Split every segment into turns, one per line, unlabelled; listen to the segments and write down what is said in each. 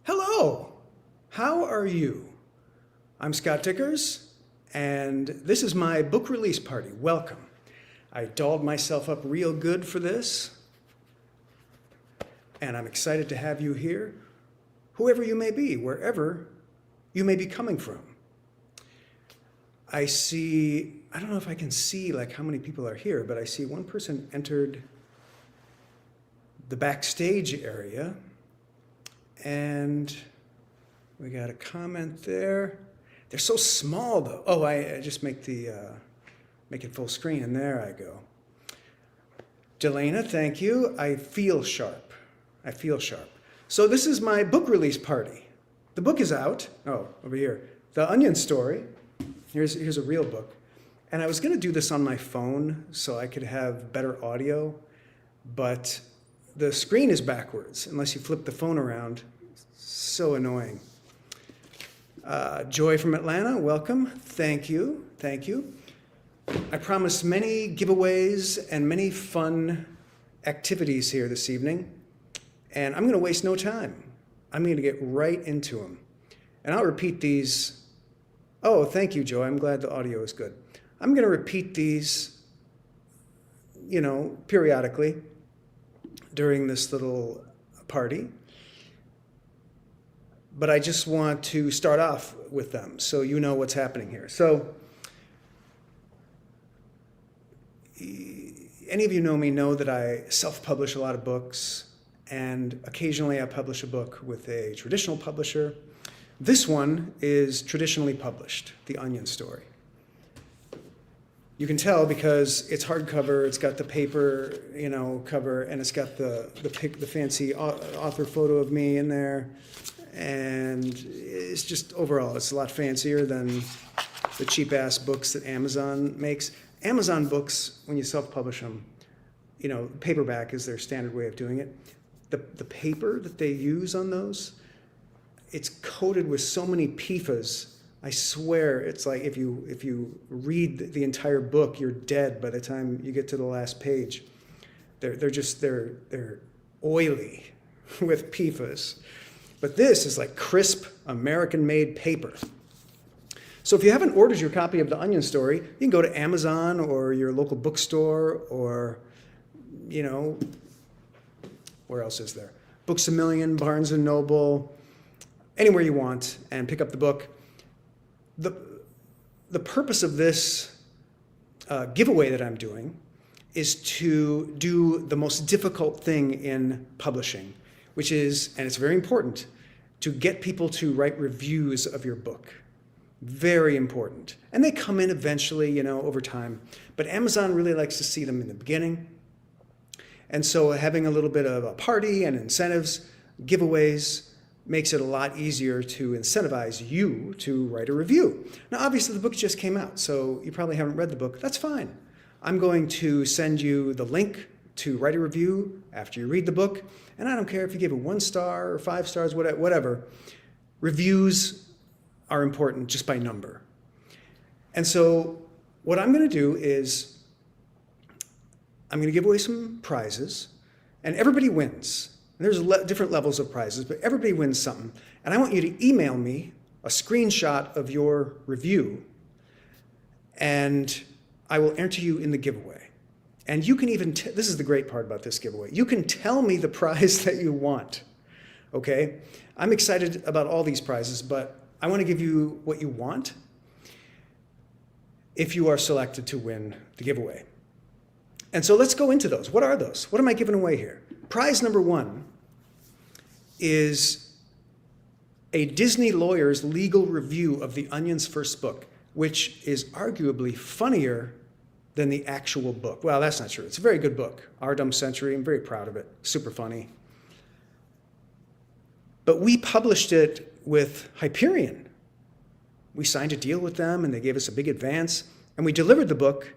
Hello, how are you? I'm Scott Dikkers, and this is my book release party. Welcome. I dolled myself up real good for this, and I'm excited to have you here, whoever you may be, wherever you may be coming from. I don't know if I can see like how many people are here, but I see one person entered the backstage area, and we got a comment there. They're so small though. Oh, I just make it full screen, and there I go. Delana, thank you. I feel sharp. So this is my book release party. The book is out. Oh, over here. The Onion Story. Here's a real book. And I was going to do this on my phone so I could have better audio, but the screen is backwards unless you flip the phone around. So annoying. Joy from Atlanta, welcome. Thank you. I promised many giveaways and many fun activities here this evening, and I'm going to waste no time. I'm going to get right into them. And I'll repeat these. Oh, thank you, Joy. I'm glad the audio is good. I'm going to repeat these, periodically during this little party. But I just want to start off with them so you know what's happening here. So any of you know that I self-publish a lot of books, and occasionally I publish a book with a traditional publisher. This one is traditionally published, The Onion Story. You can tell because it's hardcover, it's got the paper, cover, and it's got the fancy author photo of me in there. And it's just, overall, it's a lot fancier than the cheap-ass books that Amazon makes. Amazon books, when you self-publish them, paperback is their standard way of doing it. The paper that they use on those, it's coated with so many PFAS. I swear, it's like if you read the entire book, you're dead by the time you get to the last page. They're oily with PFAS. But this is like crisp, American-made paper. So if you haven't ordered your copy of The Onion Story, you can go to Amazon or your local bookstore or, where else is there? Books A Million, Barnes & Noble, anywhere you want, and pick up the book. The purpose of this giveaway that I'm doing is to do the most difficult thing in publishing, which is, and it's very important, to get people to write reviews of your book. Very important. And they come in eventually, over time. But Amazon really likes to see them in the beginning. And so having a little bit of a party and incentives, giveaways, makes it a lot easier to incentivize you to write a review. Now, obviously, the book just came out, so you probably haven't read the book. That's fine. I'm going to send you the link to write a review after you read the book. And I don't care if you give it 1 star or 5 stars, whatever. Reviews are important just by number. And so what I'm going to do is I'm going to give away some prizes, and everybody wins. And there's different levels of prizes, but everybody wins something. And I want you to email me a screenshot of your review, and I will enter you in the giveaway. And you can even, this is the great part about this giveaway, you can tell me the prize that you want, okay? I'm excited about all these prizes, but I want to give you what you want if you are selected to win the giveaway. And so let's go into those. What are those? What am I giving away here? Prize number 1 is a Disney lawyer's legal review of The Onion's first book, which is arguably funnier than the actual book. Well, that's not true. It's a very good book. Our Dumb Century. I'm very proud of it. Super funny. But we published it with Hyperion. We signed a deal with them, and they gave us a big advance. And we delivered the book,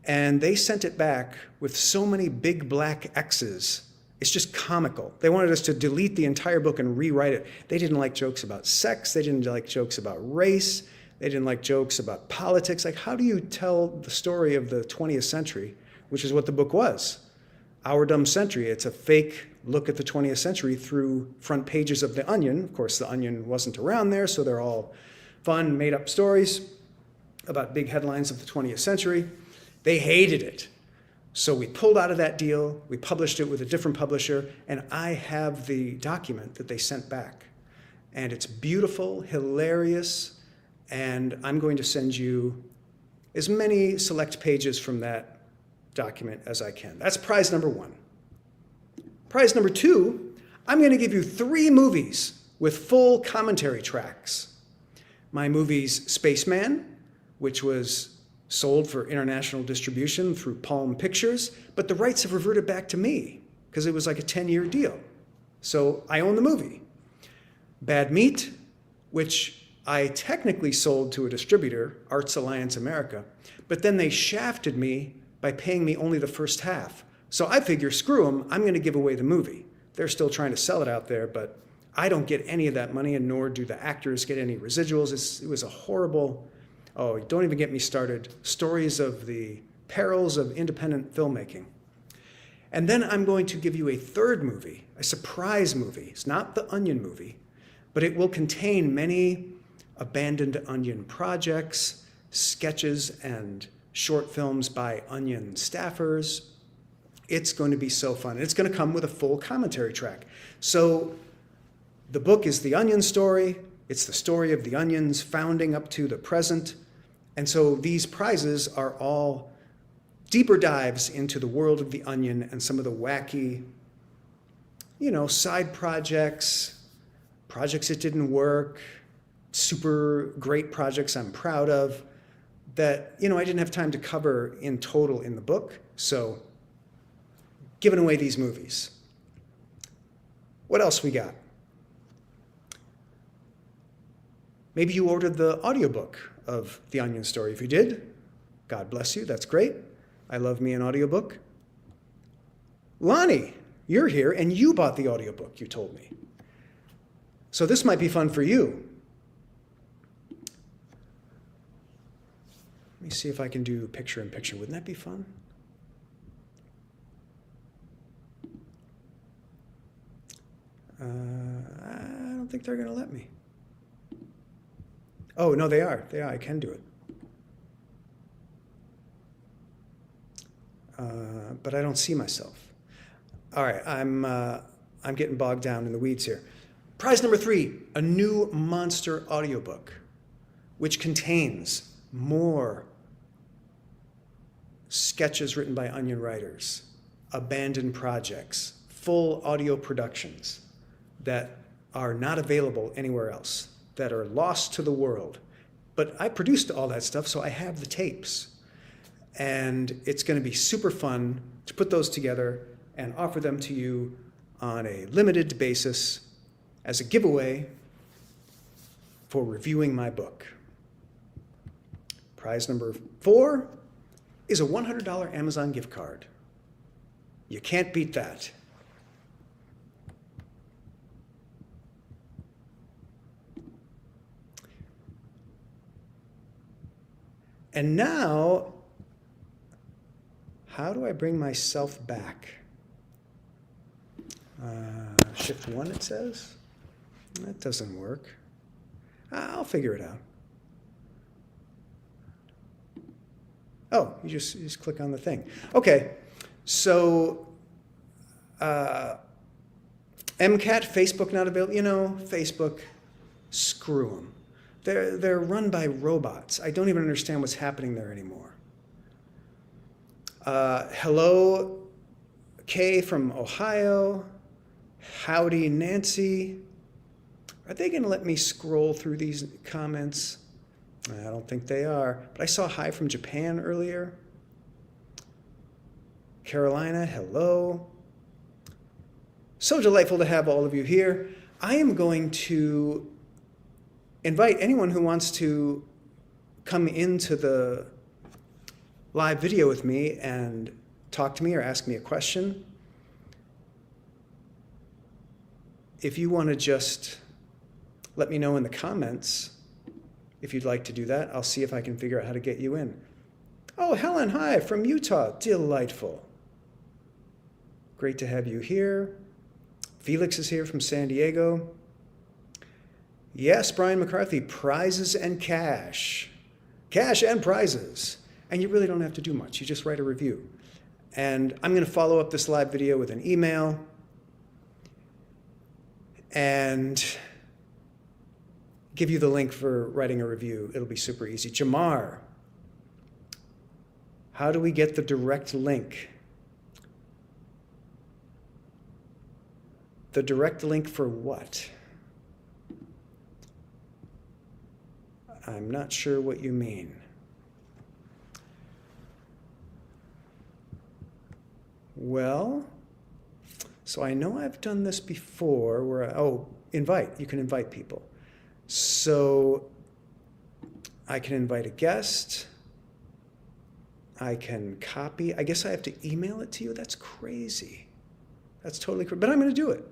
and they sent it back with so many big black X's. It's just comical. They wanted us to delete the entire book and rewrite it. They didn't like jokes about sex. They didn't like jokes about race. They didn't like jokes about politics. Like, how do you tell the story of the 20th century, which is what the book was? Our Dumb Century. It's a fake look at the 20th century through front pages of The Onion. Of course, The Onion wasn't around there, so they're all fun, made-up stories about big headlines of the 20th century. They hated it. So we pulled out of that deal, we published it with a different publisher, and I have the document that they sent back. And it's beautiful, hilarious, and I'm going to send you as many select pages from that document as I can. That's prize number 1. Prize number 2, I'm going to give you 3 movies with full commentary tracks. My movies Spaceman, which was sold for international distribution through Palm Pictures, but the rights have reverted back to me because it was like a 10-year deal. So I own the movie. Bad Meat, which I technically sold to a distributor, Arts Alliance America, but then they shafted me by paying me only the first half. So I figure, screw them, I'm going to give away the movie. They're still trying to sell it out there, but I don't get any of that money, and nor do the actors get any residuals. It was a horrible, oh, don't even get me started, stories of the perils of independent filmmaking. And then I'm going to give you a 3rd movie, a surprise movie. It's not the Onion movie, but it will contain many abandoned Onion projects, sketches, and short films by Onion staffers. It's going to be so fun. And it's going to come with a full commentary track. So the book is the Onion story. It's the story of the Onion's founding up to the present. And so these prizes are all deeper dives into the world of the Onion and some of the wacky, side projects, projects that didn't work, super great projects I'm proud of that, I didn't have time to cover in total in the book. So giving away these movies. What else we got? Maybe you ordered the audiobook of The Onion Story. If you did, God bless you. That's great. I love me an audiobook. Lonnie, you're here, and you bought the audiobook, you told me. So this might be fun for you. Let me see if I can do picture-in-picture. Wouldn't that be fun? I don't think they're going to let me. Oh, no, they are. I can do it. But I don't see myself. All right, I'm getting bogged down in the weeds here. Prize number 3, a new monster audiobook, which contains more sketches written by Onion writers, abandoned projects, full audio productions that are not available anywhere else, that are lost to the world. But I produced all that stuff, so I have the tapes. And it's going to be super fun to put those together and offer them to you on a limited basis as a giveaway for reviewing my book. Prize number 4 is a $100 Amazon gift card. You can't beat that. And now, how do I bring myself back? Shift 1, it says. That doesn't work. I'll figure it out. Oh, you just click on the thing. Okay, so MCAT, Facebook not available. Facebook, screw them. They're run by robots. I don't even understand what's happening there anymore. Hello, Kay from Ohio. Howdy, Nancy. Are they going to let me scroll through these comments? I don't think they are. But I saw hi from Japan earlier. Carolina, hello. So delightful to have all of you here. I am going to invite anyone who wants to come into the live video with me and talk to me or ask me a question. If you want to just let me know in the comments if you'd like to do that. I'll see if I can figure out how to get you in. Oh, Helen, hi, from Utah. Delightful. Great to have you here. Felix is here from San Diego. Yes, Brian McCarthy, prizes and cash. Cash and prizes. And you really don't have to do much. You just write a review. And I'm going to follow up this live video with an email and give you the link for writing a review. It'll be super easy. Jamar, how do we get the direct link? The direct link for what? I'm not sure what you mean. Well, so I know I've done this before where, invite. You can invite people. So I can invite a guest. I can copy. I guess I have to email it to you. That's crazy. That's totally crazy. But I'm going to do it.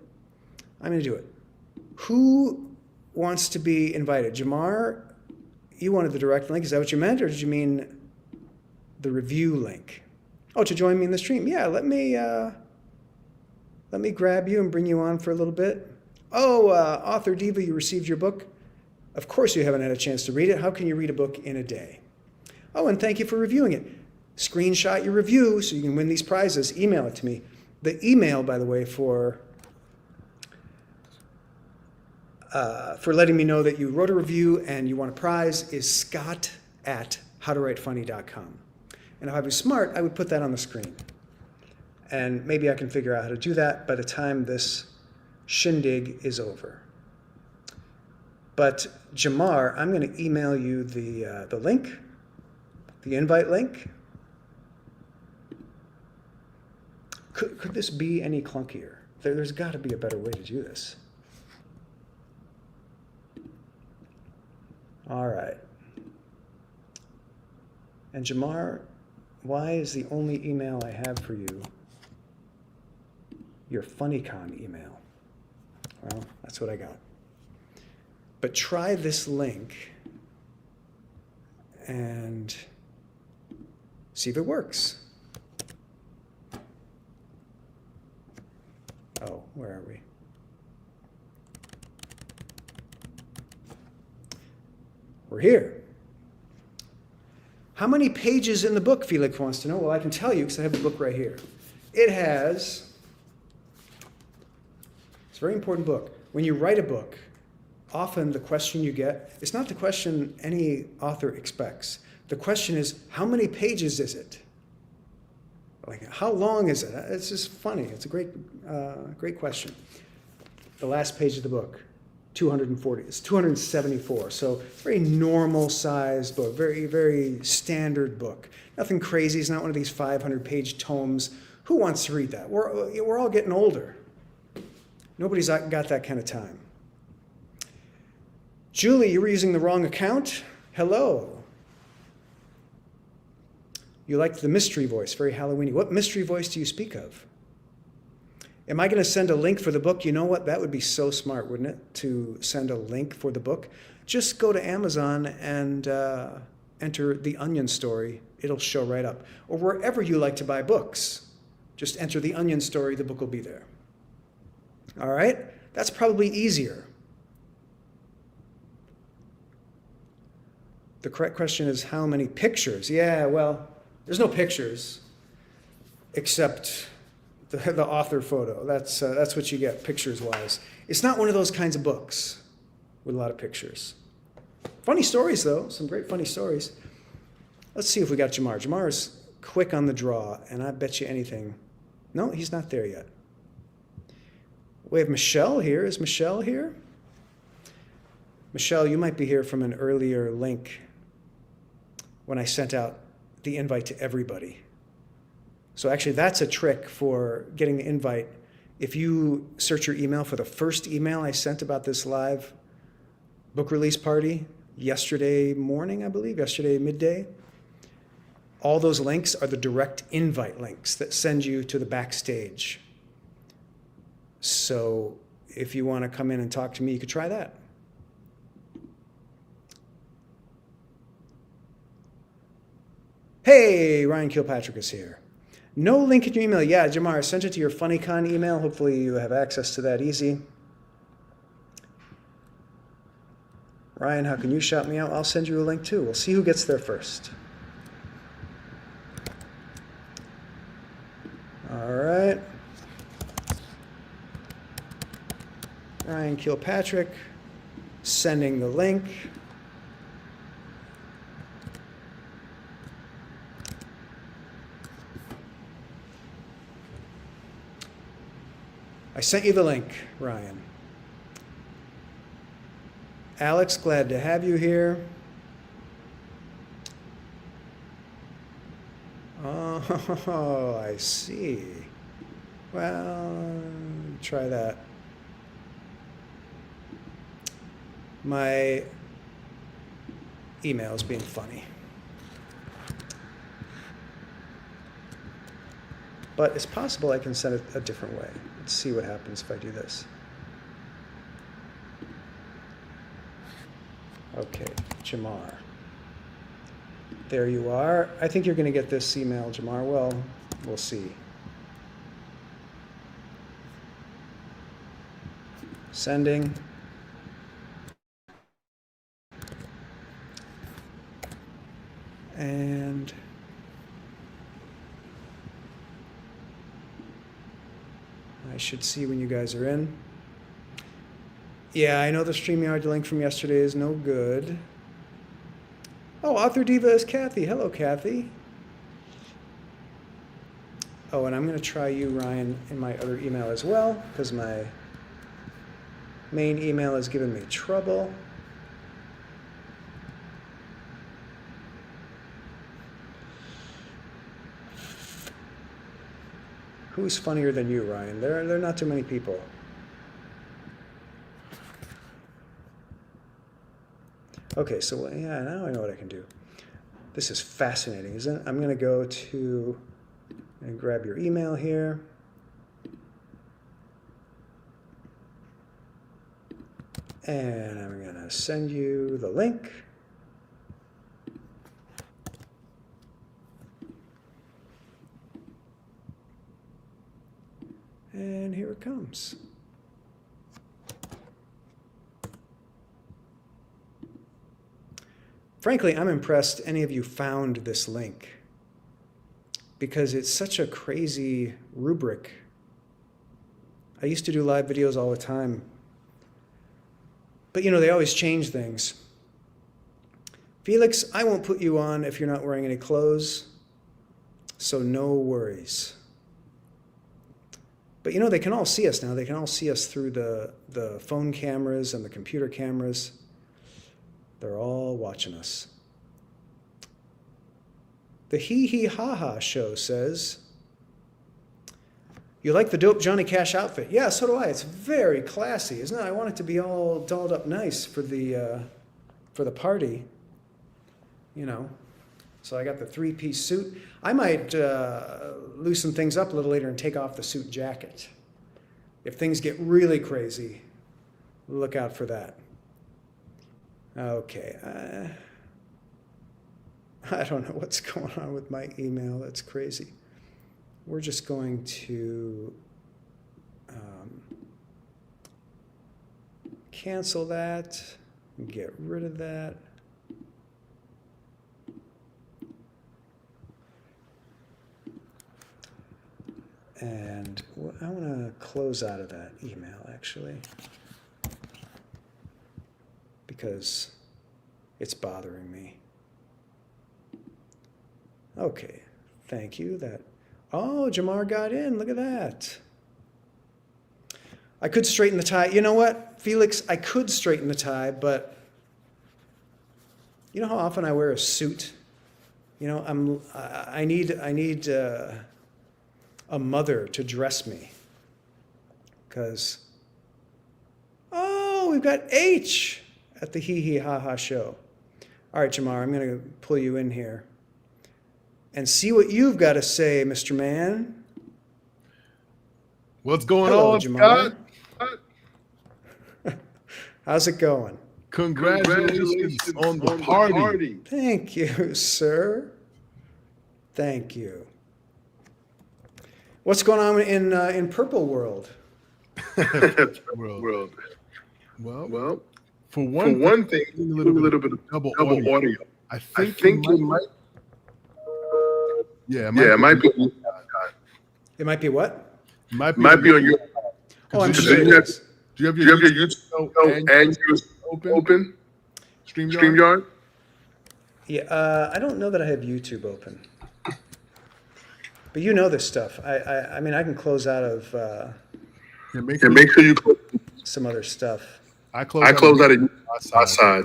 I'm going to do it. Who wants to be invited? Jamar, you wanted the direct link. Is that what you meant? Or did you mean the review link? Oh, to join me in the stream. Yeah, let me grab you and bring you on for a little bit. Oh, Author Diva, you received your book. Of course you haven't had a chance to read it. How can you read a book in a day? Oh, and thank you for reviewing it. Screenshot your review so you can win these prizes. Email it to me. The email, by the way, for letting me know that you wrote a review and you want a prize is scott@howtowritefunny.com. And if I was smart, I would put that on the screen. And maybe I can figure out how to do that by the time this shindig is over. But Jamar, I'm going to email you the link, the invite link. Could this be any clunkier? There's got to be a better way to do this. All right. And Jamar, why is the only email I have for you your FunnyCon email? Well, that's what I got. But try this link and see if it works. Oh, where are we? We're here. How many pages in the book, Felix wants to know? Well, I can tell you because I have the book right here. It has, it's a very important book. When you write a book, often the question you get, it's not the question any author expects. The question is, how many pages is it? Like, how long is it? It's just funny. It's a great question. The last page of the book, 240. It's 274. So it's a very normal sized book, very, very standard book. Nothing crazy. It's not one of these 500-page tomes. Who wants to read that? We're all getting older. Nobody's got that kind of time. Julie, you were using the wrong account. Hello. You liked the mystery voice, very Halloween-y. What mystery voice do you speak of? Am I going to send a link for the book? You know what? That would be so smart, wouldn't it, to send a link for the book? Just go to Amazon and enter The Onion Story. It'll show right up. Or wherever you like to buy books. Just enter The Onion Story. The book will be there. All right? That's probably easier. The correct question is how many pictures? Yeah, well, there's no pictures except the author photo. That's what you get pictures-wise. It's not one of those kinds of books with a lot of pictures. Funny stories, though. Some great funny stories. Let's see if we got Jamar. Jamar is quick on the draw, and I bet you anything. No, he's not there yet. We have Michelle here. Is Michelle here? Michelle, you might be here from an earlier link when I sent out the invite to everybody. So actually, that's a trick for getting the invite. If you search your email for the first email I sent about this live book release party yesterday morning, I believe, yesterday midday, all those links are the direct invite links that send you to the backstage. So if you want to come in and talk to me, you could try that. Hey, Ryan Kilpatrick is here. No link in your email. Yeah, Jamar, I sent it to your FunnyCon email. Hopefully you have access to that easy. Ryan, how can you shout me out? I'll send you a link too. We'll see who gets there first. All right. Ryan Kilpatrick sending the link. I sent you the link, Ryan. Alex, glad to have you here. Oh, I see. Well, try that. My email is being funny. But it's possible I can send it a different way. Let's see what happens if I do this. Okay, Jamar. There you are. I think you're going to get this email, Jamar. Well, we'll see. Sending. And I should see when you guys are in. Yeah, I know the StreamYard link from yesterday is no good. Oh, Author Diva is Kathy. Hello, Kathy. Oh, and I'm going to try you, Ryan, in my other email as well, because my main email is giving me trouble. Who's funnier than you, Ryan? There are not too many people. Okay, so yeah, now I know what I can do. This is fascinating, isn't it? I'm going to go to and grab your email here. And I'm going to send you the link. And here it comes. Frankly, I'm impressed any of you found this link because it's such a crazy rubric. I used to do live videos all the time, but you know, they always change things. Felix, I won't put you on if you're not wearing any clothes, so no worries. But you know, they can all see us now. They can all see us through the phone cameras and the computer cameras. They're all watching us. The Hee Hee Ha Ha Show says, you like the dope Johnny Cash outfit? Yeah, so do I. It's very classy, isn't it? I want it to be all dolled up nice for the party, you know. So I got the three-piece suit. I might loosen things up a little later and take off the suit jacket. If things get really crazy, look out for that. Okay. I don't know what's going on with my email. That's crazy. We're just going to cancel that and get rid of that. And I want to close out of that email, actually, because it's bothering me. Okay, thank you. Oh, Jamar got in. Look at that. I could straighten the tie. You know what, Felix? I could straighten the tie, but you know how often I wear a suit? You know, I need a mother to dress me, because we've got H at the Hee Hee Ha Ha Show. All right, Jamar, I'm going to pull you in here and see what you've got to say, Mr. Man.
What's going
Hello,
on,
Jamar.
Scott?
How's it going?
Congratulations on the party.
Thank you, sir. Thank you. What's going on in Purple World?
World.
Well,
Well,
for
for one thing,
a
a
little bit
bit of
double
double
audio.
audio.
I
I
think,
think
it
it
might,
might.
yeah,
Yeah, it might be.
It might be what?
might be,
Might be on your.
Oh, I'm
Because
sure
you
it
have-
is.
do you have
Do you have your
YouTube
YouTube and yours open? StreamYard?
Yeah, I don't know that I have YouTube open. But you know this stuff. I mean, I can close out of
Yeah, make
Yeah,
sure
make sure you.
some other stuff.
I close
I close out of
outside.
outside.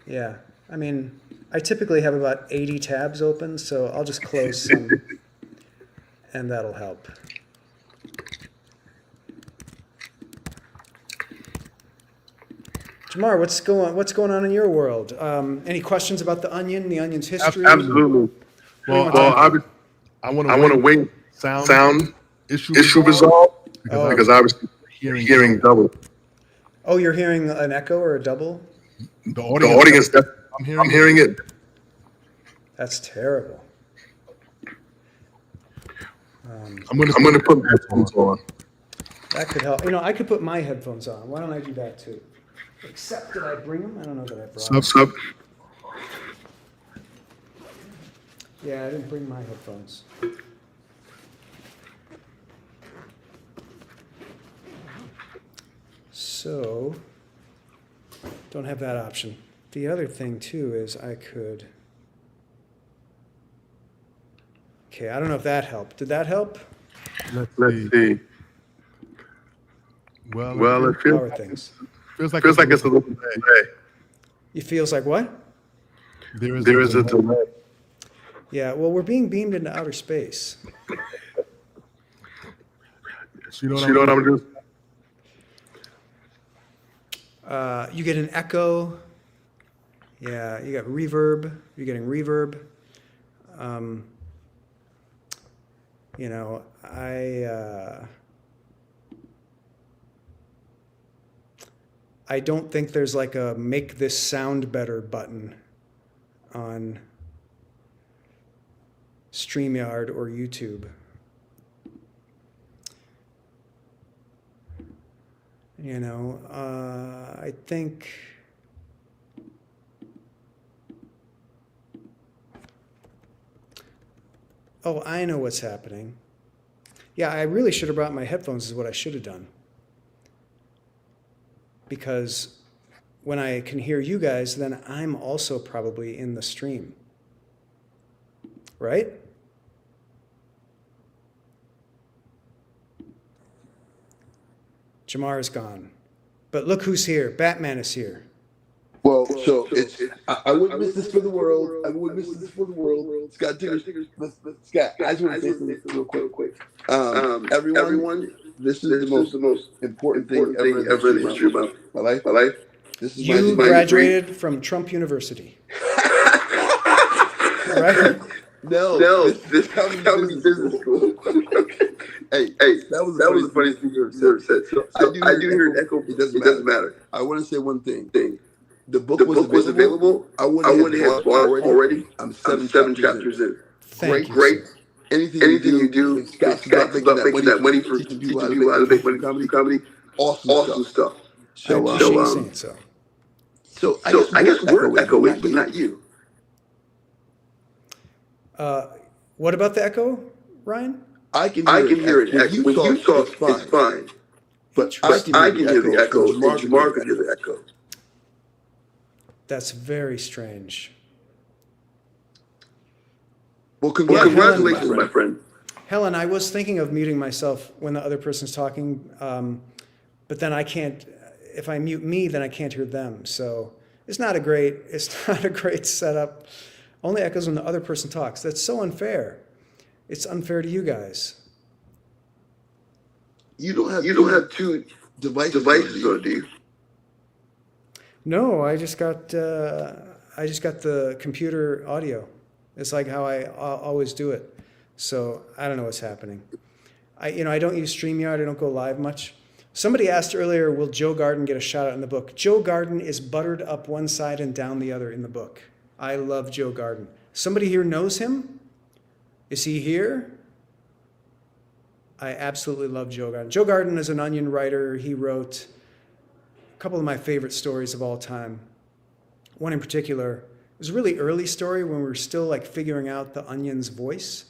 Yeah, I mean, I typically have about 80 tabs open, so I'll just close some, and that'll help. Jamar, what's going on in your world? Any questions about the onion, the onion's history?
Absolutely.
Well, I want
I want to wait. Sound
issue
issue resolved because I was
hearing
hearing double.
Oh, you're hearing an echo or a double?
the
The
audience.
audience,
I'm
I'm hearing it.
That's terrible.
I'm gonna
I'm going to put headphones on.
That could help. You know, I could put my headphones on. Why don't I do that too? Except did I bring them? I don't know that I brought them.
Sub.
Yeah, I didn't bring my headphones. So, don't have that option. The other thing too is I could. Okay, I don't know if that helped. Did that help?
Let's see. Well, it
How are things?
feels like
feels like it's a little delay.
It feels like what?
There
There is a delay.
Yeah, well, we're being beamed into outer space.
So you know
So you know what I'm going to do?
You get an echo. Yeah, you got reverb. You're getting reverb. You know, I don't think there's like a make this sound better button on StreamYard or YouTube. You know, I think. Oh, I know what's happening. Yeah, I really should have brought my headphones, is what I should have done. Because when I can hear you guys, then I'm also probably in the stream. Right? Jamar is gone. But look who's here. Batman is here.
Well, so it's I wouldn't miss this for the world. I wouldn't miss this for the world. Scott Dikkers, Scott, I just want to say something real quick. Everyone, this is the most important thing ever in the history of my life. This is
You
my
graduated from Trump University. Right?
No, this comedy business school. Hey, that was the funniest thing you ever said. So I do hear an echo. It doesn't matter. I want to say one thing. The book was available. I wouldn't have bought it already. I'm seven chapters in.
Thank you.
Great. Anything you do, Scott's about making that money for teaching people how to make money from comedy. Awesome stuff.
I appreciate you saying so.
So I guess we're echoing, but not you.
What about the echo, Ryan?
I can hear it. When you talk, it's fine. But I can hear the echo, and Jamar can hear the echo.
That's very strange.
Well, congratulations, my friend.
Helen, I was thinking of muting myself when the other person's talking, but then I can't. If I mute me, then I can't hear them. So it's not a great setup. Only echoes when the other person talks. That's so unfair. It's unfair to you guys.
You don't have two devices, though, do you?
No, I just got the computer audio. It's like how I always do it. So I don't know what's happening. I don't use StreamYard. I don't go live much. Somebody asked earlier, will Joe Garden get a shout out in the book? Joe Garden is buttered up one side and down the other in the book. I love Joe Garden. Somebody here knows him? Is he here? I absolutely love Joe Garden. Joe Garden is an Onion writer. He wrote a couple of my favorite stories of all time. One in particular, it was a really early story when we were still like figuring out the Onion's voice.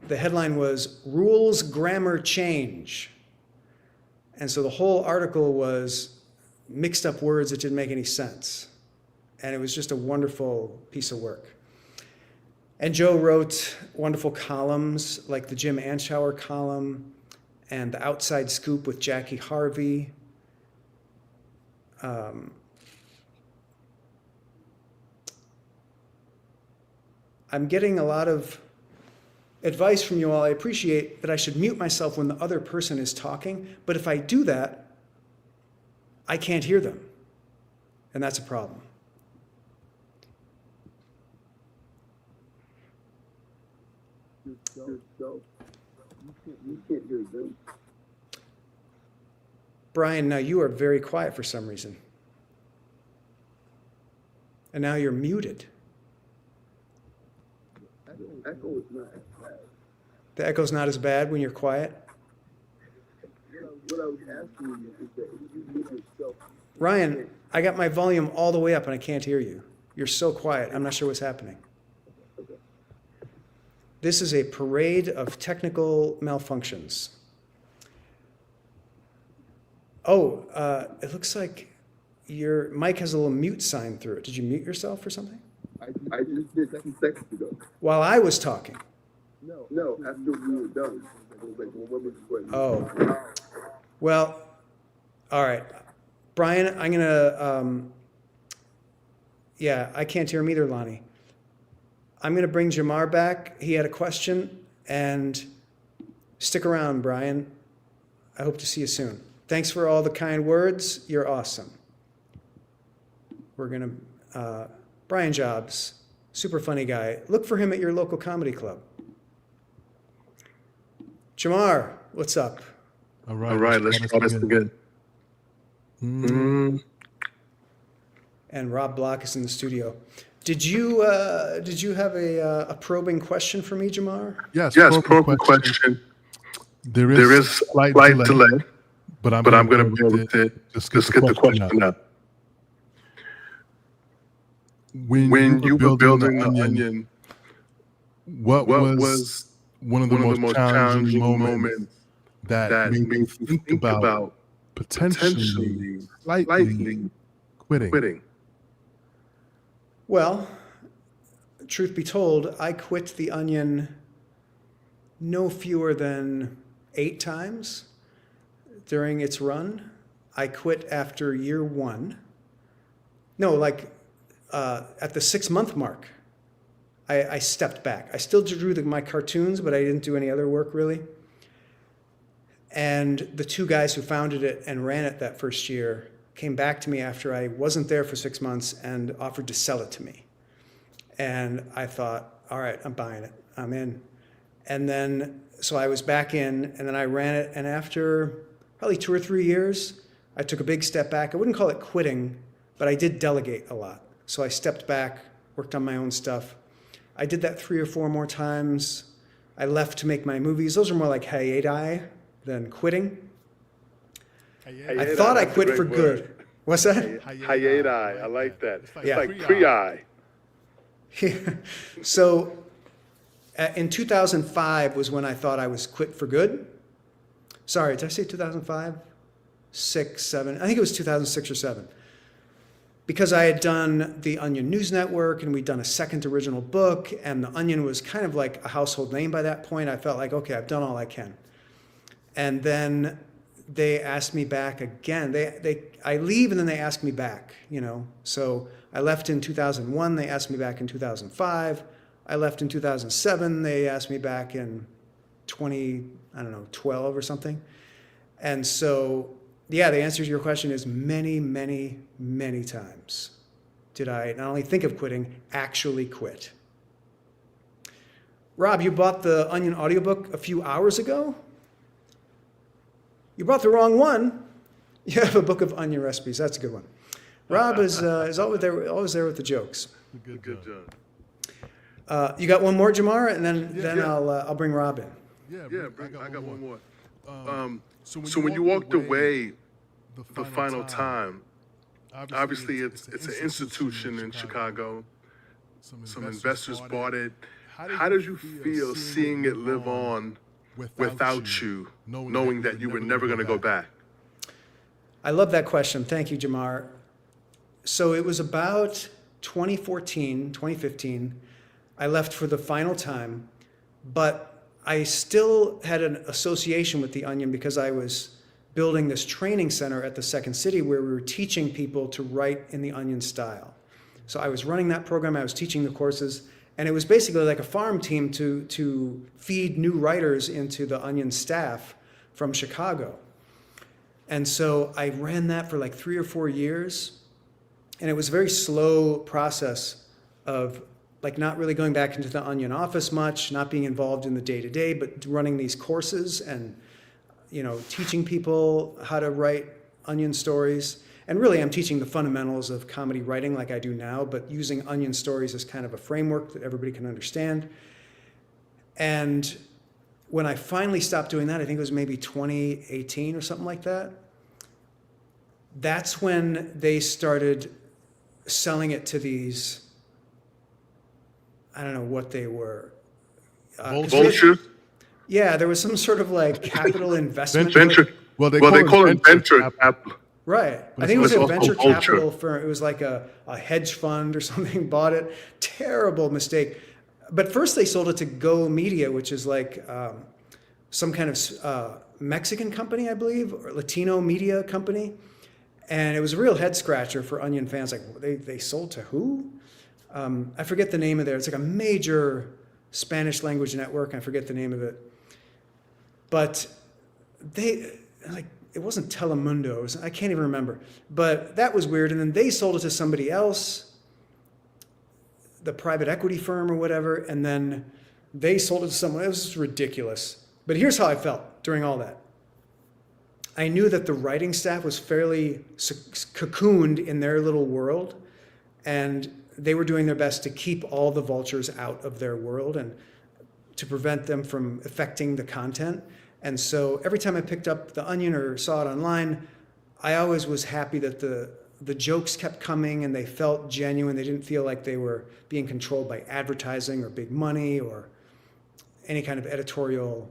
The headline was "Rules Grammar Change." And so the whole article was mixed up words that didn't make any sense. And it was just a wonderful piece of work. And Joe wrote wonderful columns like the Jim Anschauer column and the Outside Scoop with Jackie Harvey. I'm getting a lot of advice from you all. I appreciate that I should mute myself when the other person is talking, but if I do that, I can't hear them, and that's a problem. Brian, now you are very quiet for some reason. And now you're muted. The echo's not as bad when you're quiet? Ryan, I got my volume all the way up and I can't hear you. You're so quiet. I'm not sure what's happening. This is a parade of technical malfunctions. Oh, it looks like your mic has a little mute sign through it. Did you mute yourself or something?
I just did 2 seconds ago.
While I was talking?
No, after we were done.
Oh. Well, all right. Brian, I'm going to, yeah, I can't hear him either, Lonnie. I'm going to bring Jamar back. He had a question, and stick around, Brian. I hope to see you soon. Thanks for all the kind words. You're awesome. We're going to, Brian Jobs, super funny guy. Look for him at your local comedy club. Jamar, what's up?
All right, let's begin.
And Rob Block is in the studio. Did you have a probing question for me, Jamar?
Yes, probing question. There is slight delay, but I'm going to be able to just get the question up. When you were building the Onion, what was one of the most challenging moments that made you think about potentially slightly quitting?
Well, truth be told, I quit the Onion no fewer than 8 times during its run. I quit after year 1. No, like at the 6-month mark, I stepped back. I still drew my cartoons, but I didn't do any other work really. And the 2 guys who founded it and ran it that first year came back to me after I wasn't there for 6 months and offered to sell it to me. And I thought, all right, I'm buying it. I'm in. And then, so I was back in, and then I ran it. And after probably 2 or 3 years, I took a big step back. I wouldn't call it quitting, but I did delegate a lot. So I stepped back, worked on my own stuff. I did that 3 or 4 more times. I left to make my movies. Those are more like hiati than quitting. I thought I quit for good. What's that?
Hiati. I like that. It's
Yeah.
like pre-eye.
So in 2005 was when I thought I was quit for good. Sorry, did I say 2005? 6, 7. I think it was 2006 or 7. Because I had done the Onion News Network and we'd done a second original book, and the Onion was kind of like a household name by that point. I felt like, okay, I've done all I can. And then they asked me back again. I leave and then they ask me back, you know. So I left in 2001. They asked me back in 2005. I left in 2007. They asked me back in 12 or something. And so, yeah, the answer to your question is many, many, many times did I not only think of quitting, actually quit. Rob, you bought the Onion audiobook a few hours ago? You bought the wrong one. You have a book of Onion recipes. That's a good one. Rob is always there with the jokes.
Good job.
You got one more, Jamar, and then I'll bring Rob in.
I got one more.
So when you walked away the final time, obviously it's an institution in Chicago. Some investors bought it. How did you feel seeing it live on without you, knowing that you were never going to go back?
I love that question. Thank you, Jamar. So it was about 2014, 2015. I left for the final time, but I still had an association with the Onion because I was building this training center at the Second City where we were teaching people to write in the Onion style. So I was running that program, I was teaching the courses, and it was basically like a farm team to feed new writers into the Onion staff from Chicago. And so I ran that for like 3 or 4 years, and it was a very slow process of like not really going back into the Onion office much, not being involved in the day-to-day, but running these courses and, teaching people how to write Onion stories. And really, I'm teaching the fundamentals of comedy writing like I do now, but using Onion stories as kind of a framework that everybody can understand. And when I finally stopped doing that, I think it was maybe 2018 or something like that, that's when they started selling it to these, I don't know what they were.
Vultures?
Yeah, there was some sort of like capital investment.
Venture.
Well, they
call it venture capital.
Right.
But
I think it was
it's
a
also
venture
vulture.
capital firm. It was like a hedge fund or something bought it. Terrible mistake. But first they sold it to Go Media, which is like some kind of Mexican company, I believe, or Latino media company. And it was a real head scratcher for Onion fans. Like, they sold to who? I forget the name of it. It's like a major Spanish language network. I forget the name of it. But it wasn't Telemundo. I can't even remember. But that was weird. And then they sold it to somebody else, the private equity firm or whatever. And then they sold it to someone. It was ridiculous. But here's how I felt during all that. I knew that the writing staff was fairly cocooned in their little world. And they were doing their best to keep all the vultures out of their world and to prevent them from affecting the content. And so every time I picked up The Onion or saw it online, I always was happy that the jokes kept coming and they felt genuine. They didn't feel like they were being controlled by advertising or big money or any kind of editorial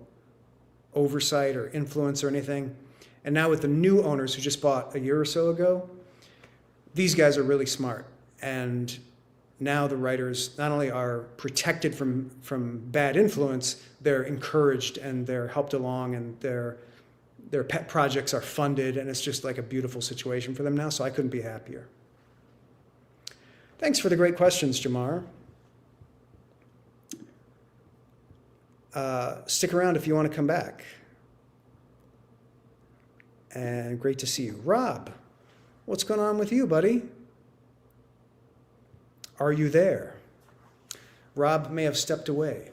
oversight or influence or anything. And now with the new owners who just bought a year or so ago, these guys are really smart. And now the writers not only are protected from bad influence, they're encouraged and they're helped along and their pet projects are funded, and it's just like a beautiful situation for them now, so I couldn't be happier. Thanks for the great questions, Jamar. Stick around if you want to come back. And great to see you. Rob, what's going on with you, buddy? Are you there? Rob may have stepped away.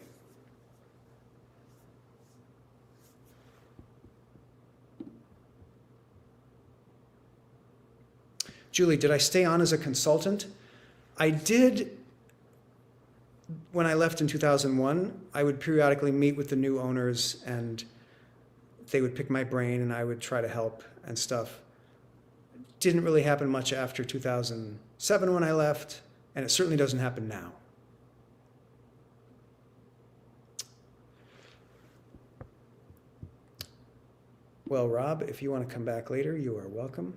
Julie, did I stay on as a consultant? I did. When I left in 2001, I would periodically meet with the new owners and they would pick my brain and I would try to help and stuff. Didn't really happen much after 2007 when I left, and it certainly doesn't happen now. Well, Rob, if you want to come back later, you are welcome.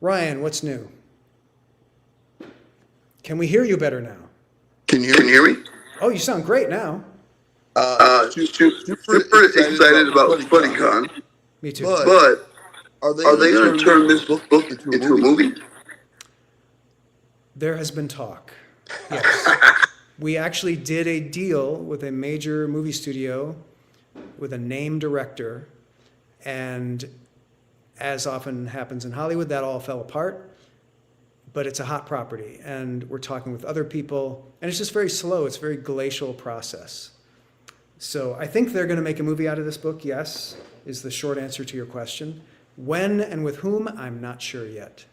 Ryan, what's new? Can we hear you better now?
Can you hear me?
Oh, you sound great now.
Super excited about FunnyCon.
Me too.
But are they going to turn this book into a movie?
There has been talk. Yes. We actually did a deal with a major movie studio with a named director, and as often happens in Hollywood, that all fell apart. But it's a hot property, and we're talking with other people, and it's just very slow. It's a very glacial process. So I think they're going to make a movie out of this book, yes, is the short answer to your question. When and with whom, I'm not sure yet.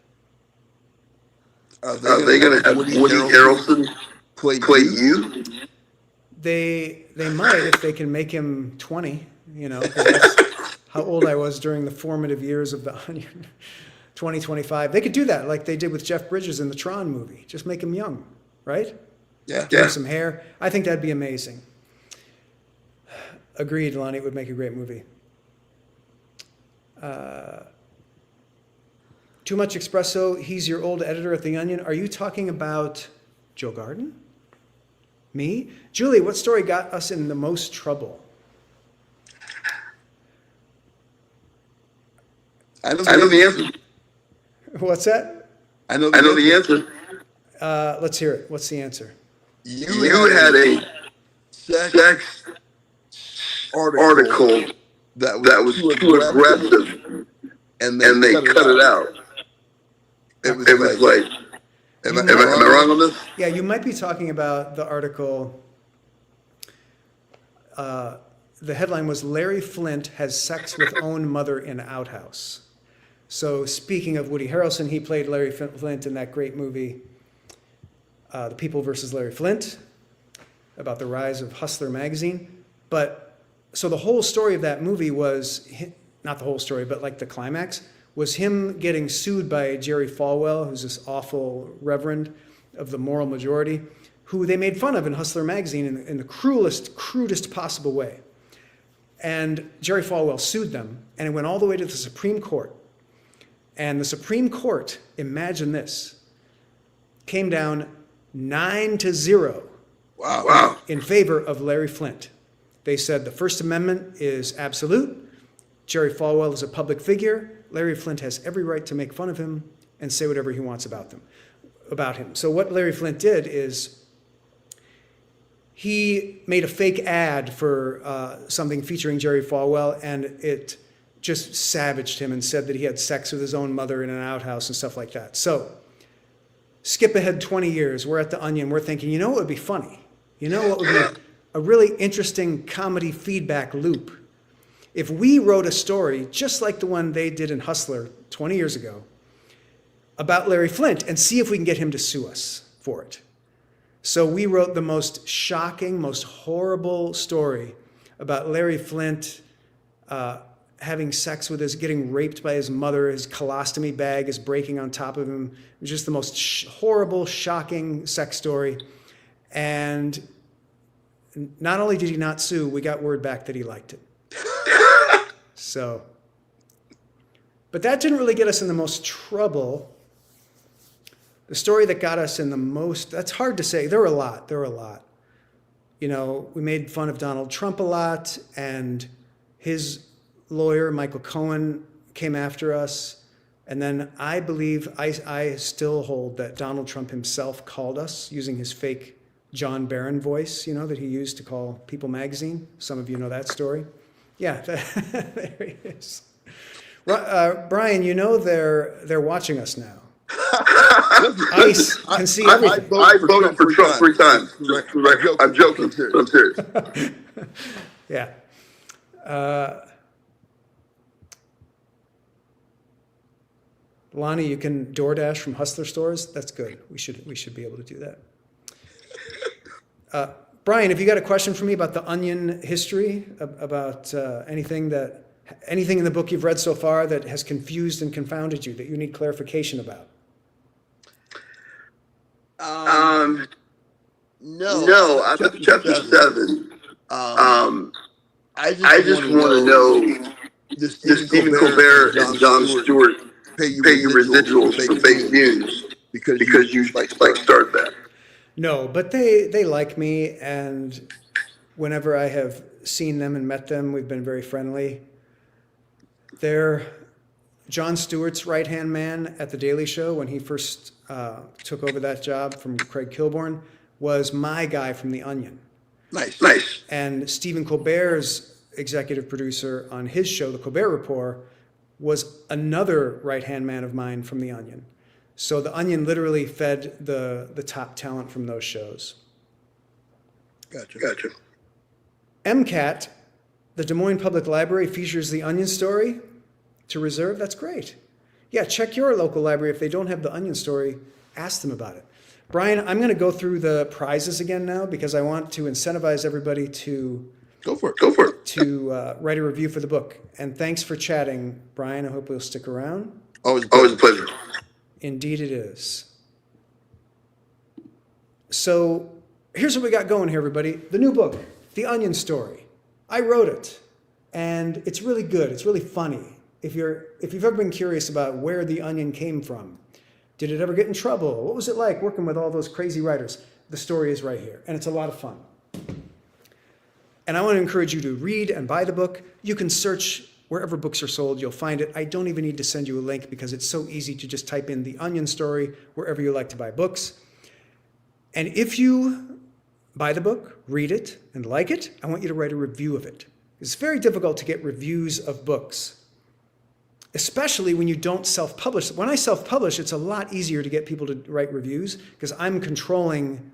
Are they going to have Woody Harrelson play you?
They might if they can make him 20, 'cause that's how old I was during the formative years of the Onion. 20, 25. They could do that like they did with Jeff Bridges in the Tron movie. Just make him young, right?
Yeah.
Give him some hair. I think that'd be amazing. Agreed, Lonnie. It would make a great movie. Too Much Espresso. He's your old editor at The Onion. Are you talking about Joe Garden? Me? Julie, what story got us in the most trouble?
I know the answer.
What's that?
I know the answer.
Let's hear it. What's the answer?
You had a sex article that was too aggressive, and they cut it out. It was like, am I wrong on this?
Yeah, you might be talking about the article. The headline was Larry Flint has sex with own mother in outhouse. So speaking of Woody Harrelson, he played Larry Flint in that great movie, The People versus Larry Flint, about the rise of Hustler magazine. But so the whole story of that movie was, not the whole story, but like the climax, was him getting sued by Jerry Falwell, who's this awful reverend of the moral majority, who they made fun of in Hustler magazine in the crudest possible way. And Jerry Falwell sued them, and it went all the way to the Supreme Court. And the Supreme Court, imagine this, came down 9-0
Wow.
in favor of Larry Flint. They said the First Amendment is absolute. Jerry Falwell is a public figure. Larry Flint has every right to make fun of him and say whatever he wants about him. So what Larry Flint did is he made a fake ad for something featuring Jerry Falwell, and it just savaged him and said that he had sex with his own mother in an outhouse and stuff like that. So skip ahead 20 years. We're at the Onion. We're thinking, what would be funny? What would be a really interesting comedy feedback loop? If we wrote a story just like the one they did in Hustler 20 years ago about Larry Flint and see if we can get him to sue us for it. So we wrote the most shocking, most horrible story about Larry Flint having sex with getting raped by his mother, his colostomy bag is breaking on top of him. It was just the most horrible, shocking sex story. And not only did he not sue, we got word back that he liked it. So, but that didn't really get us in the most trouble. The story that got us in the most, that's hard to say. There were a lot. We made fun of Donald Trump a lot, and his lawyer, Michael Cohen, came after us. And then I believe, I still hold that Donald Trump himself called us using his fake John Barron voice, that he used to call People magazine. Some of you know that story. Yeah, there he is. Brian, they're watching us now. ICE can see everything.
I voted for Trump 3 times. I'm joking. I'm serious.
Yeah. Lonnie, you can DoorDash from Hustler stores. That's good. We should be able to do that. Brian, have you got a question for me about the Onion history, about anything in the book you've read so far that has confused and confounded you, that you need clarification about?
No, I'm at chapter 7. I just want to know, does Stephen Colbert and Jon Stewart pay you residuals for fake news because you started that?
No, but they like me, and whenever I have seen them and met them, we've been very friendly. They're Jon Stewart's right-hand man at The Daily Show when he first took over that job from Craig Kilborn, was my guy from The Onion.
Nice.
And Stephen Colbert's executive producer on his show, The Colbert Report, was another right-hand man of mine from The Onion. So The Onion literally fed the top talent from those shows.
Gotcha.
MCAT, the Des Moines Public Library, features The Onion story to reserve. That's great. Yeah, check your local library. If they don't have The Onion story, ask them about it. Brian, I'm going to go through the prizes again now because I want to incentivize everybody to
Go for it.
to write a review for the book. And thanks for chatting, Brian. I hope you'll stick around.
Always
Always a pleasure.
Indeed it is. So here's what we got going here, everybody. The new book, The Onion Story. I wrote it, and it's really good. It's really funny. If you've ever been curious about where The Onion came from, did it ever get in trouble? What was it like working with all those crazy writers? The story is right here, and it's a lot of fun. And I want to encourage you to read and buy the book. You can search wherever books are sold. You'll find it. I don't even need to send you a link because it's so easy to just type in The Onion Story wherever you like to buy books. And if you buy the book, read it, and like it, I want you to write a review of it. It's very difficult to get reviews of books, especially when you don't self-publish. When I self-publish, it's a lot easier to get people to write reviews because I'm controlling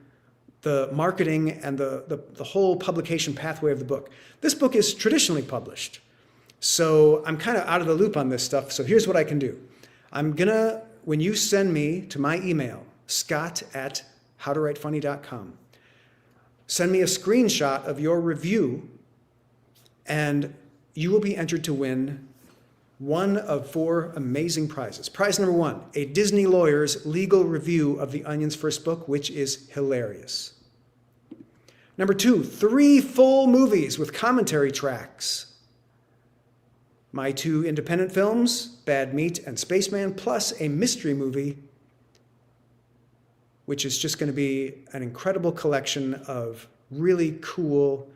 the marketing and the whole publication pathway of the book. This book is traditionally published, so I'm kind of out of the loop on this stuff. So here's what I can do. When you send me to my email, scott@howtowritefunny.com, send me a screenshot of your review, and you will be entered to win one of 4 amazing prizes. Prize number 1, a Disney lawyer's legal review of The Onion's first book, which is hilarious. Number 2, 3 full movies with commentary tracks. My 2 independent films, Bad Meat and Spaceman, plus a mystery movie, which is just going to be an incredible collection of really cool,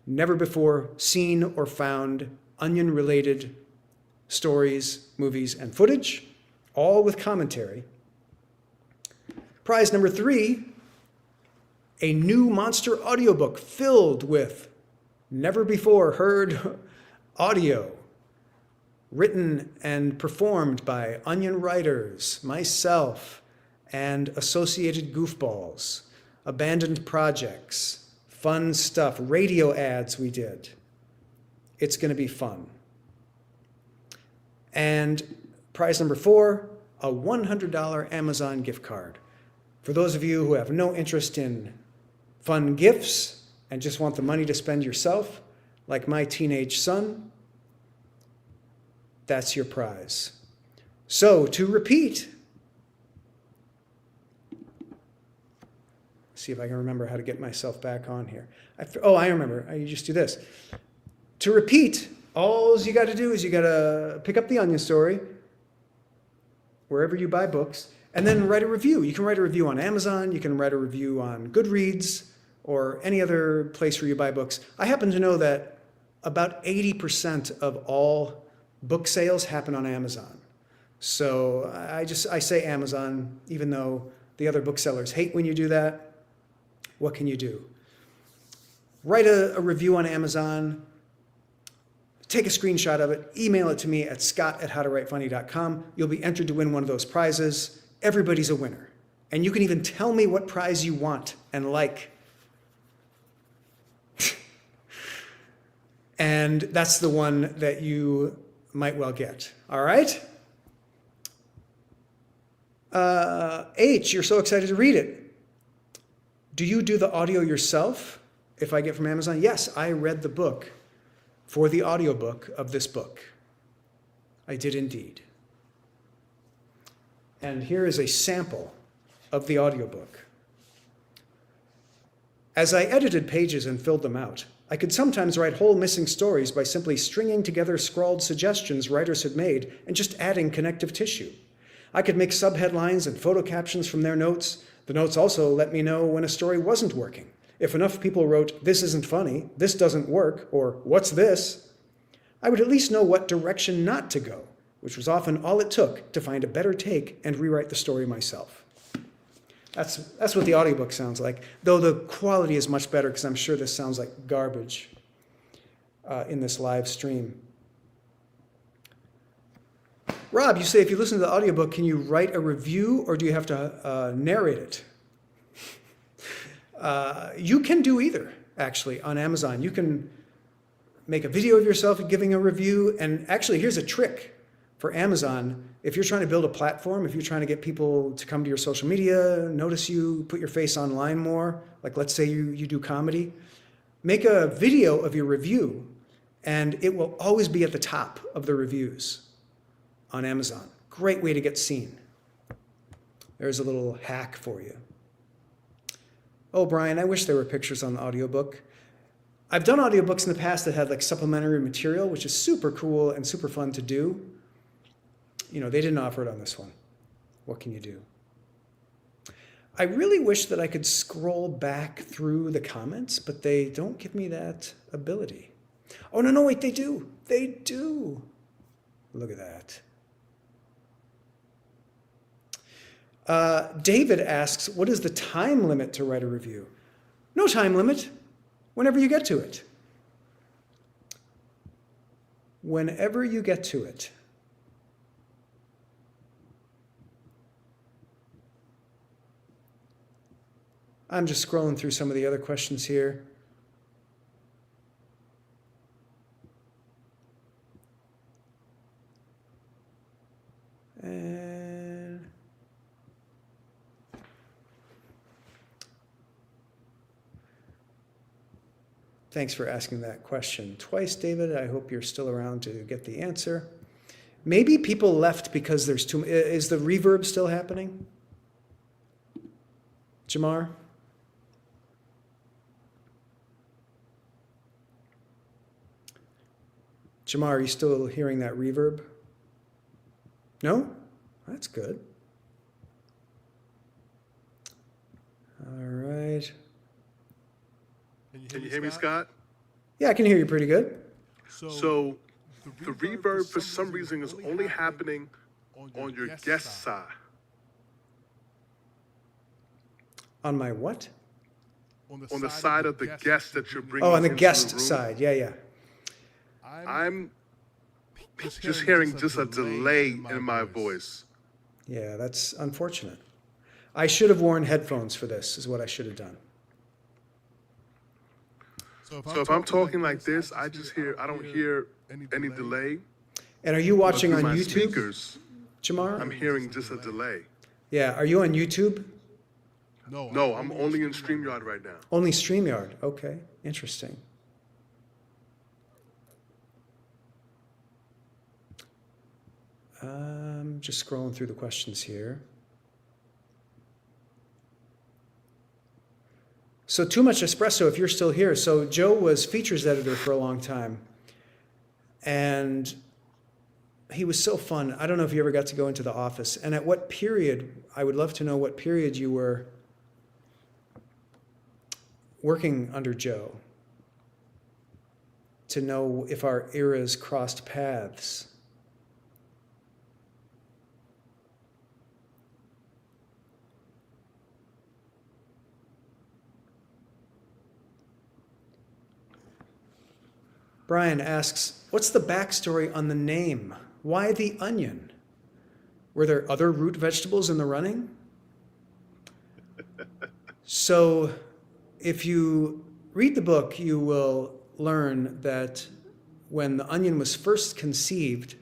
never before seen or found Onion-related stories, movies, and footage, all with commentary. Prize number 3, a new monster audiobook filled with never before heard audio, written and performed by Onion writers, myself, and associated goofballs, abandoned projects, fun stuff, radio ads we did. It's going to be fun. And prize number 4, a $100 Amazon gift card. For those of you who have no interest in fun gifts and just want the money to spend yourself, like my teenage son, that's your prize. So to repeat, see if I can remember how to get myself back on here. I remember. You just do this. To repeat, all you got to do is you got to pick up The Onion Story, wherever you buy books, and then write a review. You can write a review on Amazon. You can write a review on Goodreads or any other place where you buy books. I happen to know that about 80% of all book sales happen on Amazon. So I say Amazon, even though the other booksellers hate when you do that. What can you do? Write a review on Amazon. Take a screenshot of it, email it to me at scott@howtowritefunny.com. You'll be entered to win one of those prizes. Everybody's a winner. And you can even tell me what prize you want and like. And that's the one that you might well get. All right? H, you're so excited to read it. Do you do the audio yourself if I get from Amazon? Yes, I read the book for the audiobook of this book. I did indeed. And here is a sample of the audiobook. As I edited pages and filled them out, I could sometimes write whole missing stories by simply stringing together scrawled suggestions writers had made and just adding connective tissue. I could make subheadlines and photo captions from their notes. The notes also let me know when a story wasn't working. If enough people wrote, "This isn't funny," "This doesn't work," or "What's this?" I would at least know what direction not to go, which was often all it took to find a better take and rewrite the story myself. That's what the audiobook sounds like, though the quality is much better because I'm sure this sounds like garbage in this live stream. Rob, you say if you listen to the audiobook, can you write a review or do you have to narrate it? You can do either, actually, on Amazon. You can make a video of yourself giving a review, and actually, here's a trick. for Amazon, if you're trying to build a platform, if you're trying to get people to come to your social media, notice you, put your face online more, like let's say you do comedy, make a video of your review and it will always be at the top of the reviews on Amazon. Great way to get seen. There's a little hack for you. Oh, Brian, I wish there were pictures on the audiobook. I've done audiobooks in the past that had like supplementary material, which is super cool and super fun to do. You know, they didn't offer it on this one. What can you do? I really wish that I could scroll back through the comments, but they don't give me that ability. Oh, no, wait, they do. They do. Look at that. David asks, what is the time limit to write a review? No time limit. Whenever you get to it. Whenever you get to it. I'm just scrolling through some of the other questions here. And thanks for asking that question twice, David. I hope you're still around to get the answer. Maybe people left because there's too. Is the reverb still happening? Jamar? Jamar, are you still hearing that reverb? No? That's good. All right.
Can you hear me, Scott?
Yeah, I can hear you pretty good.
So the reverb, for some reason, is only happening on your guest side.
On my what?
On the side of the guest that you're bringing.
Oh, on the
into
guest
room.
side. Yeah.
I'm just hearing just a delay in my voice.
Yeah, that's unfortunate. I should have worn headphones for this, is what I should have done.
So if I'm talking like this, I don't hear any delay.
And are you watching
But
on
through my
YouTube,
speakers,
Jamar?
I'm hearing just a delay.
Yeah, are you on YouTube?
No, I'm only in StreamYard right now.
Only StreamYard. Okay, interesting. Just scrolling through the questions here. So Too Much Espresso, if you're still here. So Joe was features editor for a long time. And he was so fun. I don't know if you ever got to go into the office. And at what period, I would love to know what period you were working under Joe to know if our eras crossed paths. Brian asks, what's the backstory on the name? Why the onion? Were there other root vegetables in the running? So if you read the book, you will learn that when the onion was first conceived,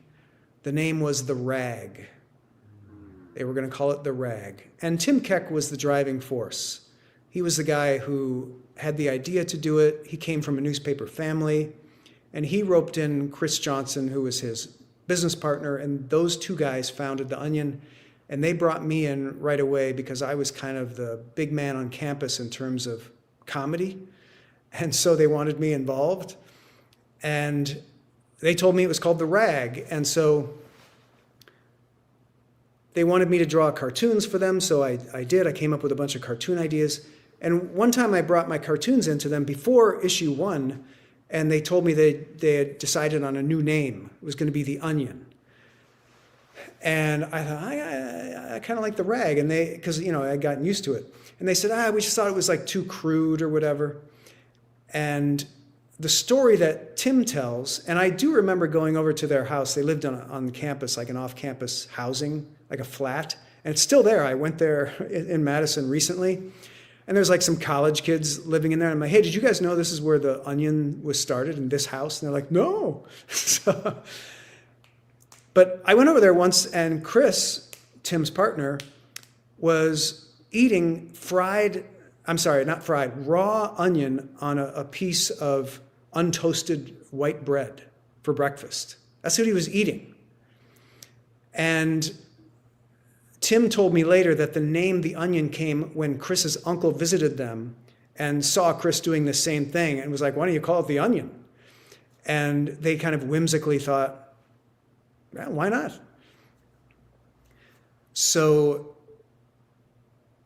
the name was the rag. They were going to call it the rag. And Tim Keck was the driving force. He was the guy who had the idea to do it. He came from a newspaper family. And he roped in Chris Johnson, who was his business partner, and those two guys founded The Onion. And they brought me in right away because I was kind of the big man on campus in terms of comedy. And so they wanted me involved. And they told me it was called The Rag. And so they wanted me to draw cartoons for them, so I did. I came up with a bunch of cartoon ideas. And one time I brought my cartoons into them before issue 1, and they told me they had decided on a new name. It was going to be The Onion. And I thought, I kind of like The Rag, and because I'd gotten used to it. And they said, we just thought it was like too crude or whatever. And the story that Tim tells, and I do remember going over to their house. They lived on campus, like an off-campus housing, like a flat. And it's still there. I went there in Madison recently. And there's like some college kids living in there. And I'm like, hey, did you guys know this is where The Onion was started, in this house? And they're like, no. So But I went over there once, and Chris, Tim's partner, was eating raw onion on a piece of untoasted white bread for breakfast. That's what he was eating. And Tim told me later that the name The Onion came when Chris's uncle visited them and saw Chris doing the same thing and was like, why don't you call it The Onion? And they kind of whimsically thought, well, why not? So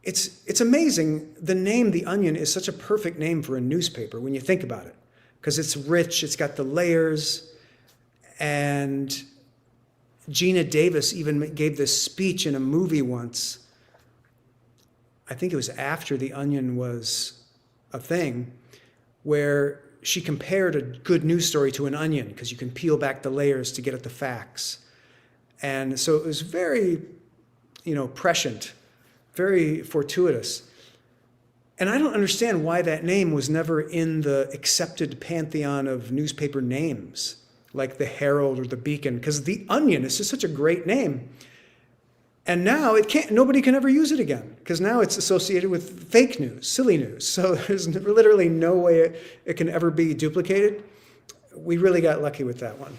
it's amazing. The name The Onion is such a perfect name for a newspaper when you think about it, because it's rich, it's got the layers, and Gina Davis even gave this speech in a movie once. I think it was after The Onion was a thing, where she compared a good news story to an onion because you can peel back the layers to get at the facts. And so it was very, prescient, very fortuitous. And I don't understand why that name was never in the accepted pantheon of newspaper names, like the Herald or the Beacon, because The Onion is just such a great name. And now nobody can ever use it again, because now it's associated with fake news, silly news. So there's literally no way it can ever be duplicated. We really got lucky with that one.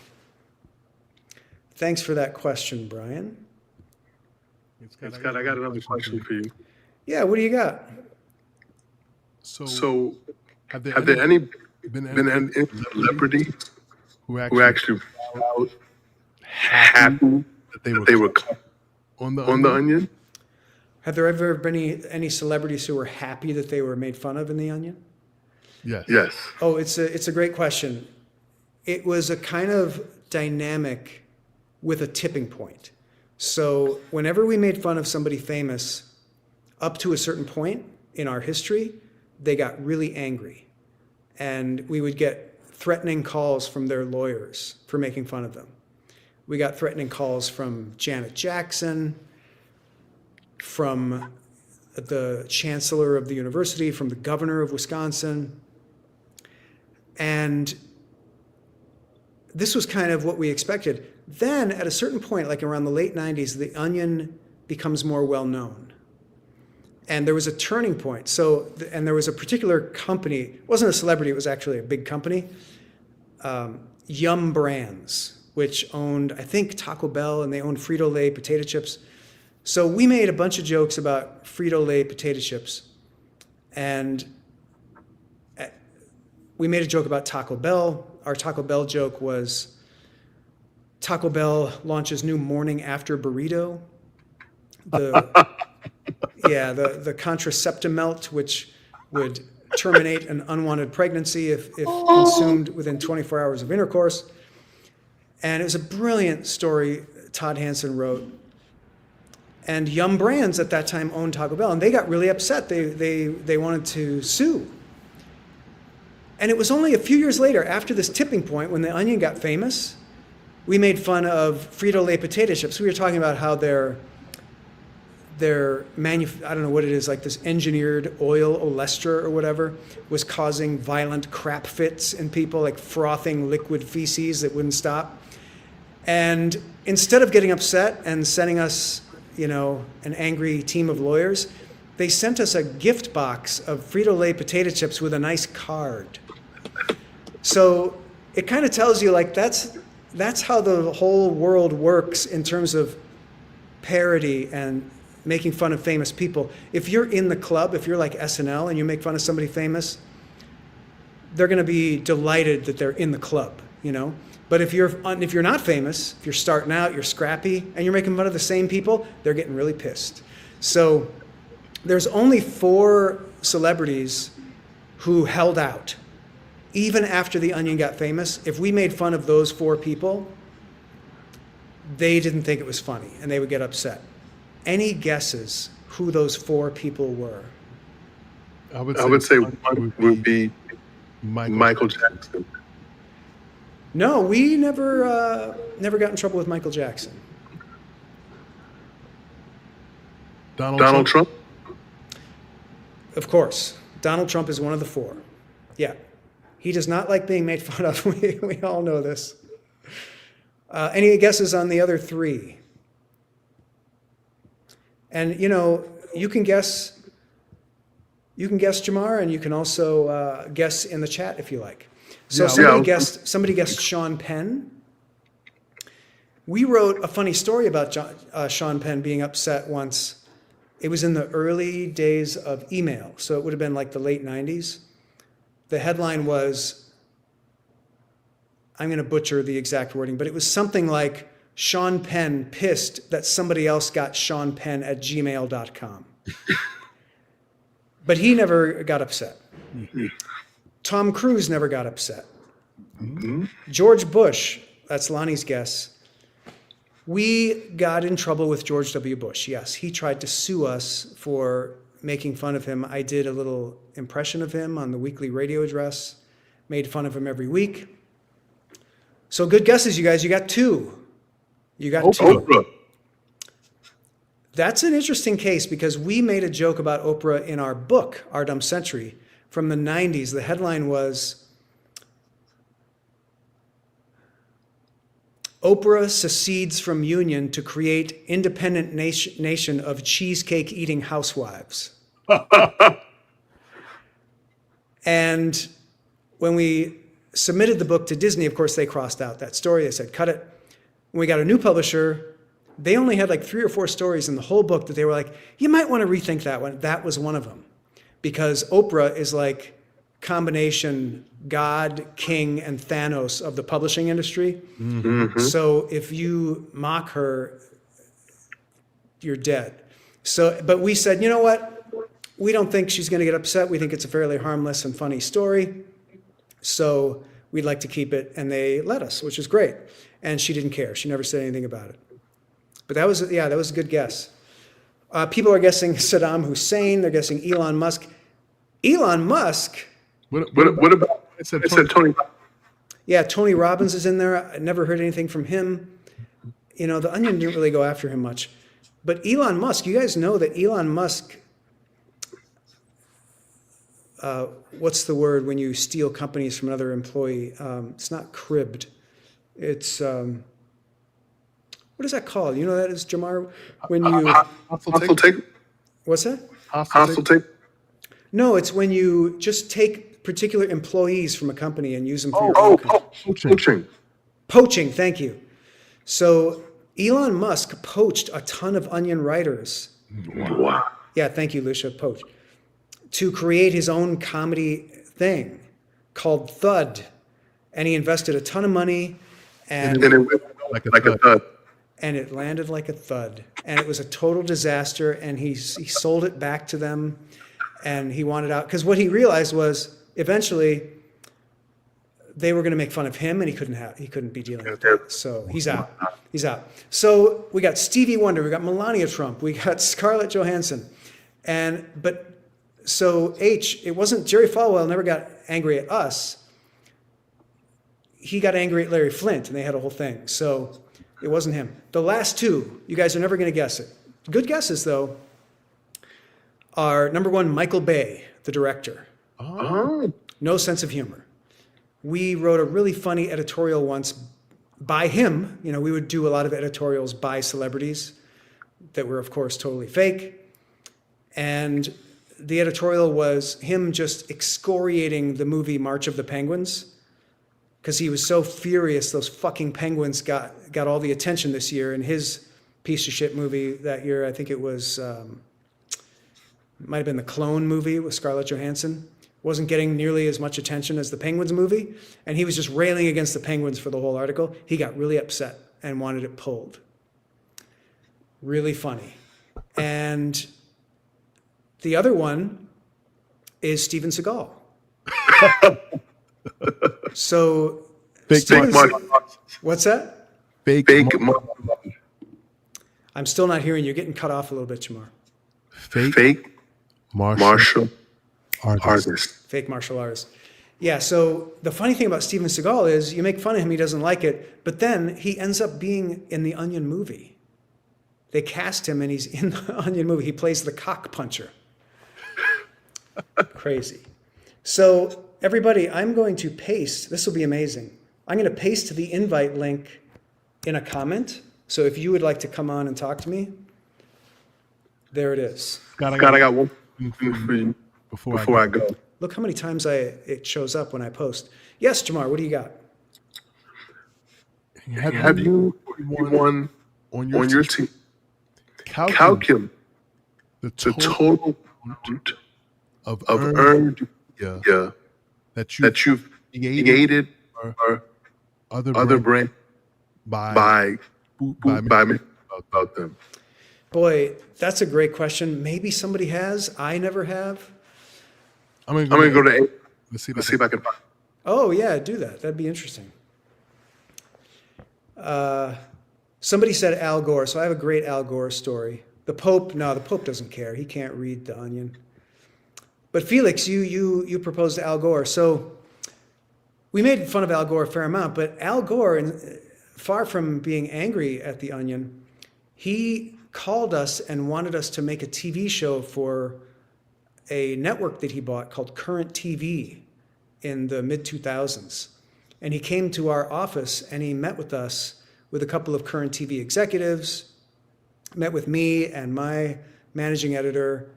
Thanks for that question, Brian.
Scott, I got another question for you.
Yeah, what do you got?
So have there been any celebrities who actually found out happy that they were on the Onion?
Have there ever been any celebrities who were happy that they were made fun of in The Onion?
Yes.
Oh, it's a great question. It was a kind of dynamic with a tipping point. So whenever we made fun of somebody famous, up to a certain point in our history, they got really angry. And we would get threatening calls from their lawyers for making fun of them. We got threatening calls from Janet Jackson, from the chancellor of the university, from the governor of Wisconsin. And this was kind of what we expected. Then at a certain point, like around the late 90s, The Onion becomes more well-known. And there was a turning point. And there was a particular company, it wasn't a celebrity, it was actually a big company, Yum Brands, which owned, I think, Taco Bell, and they owned Frito-Lay potato chips. So we made a bunch of jokes about Frito-Lay potato chips. And we made a joke about Taco Bell. Our Taco Bell joke was, Taco Bell launches new morning after burrito. The contraceptive melt, which would terminate an unwanted pregnancy if consumed within 24 hours of intercourse. And it was a brilliant story Todd Hansen wrote. And Yum Brands at that time owned Taco Bell, and they got really upset. They wanted to sue. And it was only a few years later, after this tipping point, when The Onion got famous, we made fun of Frito-Lay potato chips. We were talking about how their I don't know what it is, like this engineered oil, olestra or whatever, was causing violent crap fits in people, like frothing liquid feces that wouldn't stop. And instead of getting upset and sending us, an angry team of lawyers, they sent us a gift box of Frito-Lay potato chips with a nice card. So it kind of tells you, like, that's how the whole world works in terms of parody and making fun of famous people. If you're in the club, if you're like SNL and you make fun of somebody famous, they're going to be delighted that they're in the club, But if you're not famous, if you're starting out, you're scrappy, and you're making fun of the same people, they're getting really pissed. So there's only 4 celebrities who held out. Even after The Onion got famous, if we made fun of those 4 people, they didn't think it was funny, and they would get upset. Any guesses who those 4 people were?
I would say one would be Michael Jackson.
No, we never got in trouble with Michael Jackson.
Donald Trump?
Of course. Donald Trump is one of the 4. Yeah. He does not like being made fun of. We all know this. Any guesses on the other three? And you can guess Jamar, and you can also guess in the chat if you like. So somebody guessed Sean Penn. We wrote a funny story about Sean Penn being upset once. It was in the early days of email, so it would have been like the late 90s. The headline was, I'm going to butcher the exact wording, but it was something like, Sean Penn pissed that somebody else got seanpenn@gmail.com. But he never got upset. Tom Cruise never got upset. George Bush, that's Lonnie's guess. We got in trouble with George W. Bush, yes. He tried to sue us for making fun of him. I did a little impression of him on the weekly radio address, made fun of him every week. So good guesses, you guys. You got two. You got two.
Oprah.
That's an interesting case because we made a joke about Oprah in our book, Our Dumb Century, from the 90s. The headline was, Oprah secedes from union to create independent nation of cheesecake-eating housewives. And when we submitted the book to Disney, of course, they crossed out that story. They said, cut it. When we got a new publisher, they only had like 3 or 4 stories in the whole book that they were like, you might want to rethink that one. That was one of them. Because Oprah is like combination God, King, and Thanos of the publishing industry. Mm-hmm. So if you mock her, you're dead. So, but we said, you know what? We don't think she's going to get upset. We think it's a fairly harmless and funny story. So we'd like to keep it. And they let us, which is great. And she didn't care. She never said anything about it. But that was a good guess. People are guessing Saddam Hussein. They're guessing Elon Musk. Elon Musk.
What about? I said Tony.
Yeah, Tony Robbins is in there. I never heard anything from him. The Onion didn't really go after him much. But Elon Musk, you guys know that Elon Musk, what's the word when you steal companies from another employee? It's not cribbed. It's, what is that called? You know what that is, Jamar? When you...
Hostile take?
What's that?
Hostile take?
No, it's when you just take particular employees from a company and use them for your own company. Poaching, thank you. So Elon Musk poached a ton of Onion writers.
Wow.
Yeah, thank you, Lucia, poached. To create his own comedy thing called Thud. And he invested a ton of money. And
it went like a thud.
And it landed like a thud. And it was a total disaster. And he sold it back to them. And he wanted out. Because what he realized was eventually they were going to make fun of him, and he couldn't be dealing with that. So he's out. So we got Stevie Wonder, we got Melania Trump, we got Scarlett Johansson. So it wasn't Jerry Falwell never got angry at us. He got angry at Larry Flint, and they had a whole thing. So it wasn't him. The last two, you guys are never going to guess it. Good guesses, though, are number one, Michael Bay, the director.
Oh.
No sense of humor. We wrote a really funny editorial once by him. We would do a lot of editorials by celebrities that were, of course, totally fake. And the editorial was him just excoriating the movie March of the Penguins because he was so furious those fucking penguins got all the attention this year in his piece of shit movie that year. I think it was, might have been the Clone movie with Scarlett Johansson. Wasn't getting nearly as much attention as the Penguins movie, and he was just railing against the Penguins for the whole article. He got really upset and wanted it pulled. Really funny. And the other one is Steven Seagal. So, what's that?
Fake.
I'm still not hearing you. You're getting cut off a little bit, Jamar.
Fake martial artist.
Fake martial artist. Yeah, so the funny thing about Steven Seagal is you make fun of him, he doesn't like it, but then he ends up being in the Onion movie. They cast him and he's in the Onion movie. He plays the cock puncher. Crazy. So everybody, I'm going to paste, this will be amazing. I'm going to paste the invite link in a comment. So if you would like to come on and talk to me, there it is.
Scott, I
got
got
one
for you
before I go.
Look how many times it shows up when I post. Yes, Jamar, what do you got?
Have you
Anyone
on
on your team
calculate the
the
total
total
of
of
earned
earned
media that
that you've created
or
or
other
other
brand
brand
by
by me about them?
Boy, that's a great question. Maybe somebody has. I never have.
I'm gonna
I'm gonna go to A.
let's see
Let's see if I can find.
Oh, yeah, do that. That'd be interesting. Somebody said Al Gore, so I have a great Al Gore story. The Pope doesn't care. He can't read The Onion. But Felix, you proposed Al Gore. So we made fun of Al Gore a fair amount, but Al Gore, far from being angry at The Onion, he called us and wanted us to make a TV show for a network that he bought called Current TV in the mid-2000s. And he came to our office and he met with us with a couple of Current TV executives, met with me and my managing editor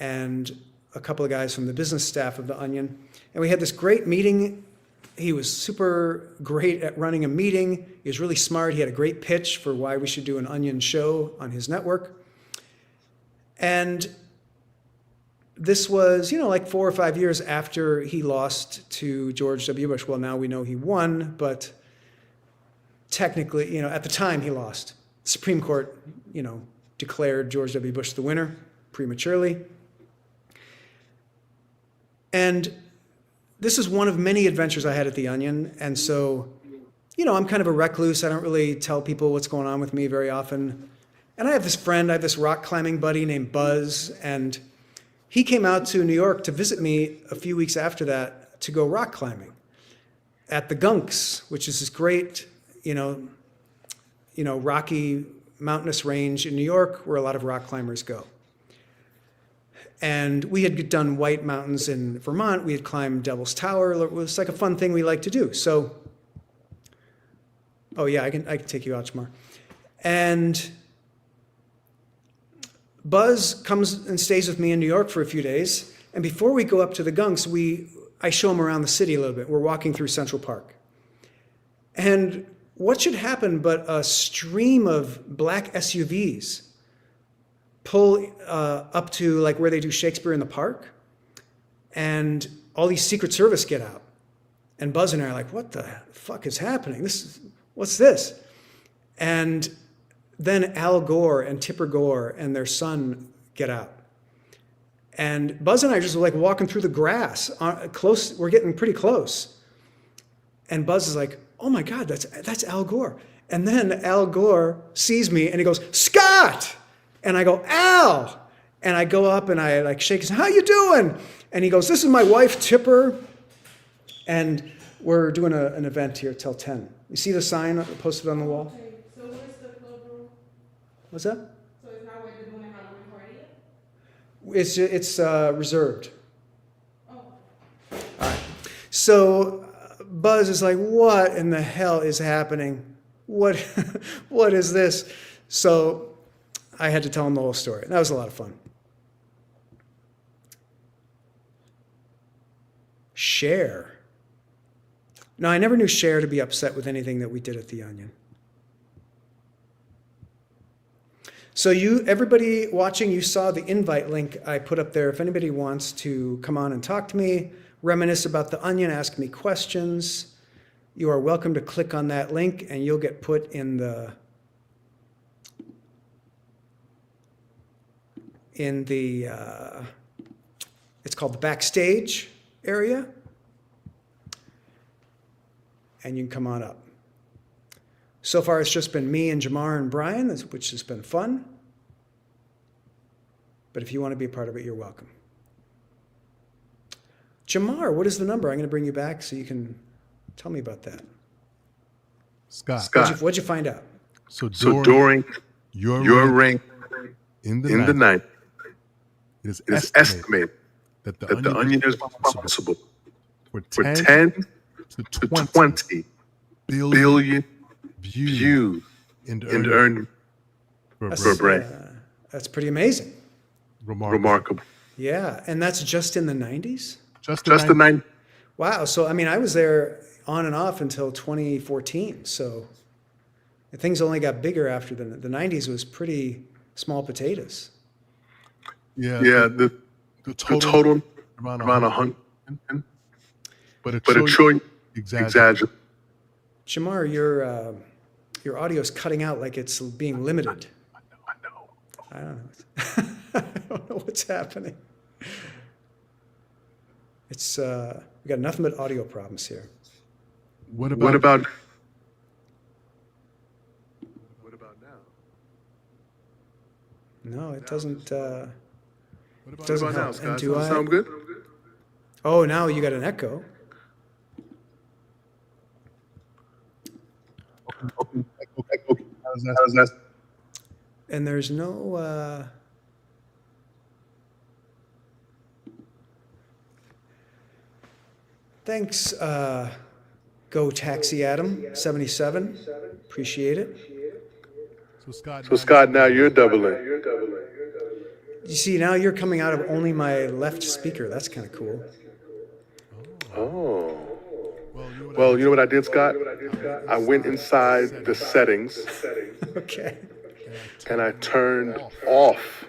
and a couple of guys from the business staff of The Onion. And we had this great meeting. He was super great at running a meeting. He was really smart. He had a great pitch for why we should do an Onion show on his network. And this was, like 4 or 5 years after he lost to George W. Bush. Well, now we know he won, but technically, at the time he lost. The Supreme Court, declared George W. Bush the winner prematurely. And this is one of many adventures I had at The Onion. And so, I'm kind of a recluse. I don't really tell people what's going on with me very often. And I have this rock climbing buddy named Buzz, and he came out to New York to visit me a few weeks after that to go rock climbing at the Gunks, which is this great, rocky mountainous range in New York where a lot of rock climbers go. And we had done White Mountains in Vermont. We had climbed Devil's Tower. It was like a fun thing we like to do. So, oh yeah, I can take you out tomorrow. And Buzz comes and stays with me in New York for a few days. And before we go up to the Gunks, I show him around the city a little bit. We're walking through Central Park. And what should happen but a stream of black SUVs pull up to like where they do Shakespeare in the Park, and all these Secret Service get out. And Buzz and I are like, what the fuck is happening? What's this? And then Al Gore and Tipper Gore and their son get out. And Buzz and I are just like walking through the grass, close. We're getting pretty close. And Buzz is like, oh my God, that's Al Gore. And then Al Gore sees me and he goes, Scott! And I go, Al! And I go up and I like shake his hand, how you doing? And he goes, this is my wife, Tipper. And we're doing an event here till 10. You see the sign posted on the wall?
Okay, so where's the club room?
What's that?
So it's not where they're doing a Halloween party yet?
It's reserved.
Oh.
All right. So Buzz is like, what in the hell is happening? What is this? So I had to tell him the whole story. That was a lot of fun. Cher. No, I never knew Cher to be upset with anything that we did at The Onion. So everybody watching, you saw the invite link I put up there. If anybody wants to come on and talk to me, reminisce about The Onion, ask me questions, you are welcome to click on that link and you'll get put in the it's called the backstage area, and you can come on up. So far, it's just been me and Jamar and Brian, which has been fun. But if you want to be a part of it, you're welcome. Jamar, what is the number? I'm going to bring you back so you can tell me about that.
Scott.
What'd you find out?
So
during your reign
in the
in the night,
it
it
is
is estimated
that
that the Onion is responsible
for
for
10
10
to
to
20
20 billion
view and earn for a break.
That's pretty amazing.
Remarkable.
Yeah, and that's just in the 90s?
Just the 90s.
Wow, so I mean, I was there on and off until 2014, so things only got bigger after the 90s was pretty small potatoes.
Yeah,
the total
around
around
100,
100,
but a
but a
trillion
trillion
exaggerate.
Jamar, your audio is cutting out like it's being limited.
I know.
I don't know. I don't know what's happening. It's we got nothing but audio problems here.
What
What
about
about now?
No, it doesn't.
what
What
Doesn't
about now,
help.
Scott?
And do I-
Sound good?
Oh, now you got an echo.
okay. How's that?
And there's no. Thanks, Go Taxi Adam 77. Appreciate it.
So
Scott, now you're doubling.
You see, now you're coming out of only my left speaker. That's kind of cool.
Oh. Well, you know what I did, Scott? I went inside the settings
Okay.
and I turned off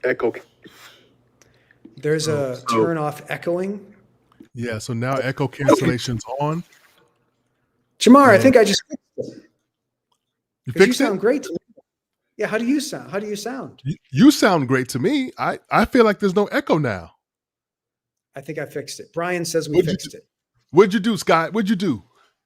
echo.
There's a turn off echoing.
Yeah, so now echo cancellation's on.
Jamar, I think I just fixed it.
You
'Cause you
fixed
sound
it?
great to me. Yeah, how do you sound? How do you sound?
You sound great to me. I feel like there's no echo now.
I think I fixed it. Brian says we
What'd you
fixed it.
What'd you do, Scott? What'd you do?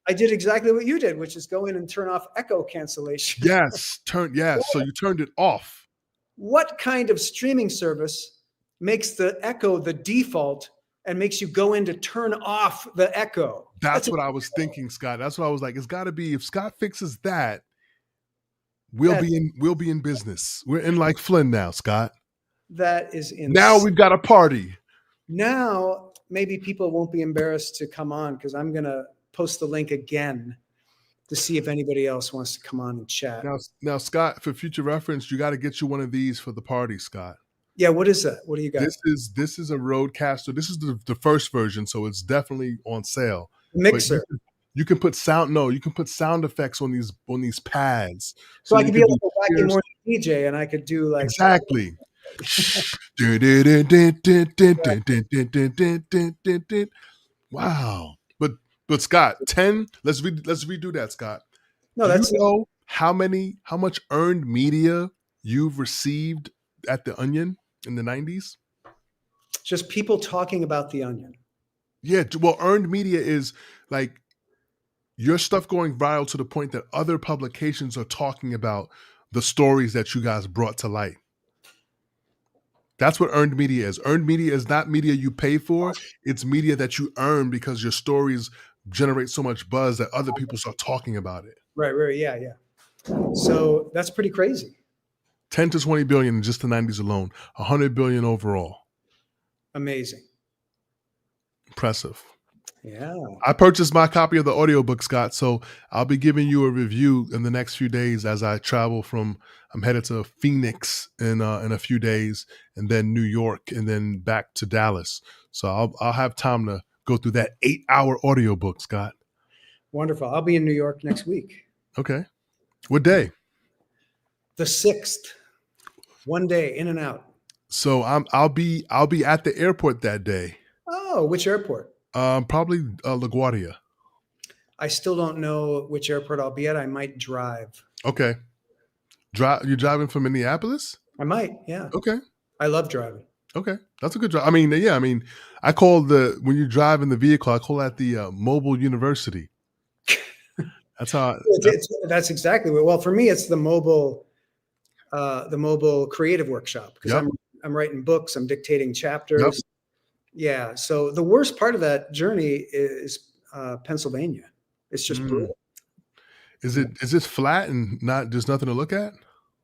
I did exactly what you did, which is go in and turn off echo cancellation.
Yes, so you turned it off.
What kind of streaming service makes the echo the default and makes you go in to turn off the echo?
That's what I was thinking, Scott. That's what I was like. It's got to be if Scott fixes that, we'll be in business. We're in like Flynn now, Scott.
That is insane.
Now we've got a party.
Now maybe people won't be embarrassed to come on because I'm gonna post the link again to see if anybody else wants to come on and chat.
Now, Scott, for future reference, you got to get you one of these for the party, Scott.
Yeah, what is that? What do you got?
This is a Roadcaster. This is the first version, so it's definitely on sale.
Mixer.
But you can put sound. No, you can put sound effects on these pads.
So I
you
could be
can
like a
do
wacky morning DJ, and I could do like
exactly. Wow. But Scott, 10. Let's redo that, Scott.
No,
Do
that's
you know how much earned media you've received at the Onion in the 90s?
just people talking about the Onion.
Yeah, well, earned media is like your stuff going viral to the point that other publications are talking about the stories that you guys brought to light. That's what earned media is. Earned media is not media you pay for. It's media that you earn because your stories generate so much buzz that other people start talking about it.
Right, yeah. So that's pretty crazy.
10 to 20 billion in just the 90s alone. 100 billion overall.
Amazing.
Impressive.
Yeah.
I purchased my copy of the audiobook, Scott, so I'll be giving you a review in the next few days as I travel I'm headed to Phoenix in a few days, and then New York, and then back to Dallas. So I'll have time to go through that 8-hour audiobook, Scott.
Wonderful. I'll be in New York next week.
Okay. What day?
The 6th. One day in and out.
So I'll be at the airport that day.
Oh, which airport?
Probably LaGuardia.
I still don't know which airport I'll be at. I might drive.
Okay. You're driving from Minneapolis?
I might, yeah.
Okay.
I love driving.
Okay. That's a good drive. I mean, yeah, I call when you drive in the vehicle, I call that the mobile university. That's how
that's exactly what. Well, for me, it's the mobile creative workshop because
Yep.
I'm writing books. I'm dictating chapters.
Yep.
Yeah. So the worst part of that journey is Pennsylvania. It's just brutal.
Is it flat and there's nothing to look at?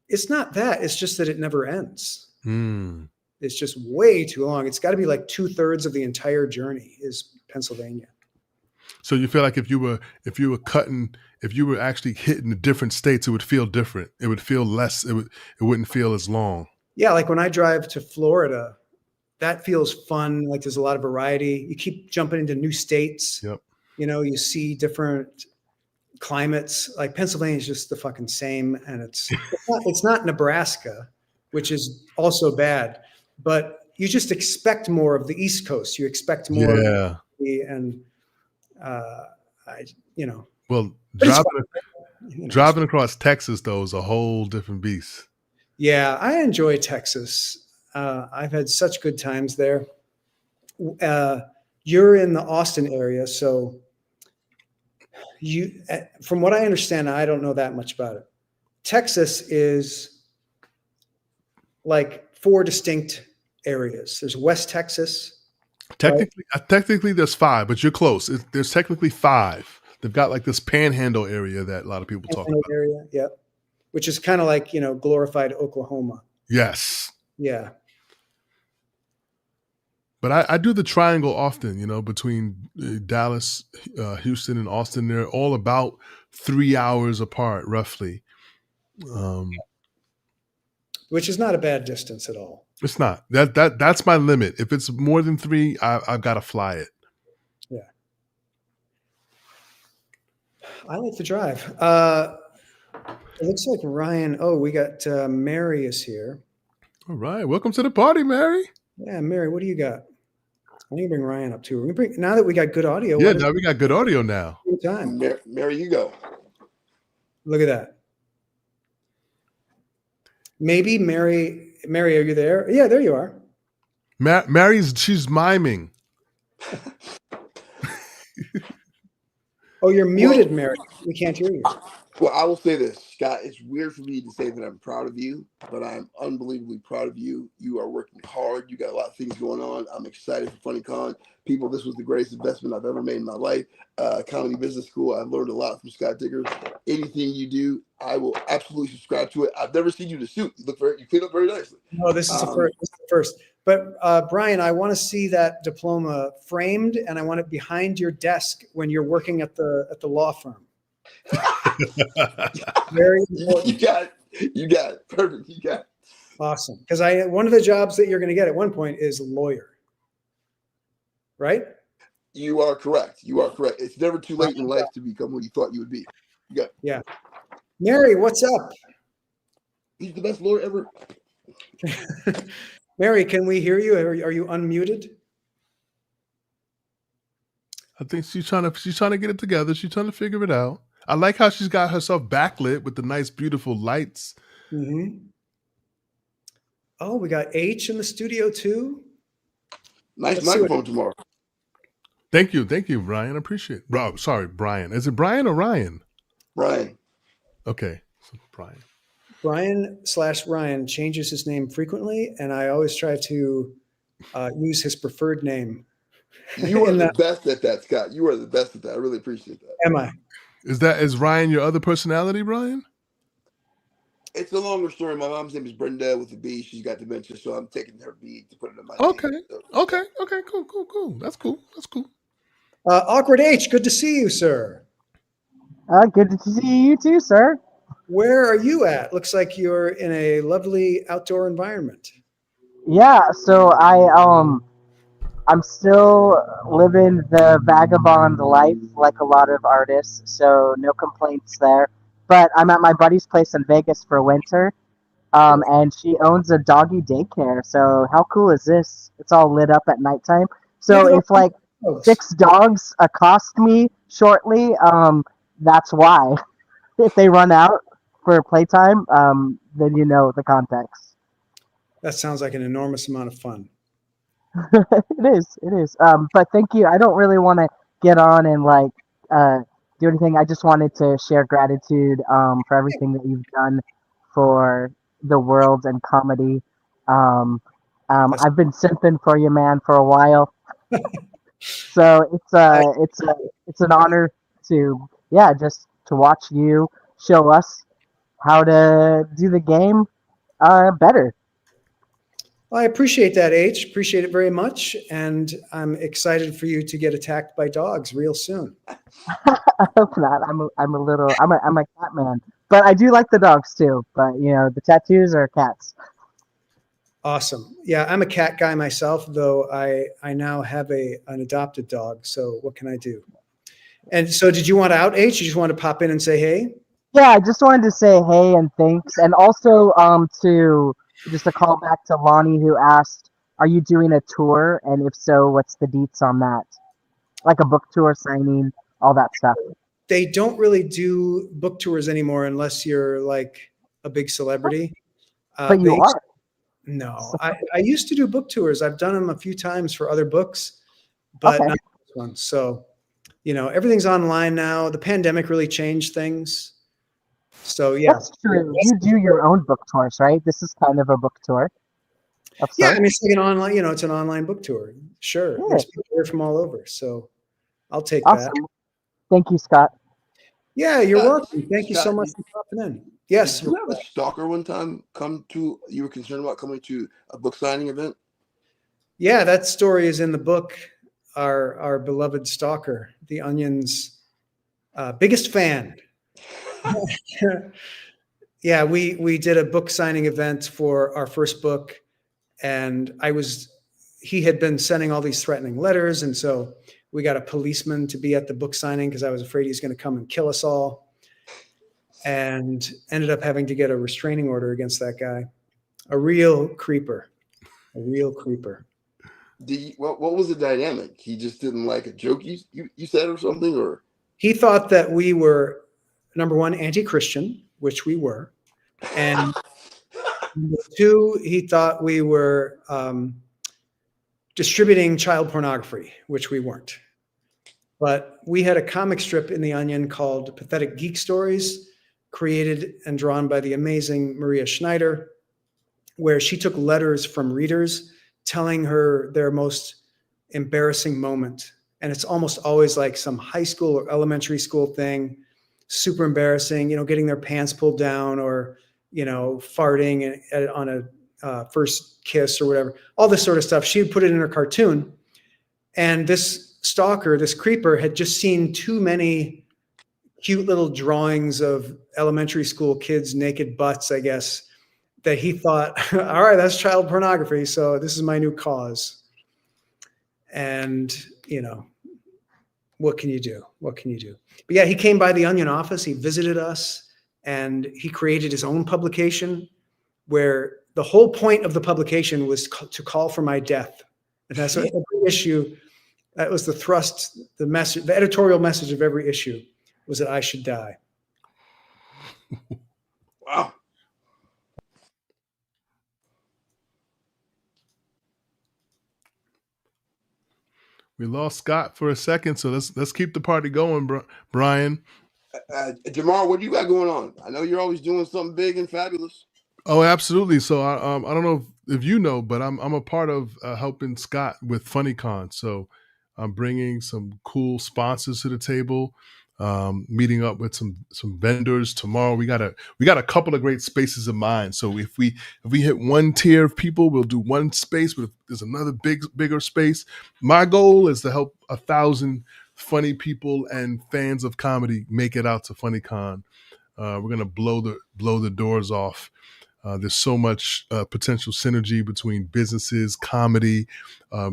It's not that. It's just that it never ends.
Mm.
It's just way too long. It's got to be like 2/3 of the entire journey is Pennsylvania.
So you feel like if you were actually hitting the different states, it would feel different. It would feel less. It wouldn't feel as long.
Yeah, like when I drive to Florida, that feels fun. Like there's a lot of variety. You keep jumping into new states.
Yep.
You know, you see different climates. Like Pennsylvania is just the fucking same, and it's not Nebraska, which is also bad, but you just expect more of the East Coast. You expect more,
Yeah.
and
Well,
but it's
driving across Texas though is a whole different beast.
Yeah, I enjoy Texas. I've had such good times there. You're in the Austin area, so from what I understand, I don't know that much about it. Texas is like 4 distinct areas. There's West Texas.
Technically, there's 5, but you're close. There's technically 5. They've got like this panhandle area that a lot of people talk about.
Area, yep. Which is kind of like, glorified Oklahoma.
Yes.
Yeah.
But I do the triangle often, between Dallas, Houston, and Austin. They're all about 3 hours apart, roughly.
Which is not a bad distance at all.
It's not. That's my limit. If it's more than 3, I've got to fly it.
Yeah. I like to drive. It looks like Ryan. Oh, we got Mary is here.
All right. Welcome to the party, Mary.
Yeah, Mary, what do you got? I'm gonna bring Ryan up too. Now that we got good audio.
Yeah, now we got good audio now.
Time.
Mary, you go.
Look at that. Maybe Mary, are you there? Yeah, there you are.
She's miming.
Oh, you're muted, Mary. We can't hear you.
Well, I will say this, Scott. It's weird for me to say that I'm proud of you, but I'm unbelievably proud of you. You are working hard. You got a lot of things going on. I'm excited for FunnyCon. People, this was the greatest investment I've ever made in my life. Comedy Business School. I've learned a lot from Scott Dikkers. Anything you do, I will absolutely subscribe to it. I've never seen you in a suit. You clean up very nicely.
No, this is the first. But Brian, I want to see that diploma framed, and I want it behind your desk when you're working at the law firm. Very important.
You got it. Perfect. You got it.
Awesome. Because one of the jobs that you're going to get at one point is lawyer. Right?
You are correct. It's never too late in life to become what you thought you would be.
Yeah. Mary, what's up?
He's the best lawyer ever.
Mary, can we hear you? Are you unmuted?
I think she's trying to get it together. She's trying to figure it out. I like how she's got herself backlit with the nice, beautiful lights.
Mm-hmm. Oh, we got H in the studio too.
Nice microphone tomorrow.
Thank you, Brian. I appreciate it. Sorry, Brian. Is it Brian or Ryan?
Brian.
Okay, so Brian.
Brian/Ryan changes his name frequently, and I always try to use his preferred name.
You are the best at that, Scott. You are the best at that. I really appreciate that.
Am I?
Is Ryan your other personality, Brian?
It's a longer story. My mom's name is Brenda with a B. She's got dementia, so I'm taking her B to put it in my name.
Okay. Cool. That's cool.
Awkward H, good to see you, sir.
Good to see you too, sir.
Where are you at? Looks like you're in a lovely outdoor environment.
Yeah, so I'm still living the vagabond life like a lot of artists, so no complaints there. But I'm at my buddy's place in Vegas for winter, and she owns a doggy daycare. So how cool is this? It's all lit up at nighttime. So if like 6 dogs accost me shortly, that's why. If they run out for playtime, then you know the context.
That sounds like an enormous amount of fun.
It is. But thank you. I don't really want to get on and do anything. I just wanted to share gratitude for everything that you've done for the world and comedy. I've been simping for you, man, for a while. So it's an honor to just to watch you show us how to do the game better.
Well, I appreciate that, H. Appreciate it very much. And I'm excited for you to get attacked by dogs real soon.
I hope not. I'm a cat man, but I do like the dogs too. But the tattoos are cats.
Awesome. Yeah, I'm a cat guy myself, though I now have an adopted dog. So what can I do? And so did you want to out H? You just want to pop in and say hey?
Yeah, I just wanted to say hey and thanks, and also to just a call back to Lonnie who asked, "Are you doing a tour? And if so, what's the deets on that? Like a book tour, signing, all that stuff."
They don't really do book tours anymore unless you're like a big celebrity.
But you are.
No, I used to do book tours. I've done them a few times for other books, but
Okay.
not this one. So, everything's online now. The pandemic really changed things. So yeah.
That's true. You do your own book tours, right? This is kind of a book tour of
Yeah, I
sorts.
mean, it's like an online, it's an online book tour. Sure.
Yeah.
There's people here from all over. So I'll take
Awesome.
that.
Thank you, Scott.
Yeah, you're
Scott,
welcome. Thank you so
Scott,
much for popping in. Yes.
did you have a stalker one time you were concerned about coming to a book signing event?
Yeah, that story is in the book. Our beloved stalker, the Onion's biggest fan. Yeah, we did a book signing event for our first book, and he had been sending all these threatening letters, and so we got a policeman to be at the book signing because I was afraid he's going to come and kill us all, and ended up having to get a restraining order against that guy. A real creeper.
What was the dynamic? He just didn't like a joke you said or something, or
He thought that we were, number one, anti-Christian, which we were, and number two, he thought we were distributing child pornography, which we weren't. But we had a comic strip in the Onion called Pathetic Geek Stories, created and drawn by the amazing Maria Schneider, where she took letters from readers telling her their most embarrassing moment. And it's almost always like some high school or elementary school thing, super embarrassing, getting their pants pulled down or, farting on a first kiss or whatever, all this sort of stuff. She would put it in her cartoon. And this stalker, this creeper, had just seen too many cute little drawings of elementary school kids' naked butts, I guess, that he thought, all right, that's child pornography. So this is my new cause. And, what can you do? But yeah, he came by the Onion office. He visited us and he created his own publication where the whole point of the publication was to call for my death. And that's what every issue, that was the thrust, the message, the editorial message of every issue was that I should die.
wow.
We lost Scott for a second, so let's keep the party going, Brian.
Jamar, what do you got going on? I know you're always doing something big and fabulous.
Oh, absolutely. So I don't know if you know, but I'm a part of helping Scott with FunnyCon. So I'm bringing some cool sponsors to the table. Meeting up with some vendors tomorrow. We got a couple of great spaces in mind. So if we hit one tier of people, we'll do one space. But if there's another bigger space, my goal is to help 1,000 funny people and fans of comedy make it out to FunnyCon. We're gonna blow the doors off. There's so much potential synergy between businesses, comedy,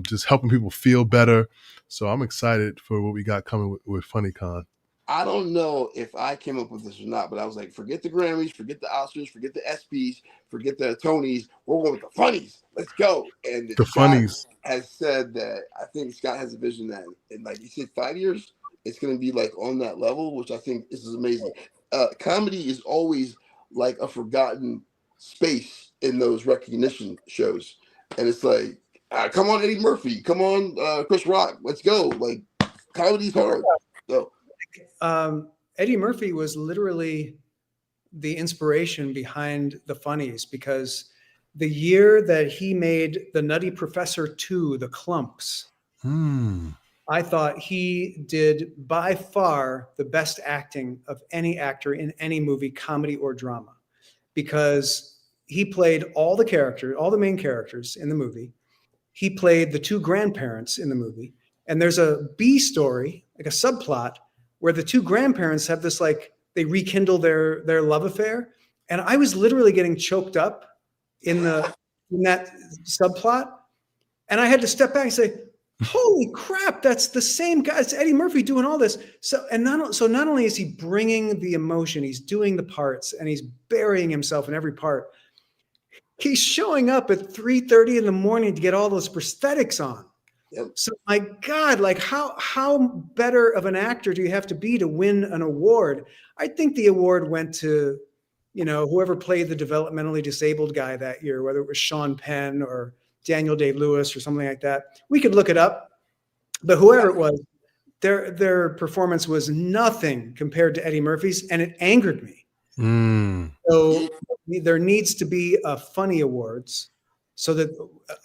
just helping people feel better. So I'm excited for what we got coming with FunnyCon.
I don't know if I came up with this or not, but I was like, forget the Grammys, forget the Oscars, forget the ESPYs, forget the Tonys. We're going with the funnies. Let's go. And
The
Scott
funnies
has said that I think Scott has a vision that in like he said 5 years, it's going to be like on that level, which I think this is amazing. Comedy is always like a forgotten space in those recognition shows. And it's like, come on, Eddie Murphy, come on, Chris Rock, let's go. Like comedy's hard. So
Eddie Murphy was literally the inspiration behind the funnies because the year that he made The Nutty Professor 2, The Clumps, I thought he did by far the best acting of any actor in any movie, comedy or drama, because he played all the main characters in the movie. He played the two grandparents in the movie. And there's a B story, like a subplot, where the two grandparents have this, like, they rekindle their love affair. And I was literally getting choked up in that subplot. And I had to step back and say, holy crap, that's the same guy. It's Eddie Murphy doing all this. So not only is he bringing the emotion, he's doing the parts, and he's burying himself in every part. He's showing up at 3:30 in the morning to get all those prosthetics on.
Yep.
So my God, like how better of an actor do you have to be to win an award? I think the award went to, whoever played the developmentally disabled guy that year, whether it was Sean Penn or Daniel Day-Lewis or something like that. We could look it up, but whoever it was, their performance was nothing compared to Eddie Murphy's, and it angered me. So there needs to be a funny awards so that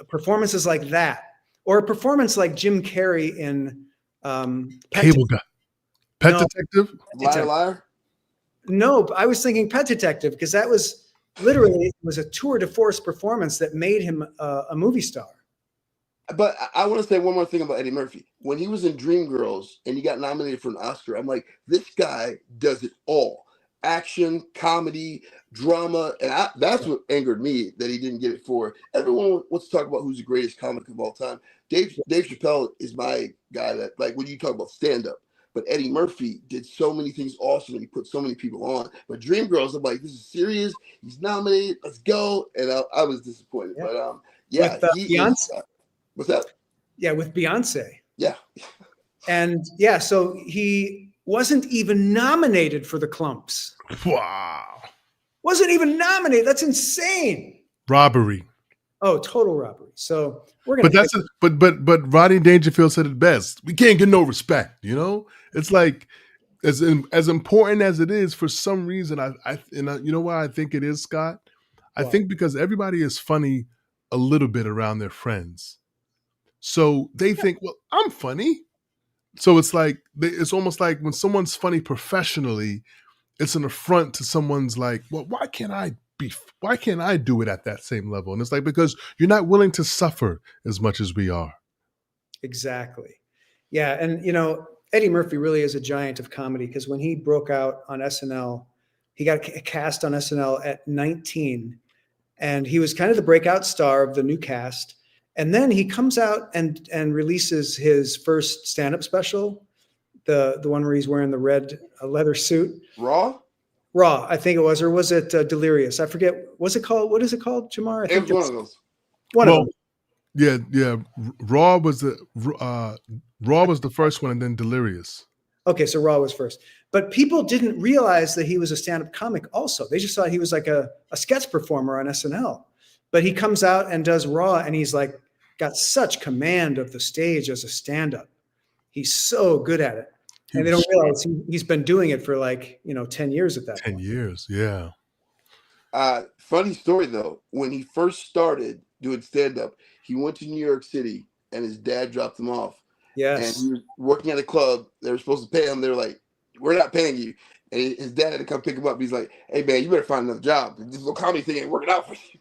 performances like that, or a performance like Jim Carrey in
Cable Guy, Pet Detective.
Liar, liar.
No, I was thinking Pet Detective, because that was literally a tour de force performance that made him a movie star.
But I want to say one more thing about Eddie Murphy. When he was in Dreamgirls and he got nominated for an Oscar, I'm like, this guy does it all. Action, comedy, drama. And that's what angered me, that he didn't get it for. Everyone wants to talk about who's the greatest comic of all time. Dave Chappelle is my guy that, like, when you talk about stand-up. But Eddie Murphy did so many things awesome, and he put so many people on. But Dreamgirls, I'm like, this is serious. He's nominated. Let's go. And I was disappointed.
Yeah.
But yeah,
with
Beyonce. What's that?
Yeah, with Beyonce.
Yeah.
And yeah, so he wasn't even nominated for the Clumps.
Wow.
Wasn't even nominated. That's insane.
Robbery.
Oh, total robbery. So we're gonna.
But Rodney Dangerfield said it best. We can't get no respect. It's like as important as it is. For some reason, you know why I think it is, Scott. I think because everybody is funny a little bit around their friends, so they think, well, I'm funny. So it's like it's almost like when someone's funny professionally, it's an affront to someone's, like, well, why can't I do it at that same level? And it's like, because you're not willing to suffer as much as we are.
Exactly. Yeah. And, Eddie Murphy really is a giant of comedy, because when he broke out on SNL, he got cast on SNL at 19, and he was kind of the breakout star of the new cast. And then he comes out and releases his first stand-up special, the one where he's wearing the red leather suit. Raw, I think it was, or was it Delirious? I forget. What's it called? What is it called, Jamar? I think
It was one of those.
One of them.
Yeah. Raw was the first one, and then Delirious.
Okay, so Raw was first. But people didn't realize that he was a stand-up comic also. They just thought he was like a sketch performer on SNL. But he comes out and does Raw, and he's like got such command of the stage as a stand-up. He's so good at it. And they don't realize he's been doing it for 10 years at that point.
10 years, yeah.
Funny story, though. When he first started doing stand-up, he went to New York City, and his dad dropped him off.
Yes.
And he was working at a club. They were supposed to pay him. They were like, we're not paying you. And his dad had to come pick him up. He's like, hey, man, you better find another job. This little comedy thing ain't working out for you.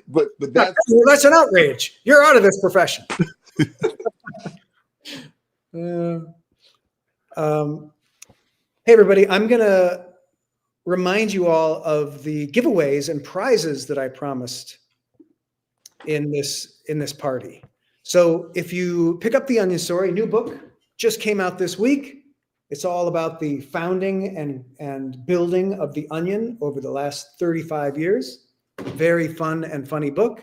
but
that's an outrage. You're out of this profession. Hey, everybody, I'm going to remind you all of the giveaways and prizes that I promised in this party. So if you pick up The Onion Story, new book, just came out this week. It's all about the founding and building of The Onion over the last 35 years. Very fun and funny book.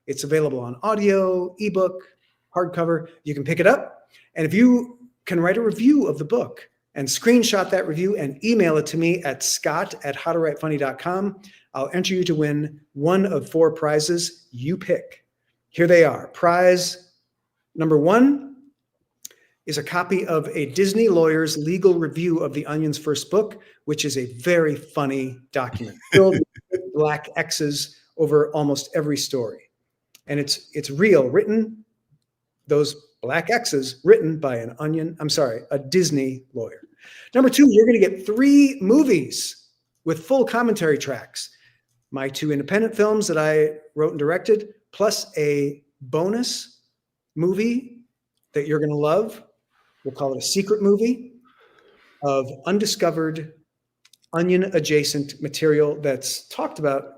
It's available on audio, ebook, hardcover. You can pick it up. And if you can write a review of the book and screenshot that review and email it to me at scott@howtowritefunny.com, I'll enter you to win one of 4 prizes you pick. Here they are. Prize number 1 is a copy of a Disney lawyer's legal review of The Onion's first book, which is a very funny document filled with black X's over almost every story. And it's real, written, those black X's written by a Disney lawyer. Number 2, you're going to get 3 movies with full commentary tracks. my 2 independent films that I wrote and directed, plus a bonus movie that you're going to love. We'll call it a secret movie of undiscovered Onion adjacent material that's talked about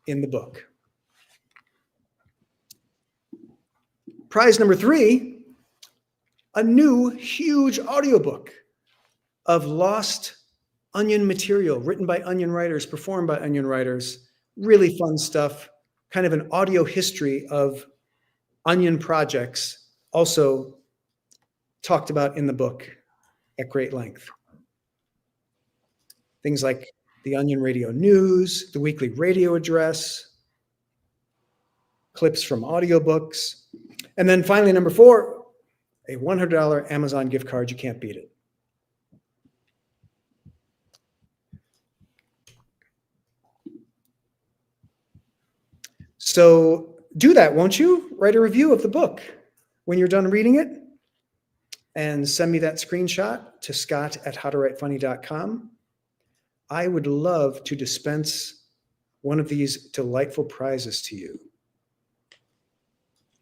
in the book. Prize number 3, a new huge audiobook of lost Onion material written by Onion writers, performed by Onion writers. Really fun stuff, kind of an audio history of Onion projects, also talked about in the book at great length. Things like the Onion Radio News, the weekly radio address, clips from audiobooks. And then finally, number 4, a $100 Amazon gift card. You can't beat it. So do that, won't you? Write a review of the book when you're done reading it and send me that screenshot to scott@howtowritefunny.com. I would love to dispense one of these delightful prizes to you.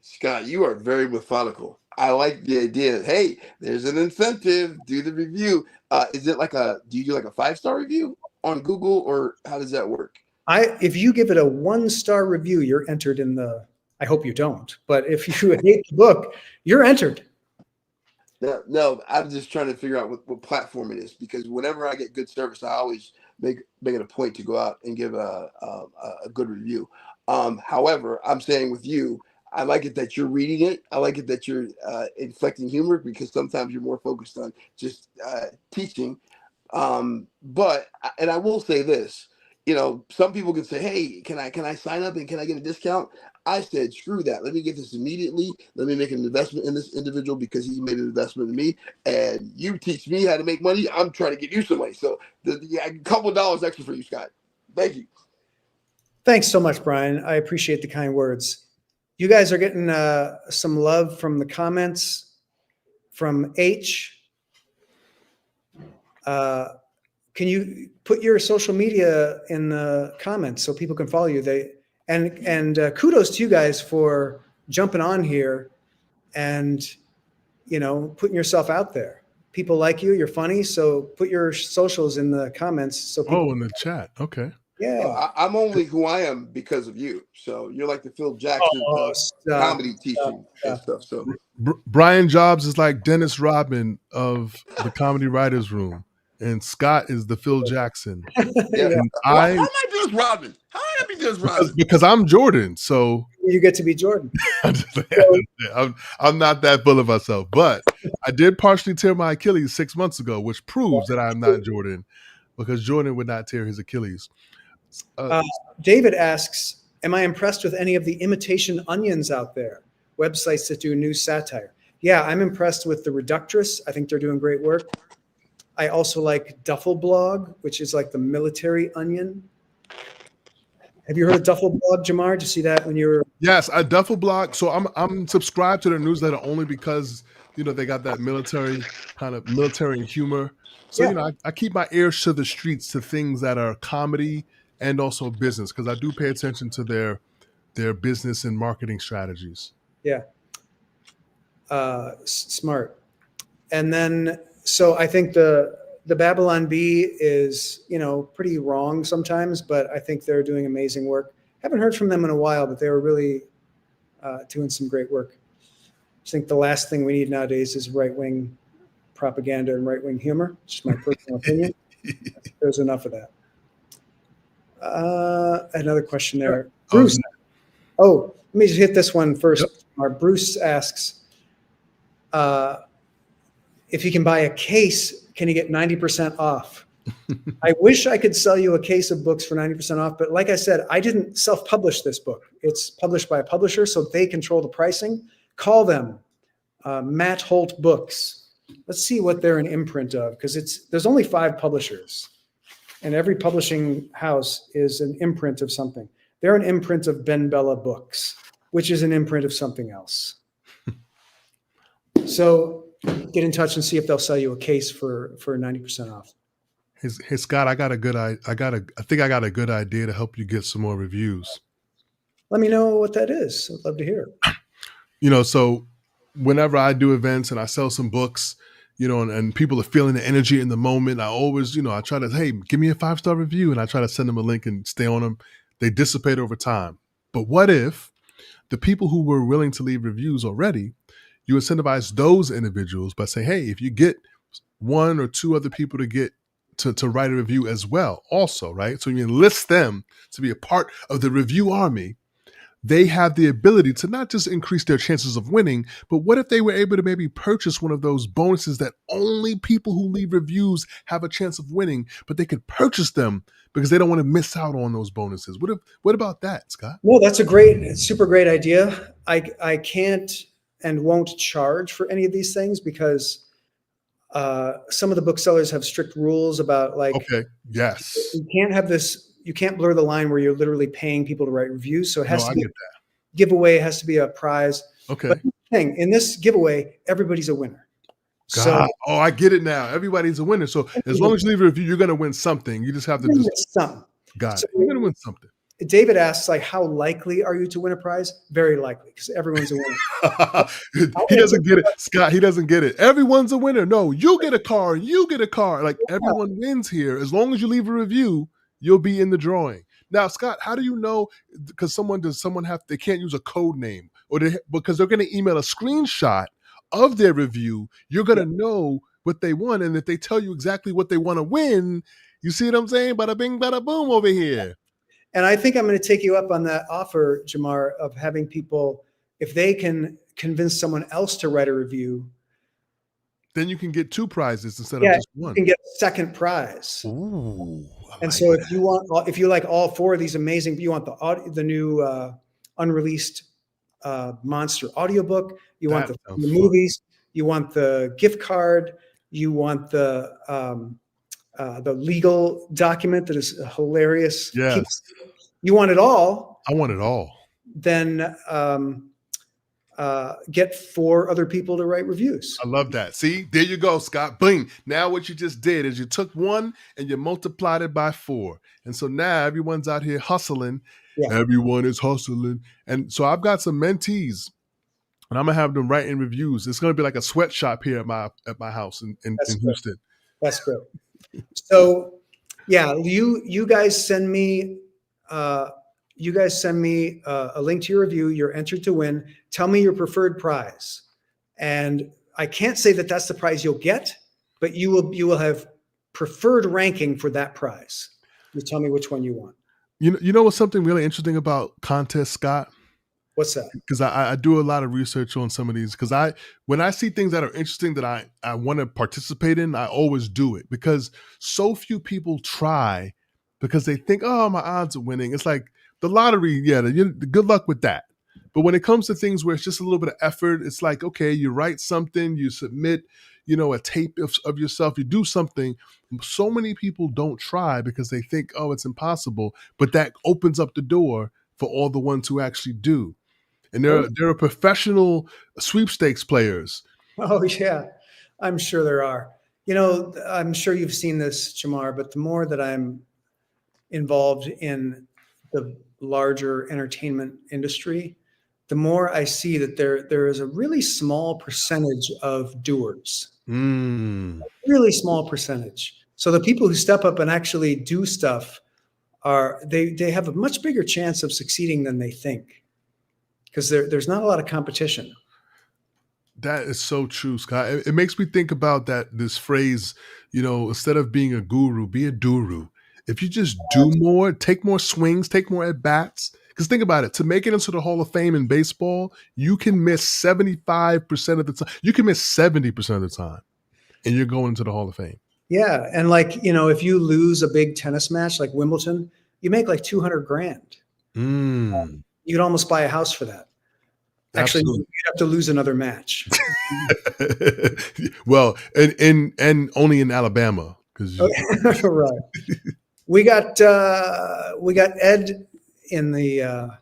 Scott, you are very methodical. I like the idea. Hey, there's an incentive. Do the review. Is it do you do like a 5-star review on Google, or how does that work?
If you give it a 1-star review, you're entered in the, I hope you don't, but if you hate the book, you're entered.
No, I'm just trying to figure out what platform it is, because whenever I get good service, I always make it a point to go out and give a good review. However, I'm saying with you, I like it that you're reading it. I like it that you're inflecting humor, because sometimes you're more focused on just teaching. But I will say this, some people can say, hey, can I sign up and can I get a discount? I said, screw that. Let me get this immediately. Let me make an investment in this individual, because he made an investment in me. And you teach me how to make money. I'm trying to get you some money. So a couple of dollars extra for you, Scott. Thank you.
Thanks so much, Brian. I appreciate the kind words. You guys are getting some love from the comments from H. Can you put your social media in the comments so people can follow you? And kudos to you guys for jumping on here and putting yourself out there. People like you. You're funny, so put your socials in the comments so people.
Oh, in the chat. Okay.
Yeah.
I'm only who I am because of you. So you're like the Phil Jackson of comedy teaching and stuff. So
Brian Jobs is like Dennis Rodman of the Comedy Writers Room, and Scott is the Phil Jackson.
yeah.
And
How am I Dennis Rodman? How am I Dennis Rodman?
Because I'm Jordan, so
you get to be Jordan.
I'm not that full of myself, but I did partially tear my Achilles 6 months ago, which proves that I'm not Jordan, because Jordan would not tear his Achilles.
David asks, am I impressed with any of the imitation onions out there? Websites that do news satire. Yeah, I'm impressed with the Reductress. I think they're doing great work. I also like Duffel Blog, which is like the military onion. Have you heard of Duffel Blog, Jamar? Did you see that when you were?
Yes, I Duffel Blog. So I'm subscribed to their newsletter only because they got that military humor. So
Yeah.
I keep my ears to the streets, to things that are comedy and also business, because I do pay attention to their business and marketing strategies.
Yeah. Smart. And then, so I think the Babylon Bee is, pretty wrong sometimes, but I think they're doing amazing work. Haven't heard from them in a while, but they were really doing some great work. I think the last thing we need nowadays is right-wing propaganda and right-wing humor. Just my personal opinion. There's enough of that. Another question there. Bruce. Oh, let me just hit this one first. Yep. Bruce asks, if you can buy a case, can you get 90% off? I wish I could sell you a case of books for 90% off, but like I said, I didn't self-publish this book. It's published by a publisher, so they control the pricing. Call them, Matt Holt Books. Let's see what they're an imprint of, because there's only 5 publishers, and every publishing house is an imprint of something. They're an imprint of Ben Bella Books, which is an imprint of something else. So get in touch and see if they'll sell you a case for 90% off.
Hey Scott, I think I got a good idea to help you get some more reviews.
Let me know what that is. I'd love to hear it.
So whenever I do events and I sell some books, and people are feeling the energy in the moment, I always, I try to, hey, give me a 5-star review, and I try to send them a link and stay on them. They dissipate over time. But what if the people who were willing to leave reviews already, you incentivize those individuals by saying, hey, if you get 1 or 2 other people to get to write a review as well, also, right? So you enlist them to be a part of the review army. They have the ability to not just increase their chances of winning, but what if they were able to maybe purchase one of those bonuses that only people who leave reviews have a chance of winning, but they could purchase them because they don't want to miss out on those bonuses? What about that, Scott?
Well, that's super great idea. I can't and won't charge for any of these things because some of the booksellers have strict rules about
Okay. Yes.
you can't have this. You can't blur the line where you're literally paying people to write reviews. So it has to be
I get that.
Giveaway. It has to be a prize.
Okay.
But in this giveaway, everybody's a winner.
God. So, I get it now. Everybody's a winner. So as long as you leave a review, you're going to win something. You just have to
something.
Got it. You're going to win something.
David asks, how likely are you to win a prize? Very likely, because everyone's a winner.
He doesn't get it, Scott. He doesn't get it. Everyone's a winner. No, you get a car. You get a car. Everyone wins here. As long as you leave a review, you'll be in the drawing. Now, Scott, how do you know? Because they can't use a code name, because they're going to email a screenshot of their review. You're going to know what they won, and if they tell you exactly what they want to win, you see what I'm saying? Bada bing, bada boom over here.
And I think I'm going to take you up on that offer, Jamar, of having people, if they can convince someone else to write a review,
then you can get 2 prizes instead of just 1.
You can get a second prize.
Ooh.
And so if you like all 4 of these amazing, you want the new unreleased monster audiobook, you want the movies, you want the gift card, you want the legal document that is hilarious.
Yes.
You want it all.
I want it all.
Then get 4 other people to write reviews.
I love that. See, there you go, Scott. Bing. Now what you just did is you took 1 and you multiplied it by 4. And so now everyone's out here hustling. Yeah. Everyone is hustling. And so I've got some mentees, and I'm going to have them write in reviews. It's going to be like a sweatshop here at my house in Houston.
That's great. So, yeah, you guys send me a link to your review. You're entered to win. Tell me your preferred prize, and I can't say that that's the prize you'll get, but you will have preferred ranking for that prize. You tell me which one you want.
You know what's something really interesting about contests, Scott?
What's that?
Because I do a lot of research on some of these. Because when I see things that are interesting that I want to participate in, I always do it. Because so few people try because they think, oh, my odds of winning. It's like the lottery. Yeah, good luck with that. But when it comes to things where it's just a little bit of effort, it's like, okay, you write something, you submit, a tape of yourself, you do something. So many people don't try because they think, oh, it's impossible. But that opens up the door for all the ones who actually do. And there are professional sweepstakes players.
Oh, yeah. I'm sure there are. I'm sure you've seen this, Jamar, but the more that I'm involved in the larger entertainment industry, the more I see that there is a really small percentage of doers. A really small percentage. So the people who step up and actually do stuff they have a much bigger chance of succeeding than they think. Because there's not a lot of competition.
That is so true, Scott. It makes me think about this phrase, instead of being a guru, be a duru. If you just do more, take more swings, take more at-bats. Because think about it, to make it into the Hall of Fame in baseball, you can miss 75% of the time. You can miss 70% of the time, and you're going into the Hall of Fame.
Yeah, and if you lose a big tennis match like Wimbledon, you make like $200,000. You'd almost buy a house for that. Actually, you'd have to lose another match.
Well, and only in Alabama, because
right. We got Ed in the.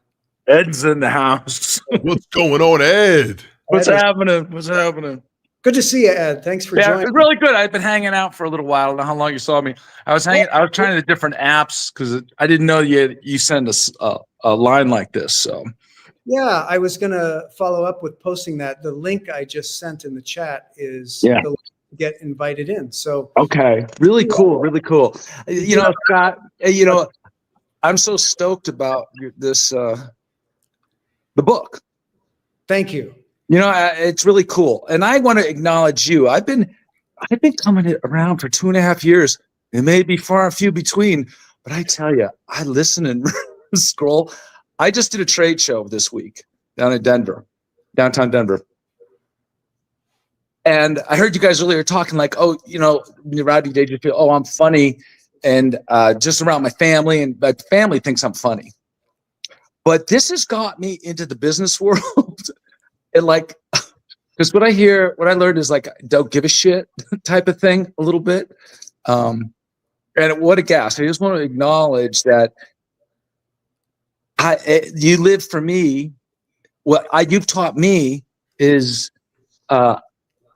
Ed's in the house.
What's going on, Ed?
What's happening?
Good to see you, Ed. Thanks for
Yeah,
joining.
it's really good. I've been hanging out for a little while. I don't know how long you saw me. I was trying the different apps because I didn't know you send us a line like this. So
Yeah, I was going to follow up with posting that. The link I just sent in the chat is
Yeah.
the link to get invited in. So
okay, really cool, really cool. You know, Scott. You know, I'm so stoked about this the book.
thank you.
You know, it's really cool, and I want to acknowledge you. I've been coming around for 2.5 years. It may be far and few between, but I tell you, I listen and scroll. I just did a trade show this week down in Denver, downtown Denver. And I heard you guys earlier talking like, oh, you know, when you're out, you feel, oh, I'm funny. And just around my family, and my family thinks I'm funny. But this has got me into the business world. And like, because what I learned is like, don't give a shit type of thing a little bit. And what a gas. I just want to acknowledge that you live for me. What you've taught me is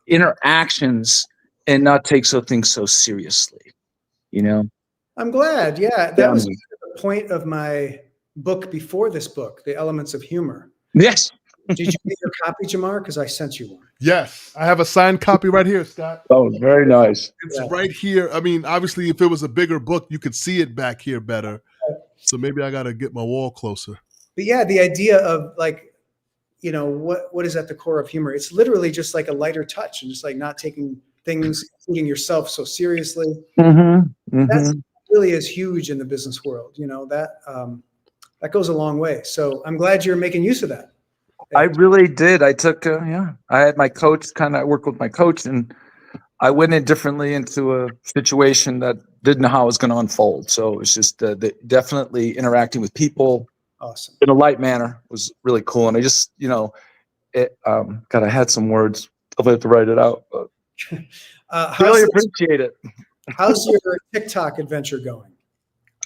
interactions and not take things so seriously, you know?
I'm glad. Yeah, that was the point of my book before this book, The Elements of Humor.
Yes.
Did you get your copy, Jamar? Because I sent you one.
Yes, I have a signed copy right here, Scott.
Oh, very nice.
It's right here. I mean, obviously, if it was a bigger book, you could see it back here better. So maybe I got to get my wall closer.
But yeah, the idea of like, you know, what is at the core of humor? It's literally just like a lighter touch and just like not taking things, including yourself, so seriously. That really is huge in the business world. You know, that goes a long way. So I'm glad you're making use of that.
I really did. I took, I had my coach I worked with my coach, and I went in differently into a situation that didn't know how it was going to unfold. So it was just definitely interacting with people.
Awesome.
In a light manner was really cool. And I just, you know, God, I had some words. I'll have to write it out. But really appreciate it.
How's your TikTok adventure going?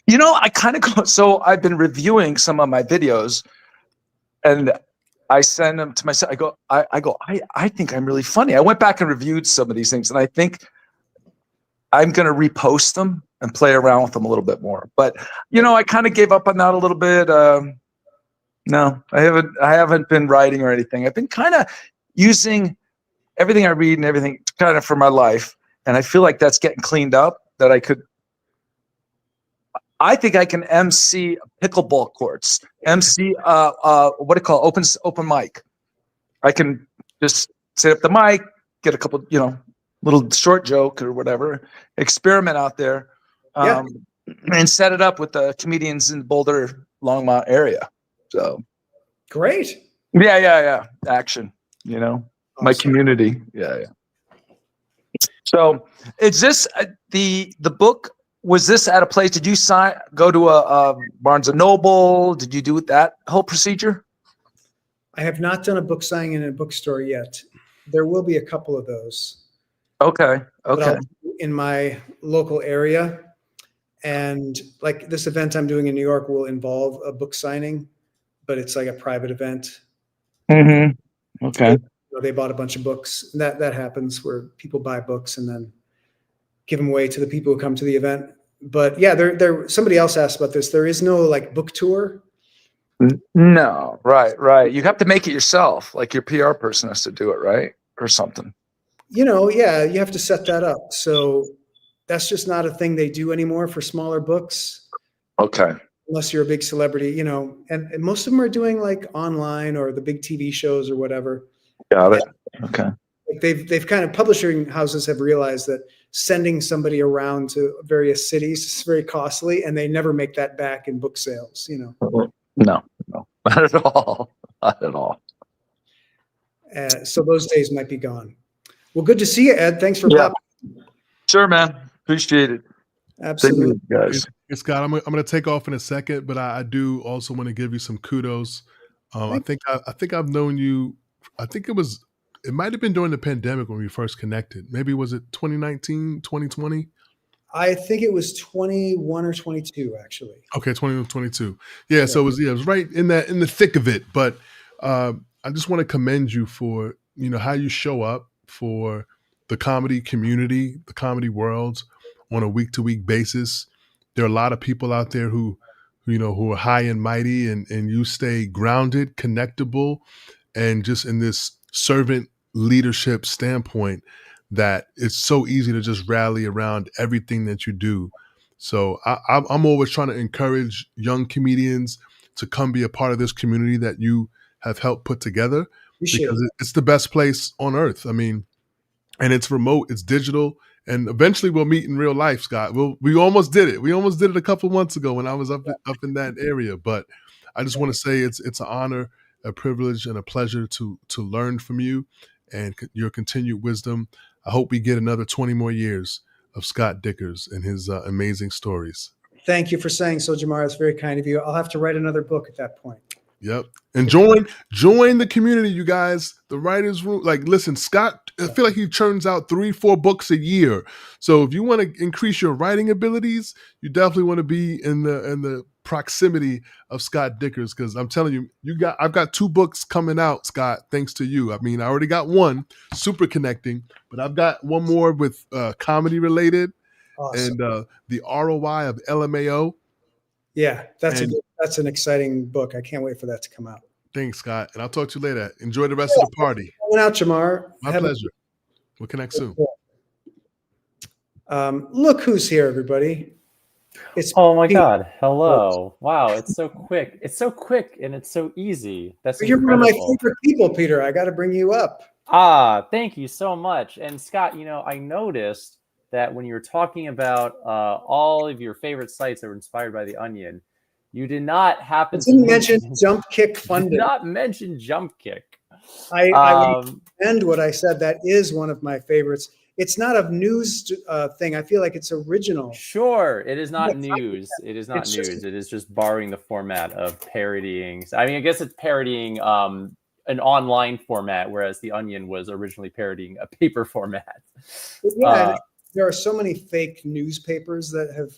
You know, I kind of go, so I've been reviewing some of my videos, and I send them to myself. I think I'm really funny. I went back and reviewed some of these things, and I think I'm going to repost them and play around with them a little bit more. But, you know, I kind of gave up on that a little bit. No, I haven't been writing or anything. I've been kind of using everything I read and everything kind of for my life. And I feel like that's getting cleaned up, that I think I can MC pickleball courts, MC what do you call it? Open mic. I can just set up the mic, get a couple, you know, little short joke or whatever, experiment out there, and set it up with the comedians in Boulder, Longmont area. So
great.
Yeah. Action, you know, awesome. My community. Yeah. So is this the book? Was this at a place? Did you go to a Barnes and Noble? Did you do that whole procedure?
I have not done a book signing in a bookstore yet. There will be a couple of those.
Okay.
In my local area. And like this event I'm doing in New York will involve a book signing, but it's like a private event.
Okay.
They bought a bunch of books. That happens where people buy books and then give them away to the people who come to the event. But yeah, there. Somebody else asked about this. There is no like book tour.
No, right. You have to make it yourself. Like your PR person has to do it, right, or something.
You know, yeah, you have to set that up. So that's just not a thing they do anymore for smaller books.
Okay.
Unless you're a big celebrity, you know, and most of them are doing like online or the big TV shows or whatever.
Got it. Okay.
They've kind of, publishing houses have realized that sending somebody around to various cities is very costly, and they never make that back in book sales, you know.
No, not at all. Not at all.
So those days might be gone. Well, good to see you, Ed. Thanks for popping.
Sure, man. Appreciate it.
Absolutely.
Thank you, guys.
Scott, I'm going to take off in a second, but I do also want to give you some kudos. I think I've known you. I think it might have been during the pandemic when we first connected. Maybe was it 2019, 2020?
I think it was 21 or 22, actually.
Okay, 21, 22. Yeah, so it was right in the thick of it. But I just want to commend you for, you know, how you show up for the comedy community, the comedy world on a week-to-week basis. There are a lot of people out there who are high and mighty, and you stay grounded, connectable, and just in this servant leadership standpoint that it's so easy to just rally around everything that you do. So I'm always trying to encourage young comedians to come be a part of this community that you have helped put together, because it's the best place on earth. I mean, and it's remote, it's digital, and eventually we'll meet in real life, Scott. We almost did it. We almost did it a couple months ago when I was up in that area. But I just want to say it's an honor, a privilege, and a pleasure to learn from you and your continued wisdom. I hope we get another 20 more years of Scott Dikkers and his amazing stories.
Thank you for saying so, Jamar. It's very kind of you. I'll have to write another book at that point.
Yep. And join the community, you guys. The writers' room. Like, listen, Scott, I feel like he churns out 3-4 books a year. So if you want to increase your writing abilities, you definitely want to be in the proximity of Scott Dikkers, because I'm telling you, I've got 2 books coming out, Scott, thanks to you. I mean, I already got one, Super Connecting, but I've got one more with comedy related.
Awesome.
And the ROI of LMAO.
Yeah, that's an exciting book. I can't wait for that to come out.
Thanks, Scott. And I'll talk to you later. Enjoy the rest of the party.
Coming out, Jamar.
My pleasure. We'll connect soon.
Look who's here, everybody.
Oh my God. Hello. Wow. It's so quick. It's so quick and it's so easy. That's
You're
incredible.
one of my favorite people, Peter. I got to bring you up.
Thank you so much. And Scott, I noticed that when you were talking about all of your favorite sites that were inspired by The Onion, you did not happen to
mention Jump Kick Funding.
Did not mention Jump Kick.
I end what I said. That is one of my favorites. It's not a news thing. I feel like it's original.
Sure, it is not news. It is not news. It is just borrowing the format of parodying. I mean, I guess it's parodying an online format, whereas The Onion was originally parodying a paper format.
Yeah, there are so many fake newspapers that have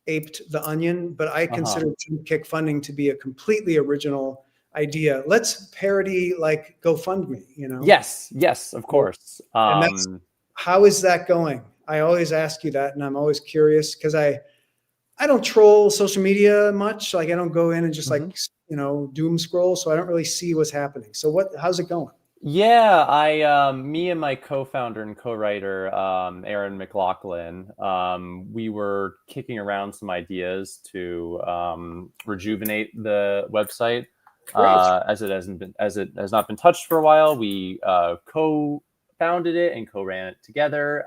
aped The Onion, but I consider Jump Kick Funding to be a completely original idea. Let's parody like GoFundMe,
Yes, of course.
And how is that going? I always ask you that, and I'm always curious because I don't troll social media much. Like I don't go in and just doom scroll, so I don't really see what's happening. So how's it going?
Yeah, me and my co-founder and co-writer, Aaron McLaughlin, we were kicking around some ideas to rejuvenate the website as it has not been touched for a while. We co-founded it and co-ran it together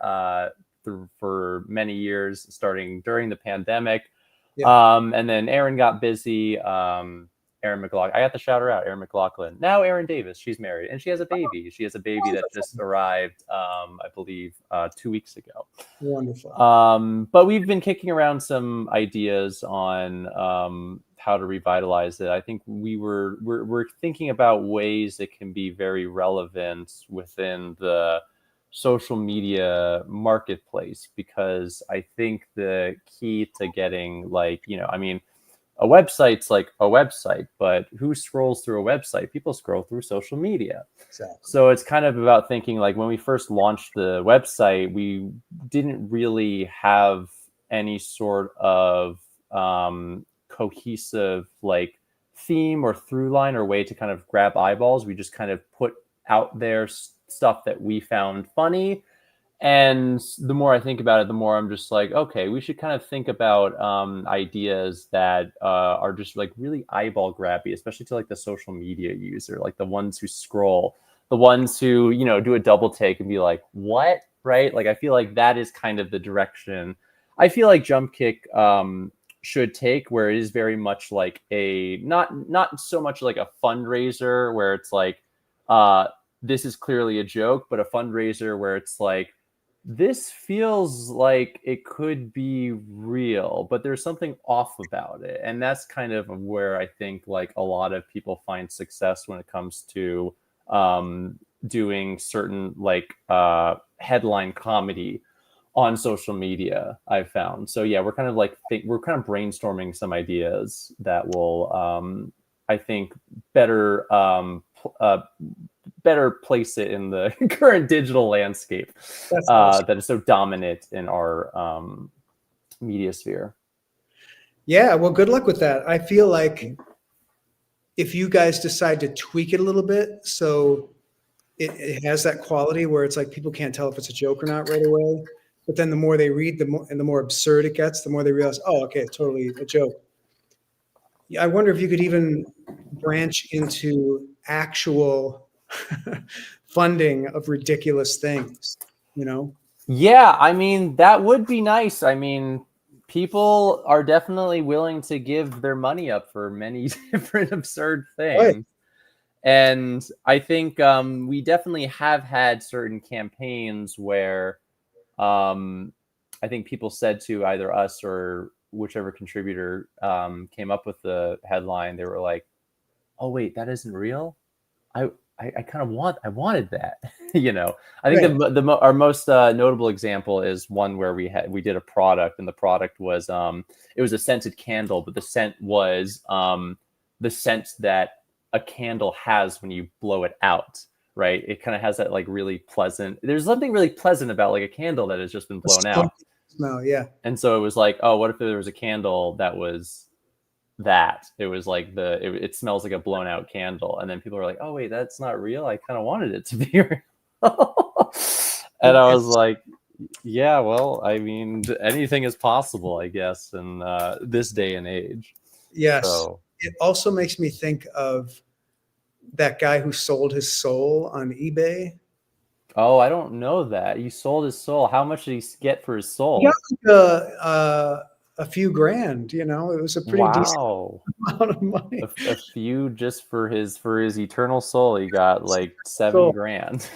for many years, starting during the pandemic. Yeah. And then Aaron got busy. Aaron McLaughlin. I got to shout her out, Aaron McLaughlin. Now Aaron Davis, she's married and she has a baby. She has a baby that just arrived, I believe, 2 weeks ago.
Wonderful.
But we've been kicking around some ideas on how to revitalize it. I think we're thinking about ways that can be very relevant within the social media marketplace, because I think the key to getting a website's like a website, but who scrolls through a website? People scroll through social media.
Exactly.
So it's kind of about thinking like when we first launched the website, we didn't really have any sort of cohesive theme or through line or way to kind of grab eyeballs. We just kind of put out there stuff that we found funny. And the more I think about it, the more I'm just like, okay, we should kind of think about ideas that are just really eyeball grabby, especially to the social media user, like the ones who scroll, the ones who, do a double take and be like, what? Right? I feel like that is kind of the direction I feel like Jump Kick should take, where it is very much like a, not so much like a fundraiser where it's like, this is clearly a joke, but a fundraiser where it's like, this feels like it could be real, but there's something off about it. And that's kind of where I think a lot of people find success when it comes to doing certain headline comedy on social media, I've found. So yeah, we're kind of we're kind of brainstorming some ideas that will, I think, better better place it in the current digital landscape
awesome.
that is so dominant in our media sphere.
Yeah, well, good luck with that. I feel like if you guys decide to tweak it a little bit, so it has that quality where it's like people can't tell if it's a joke or not right away. But then the more they read, the more absurd it gets, the more they realize, oh, okay, it's totally a joke. Yeah, I wonder if you could even branch into actual funding of ridiculous things, you know?
Yeah, I mean, that would be nice. I mean, people are definitely willing to give their money up for many different absurd things.
Right.
And I think we definitely have had certain campaigns where I think people said to either us or whichever contributor came up with the headline, they were like, "Oh wait, that isn't real. I kind of wanted that." You know, I think
Right.
our most notable example is one where we did a product, and the product was it was a scented candle, but the scent was the scent that a candle has when you blow it out. Right, it kind of has that like really pleasant. There's something really pleasant about like a candle that has just been blown out.
No, yeah.
And so it was like, oh, what if there was a candle that was that? It was like it smells like a blown out candle. And then people were like, oh, wait, that's not real. I kind of wanted it to be real. And I was like, yeah, well, I mean, anything is possible, I guess, in this day and age.
Yes.
So.
It also makes me think of that guy who sold his soul on eBay.
Oh, I don't know that. He sold his soul. How much did he get for his soul?
He got a few grand, you know, it was a pretty decent amount of money.
A few just for his eternal soul. He got like $7 grand.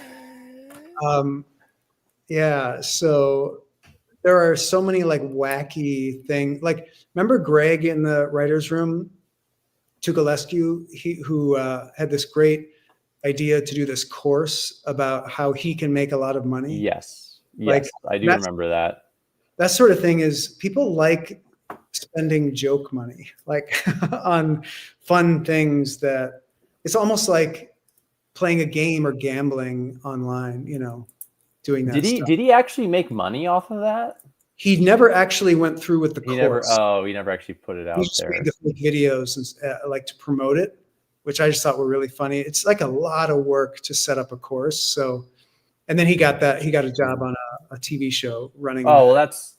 Yeah. So there are so many like wacky things. Like, remember Greg in the writer's room, Tukalescu, who had this great idea to do this course about how he can make a lot of money.
Yes.
Like,
I do remember that.
That sort of thing is people like spending joke money, like on fun things that it's almost like playing a game or gambling online, you know, doing that.
Did he actually make money off of that?
He never actually went through with the course.
He never actually put it out
he just
there.
made the fake videos and like to promote it, which I just thought were really funny. It's like a lot of work to set up a course. So, and then he got a job on a TV show running.
Oh, well, that's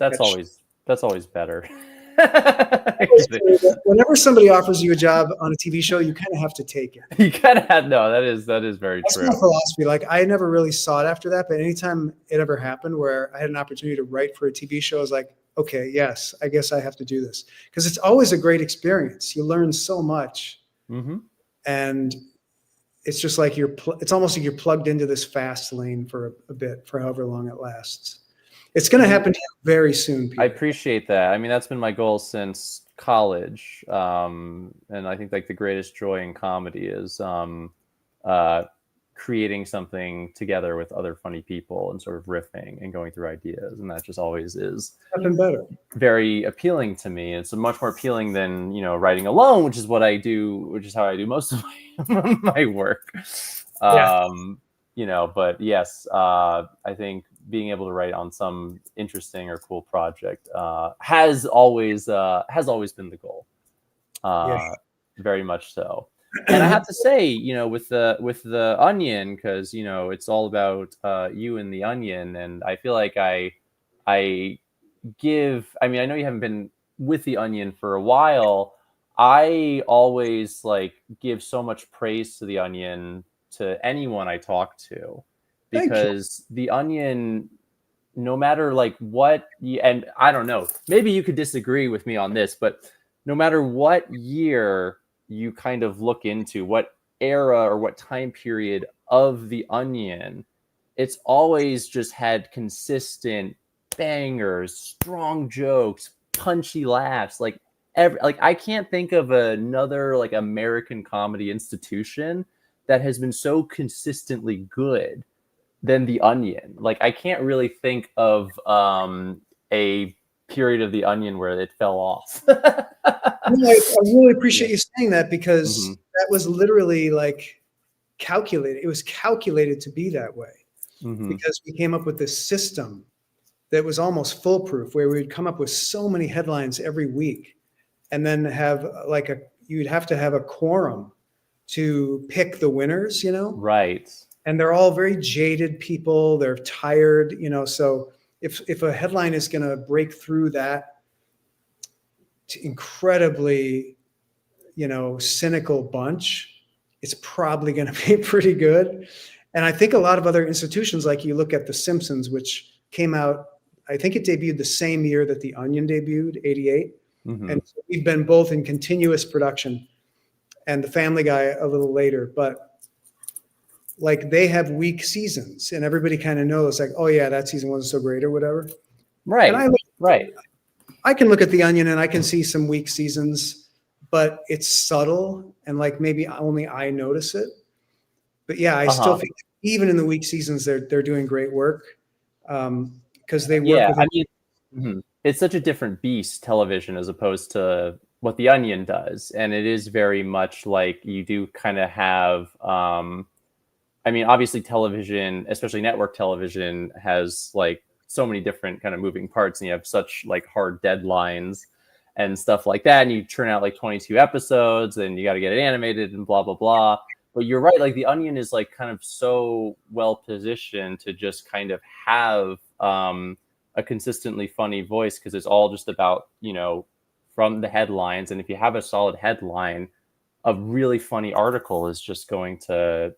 always better.
Whenever somebody offers you a job on a TV show, you kind of have to take it.
You kind of have that is very
That's
true.
my philosophy. Like, I never really sought after that, but anytime it ever happened where I had an opportunity to write for a TV show, I was like, okay, yes, I guess I have to do this, because it's always a great experience. You learn so much, and it's just like it's almost like you're plugged into this fast lane for a bit, for however long it lasts. It's going to happen to you very soon, Peter.
I appreciate that. I mean, that's been my goal since college. And I think like the greatest joy in comedy is creating something together with other funny people and sort of riffing and going through ideas. And that just always is
nothing better.
Very appealing to me. It's much more appealing than, you know, writing alone, which is what I do, which is how I do most of my work. You know, but yes, I think being able to write on some interesting or cool project has always been the goal. Very much so. And I have to say, you know, with the Onion, because, you know, it's all about you and the Onion, and I feel like I mean, I know you haven't been with the Onion for a while. I always like give so much praise to the Onion to anyone I talk to, because the Onion, no matter like what, and I don't know, maybe you could disagree with me on this, but no matter what year you kind of look into, what era or what time period of the Onion, it's always just had consistent bangers, strong jokes, punchy laughs. Like I can't think of another like American comedy institution that has been so consistently good than the Onion. Like, I can't really think of a period of the Onion where it fell off.
I really appreciate you saying that, because that was literally like calculated. It was calculated to be that way because we came up with this system that was almost foolproof, where we'd come up with so many headlines every week, and then have you'd have to have a quorum to pick the winners,
Right.
And they're all very jaded people. They're tired, so if a headline is going to break through that incredibly, cynical bunch, it's probably going to be pretty good. And I think a lot of other institutions, like you look at The Simpsons, which came out, I think it debuted the same year that The Onion debuted, 88. And so we've been both in continuous production, and The Family Guy a little later, but like they have weak seasons, and everybody kind of knows, like, oh yeah, that season wasn't so great or whatever.
Right.
And
Right.
I can look at The Onion and I can see some weak seasons, but it's subtle, and like maybe only I notice it. But yeah, I still think even in the weak seasons, they're doing great work, because they work with.
It's such a different beast, television, as opposed to what The Onion does, and it is very much like you do kind of have. Obviously, television, especially network television, has like so many different kind of moving parts, and you have such like hard deadlines and stuff like that, and you churn out like 22 episodes, and you got to get it animated and blah blah blah. But you're right, like The Onion is like kind of so well positioned to just kind of have a consistently funny voice, because it's all just about, from the headlines. And if you have a solid headline, a really funny article is just going to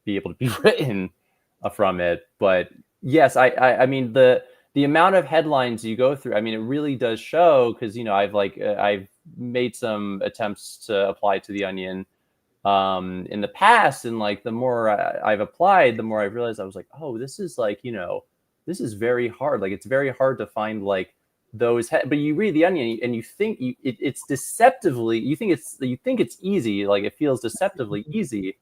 be able to be written from it. But yes, I mean, the amount of headlines you go through, I mean, it really does show, because, I've made some attempts to apply to The Onion in the past, and like the more I've applied, the more I've realized I was like, oh, this is like, this is very hard. Like, it's very hard to find like those but you read The Onion and you think it's deceptively, you think it's easy, like it feels deceptively easy,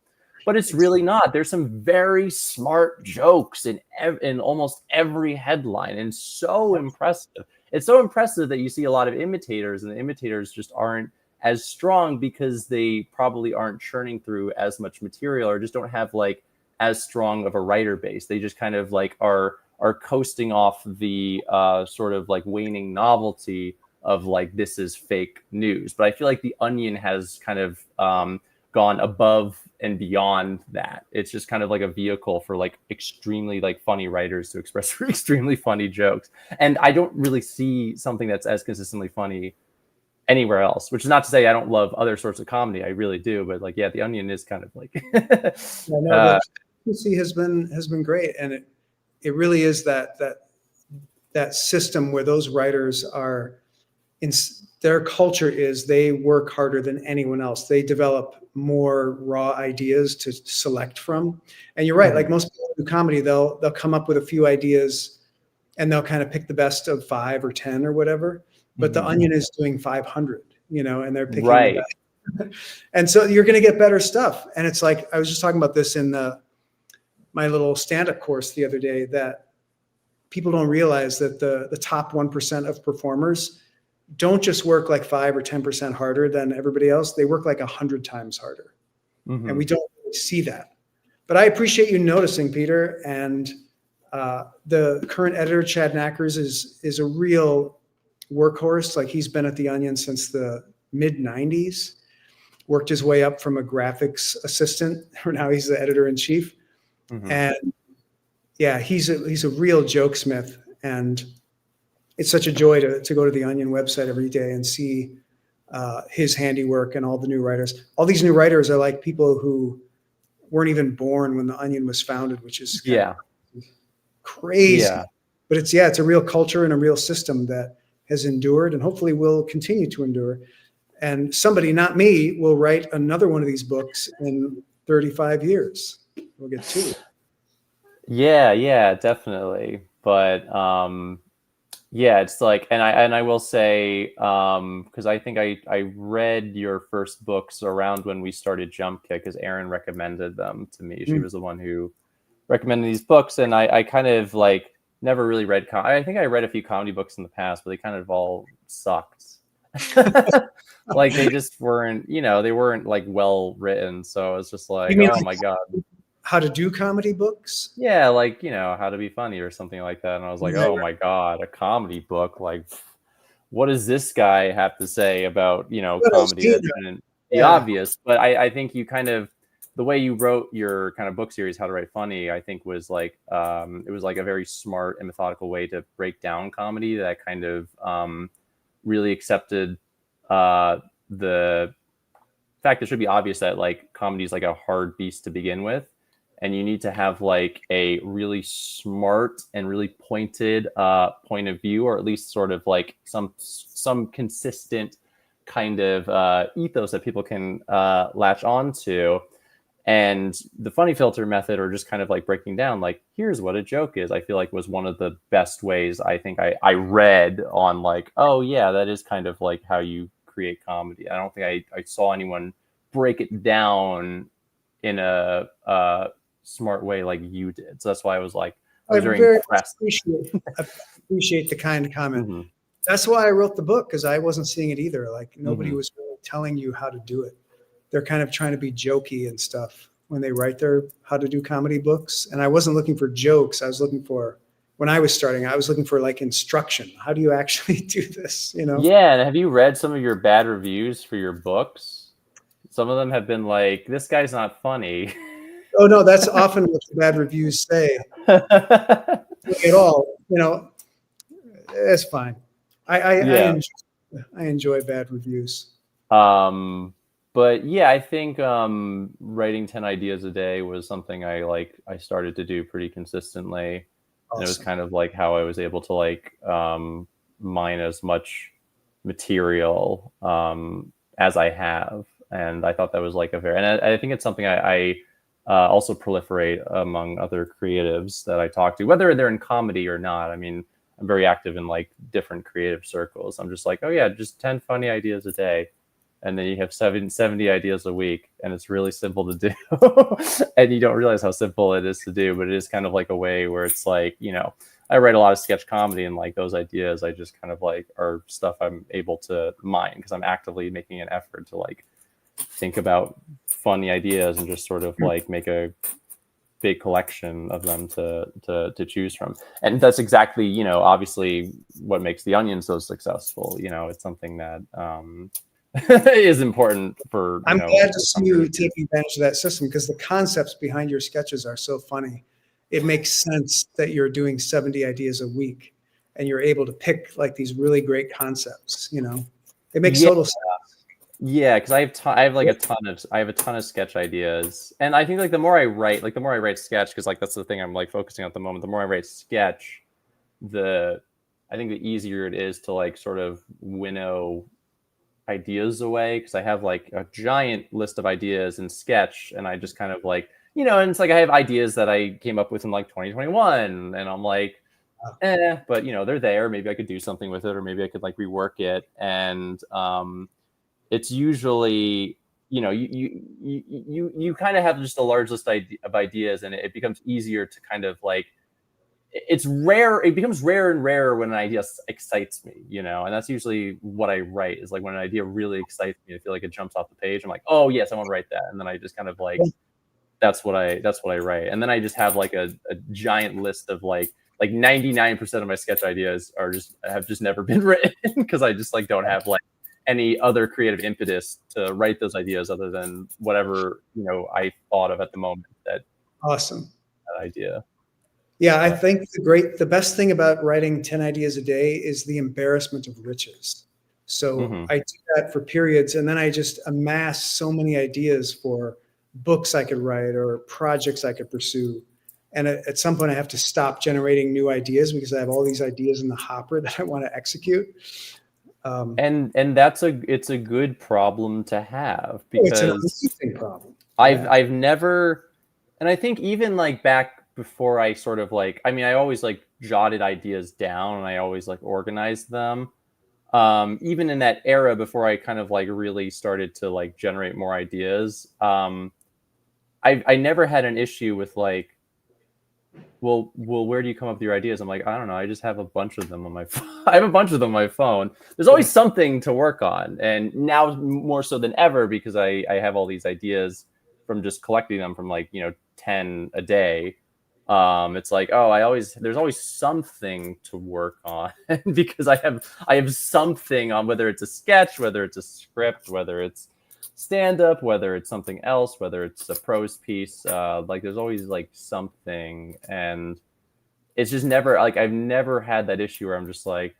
but it's really not. There's some very smart jokes in almost every headline, and so impressive. It's so impressive that you see a lot of imitators, and the imitators just aren't as strong because they probably aren't churning through as much material, or just don't have like as strong of a writer base. They just kind of like are coasting off the sort of like waning novelty of like, this is fake news. But I feel like The Onion has kind of gone above and beyond that. It's just kind of like a vehicle for like extremely like funny writers to express extremely funny jokes. And I don't really see something that's as consistently funny anywhere else, which is not to say I don't love other sorts of comedy. I really do. But like, yeah, The Onion is kind of like
CC has been great, and it really is that system where those writers are in. Their culture is they work harder than anyone else. They develop more raw ideas to select from. And you're right, like most people who do comedy, they'll come up with a few ideas, and they'll kind of pick the best of 5 or 10 or whatever. But The Onion is doing 500, and they're picking the best. And so you're going to get better stuff. And it's like, I was just talking about this in my little stand-up course the other day, that people don't realize that the top 1% of performers don't just work like 5 or 10% harder than everybody else. They work like 100 times harder. And we don't really see that. But I appreciate you noticing, Peter. And the current editor, Chad Knackers, is a real workhorse. Like, he's been at The Onion since the mid 90s, worked his way up from a graphics assistant. Now he's the editor in chief. And yeah, he's a real jokesmith, and it's such a joy to go to the Onion website every day and see his handiwork and all the new writers. All these new writers are like people who weren't even born when the Onion was founded, which is crazy. But it's a real culture and a real system that has endured and hopefully will continue to endure. And somebody, not me, will write another one of these books in 35 years. We'll get to it.
Yeah, definitely. But it's like, and I will say, because I think I read your first books around when we started Jump Kick, because Erin recommended them to me. She was the one who recommended these books, and I kind of like never really read. I think I read a few comedy books in the past, but they kind of all sucked. Like they just weren't, they weren't like well written. So it's just like,
You mean
oh
like
my God.
how to do comedy books?
Yeah, like, how to be funny or something like that. And I was like, oh my God, a comedy book. Like, what does this guy have to say about,
What else
comedy
do you
that
know?
shouldn't be
Yeah.
obvious? But I think you kind of, the way you wrote your kind of book series, How to Write Funny, I think was like, it was like a very smart and methodical way to break down comedy that kind of really accepted the fact it should be obvious that like comedy is like a hard beast to begin with, and you need to have like a really smart and really pointed point of view, or at least sort of like some consistent kind of ethos that people can latch on to. And the funny filter method, or just kind of like breaking down like, here's what a joke is, I feel like was one of the best ways I think I read on like, oh yeah, that is kind of like how you create comedy. I don't think I saw anyone break it down in a smart way like you did. So that's why I was like, I was very impressed.
Appreciate the kind comment.
Mm-hmm.
That's why I wrote the book, because I wasn't seeing it either. Like nobody
Mm-hmm.
was really telling you how to do it. They're kind of trying to be jokey and stuff when they write their how to do comedy books. And I wasn't looking for jokes. I was looking for, when I was starting, I was looking for like instruction. How do you actually do this?
Yeah. And have you read some of your bad reviews for your books? Some of them have been like, this guy's not funny.
Oh no, that's often what the bad reviews say. At all, it's fine. I enjoy bad reviews.
But yeah, I think writing 10 ideas a day was something I started to do pretty consistently.
Awesome.
And it was kind of like how I was able to like mine as much material as I have. And I thought that was like and I think it's something I also proliferate among other creatives that I talk to, whether they're in comedy or not. I mean, I'm very active in like different creative circles. I'm just like, oh yeah, just 10 funny ideas a day. And then you have 70 ideas a week, and it's really simple to do. And you don't realize how simple it is to do, but it is kind of like a way where it's like, I write a lot of sketch comedy, and like those ideas, I just kind of like are stuff I'm able to mine because I'm actively making an effort to like think about funny ideas and just sort of like make a big collection of them to choose from. And that's exactly, obviously what makes The Onion so successful. It's something that is important for.
I'm glad to see you taking advantage of that system, because the concepts behind your sketches are so funny. It makes sense that you're doing 70 ideas a week and you're able to pick like these really great concepts. It makes total sense.
Yeah, because I have a ton of sketch ideas, and I think like the more I write sketch, because like that's the thing I'm like focusing on at the moment. The more I write sketch, I think the easier it is to like sort of winnow ideas away, because I have like a giant list of ideas in sketch, and I just kind of like, and it's like I have ideas that I came up with in like 2021, and I'm like, but they're there. Maybe I could do something with it, or maybe I could like rework it. And it's usually, you kind of have just a large list of ideas, and it becomes easier to kind of like, it's rare. It becomes rarer and rarer when an idea excites me, and that's usually what I write, is like when an idea really excites me, I feel like it jumps off the page. I'm like, oh yes, I want to write that. And then I just kind of like, that's what I write. And then I just have like a giant list of like 99% of my sketch ideas have just never been written, because I just like don't have like any other creative impetus to write those ideas other than whatever, I thought of at the moment.
Awesome.
That idea.
Yeah, I think the best thing about writing 10 ideas a day is the embarrassment of riches. So I do that for periods, and then I just amass so many ideas for books I could write or projects I could pursue. And at some point I have to stop generating new ideas, because I have all these ideas in the hopper that I want to execute.
And it's a good problem to have, because
it's an amazing problem.
I've never, and I think even like back before I sort of like, I mean, I always like jotted ideas down and I always like organized them. Even in that era before I kind of like really started to like generate more ideas, I never had an issue with like well, where do you come up with your ideas? I'm like, I don't know. I just have a bunch of them on my phone. I have a bunch of them on my phone. There's always something to work on. And now more so than ever, because I have all these ideas from just collecting them from 10 a day. It's like, there's always something to work on because I have something on, whether it's a sketch, whether it's a script, whether it's stand-up, whether it's something else, whether it's a prose piece, there's always something. And it's just never I've never had that issue where I'm just like,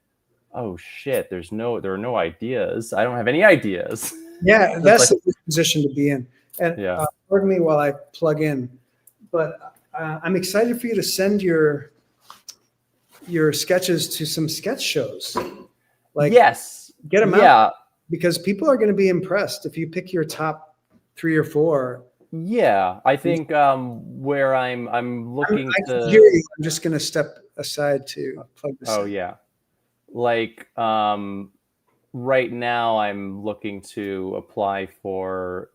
oh shit, there are no ideas. I don't have any ideas.
Yeah, that's a good position to be in. And
Yeah.
pardon me while I plug in, but I'm excited for you to send your sketches to some sketch shows.
Yes.
Get them
Yeah.
out, because people are going to be impressed if you pick your top 3 or 4.
Yeah, I think where I'm looking
I can
to
hear you. I'm just going to step aside to plug this
Oh
in.
yeah. Right now I'm looking to apply for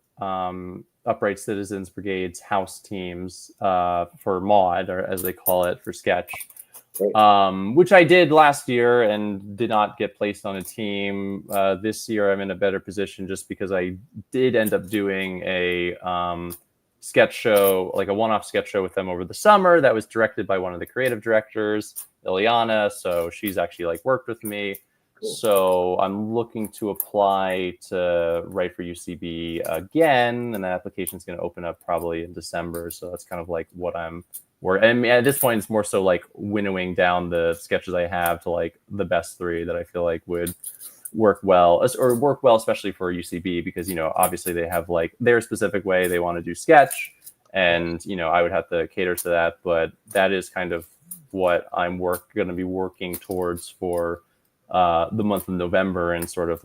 Upright Citizens Brigade's house teams for mod, or as they call it, for sketch. Which I did last year and did not get placed on a team. This year I'm in a better position just because I did end up doing a sketch show, like a one-off sketch show with them over the summer that was directed by one of the creative directors, Ileana. So she's actually worked with me. Cool. So I'm looking to apply to write for UCB again, and the application is going to open up probably in December. So that's kind of what I'm and at this point, it's more so winnowing down the sketches I have to the best 3 that I feel would work well, especially for UCB, because, obviously they have their specific way they want to do sketch. And, I would have to cater to that. But that is kind of what I'm going to be working towards for the month of November, and sort of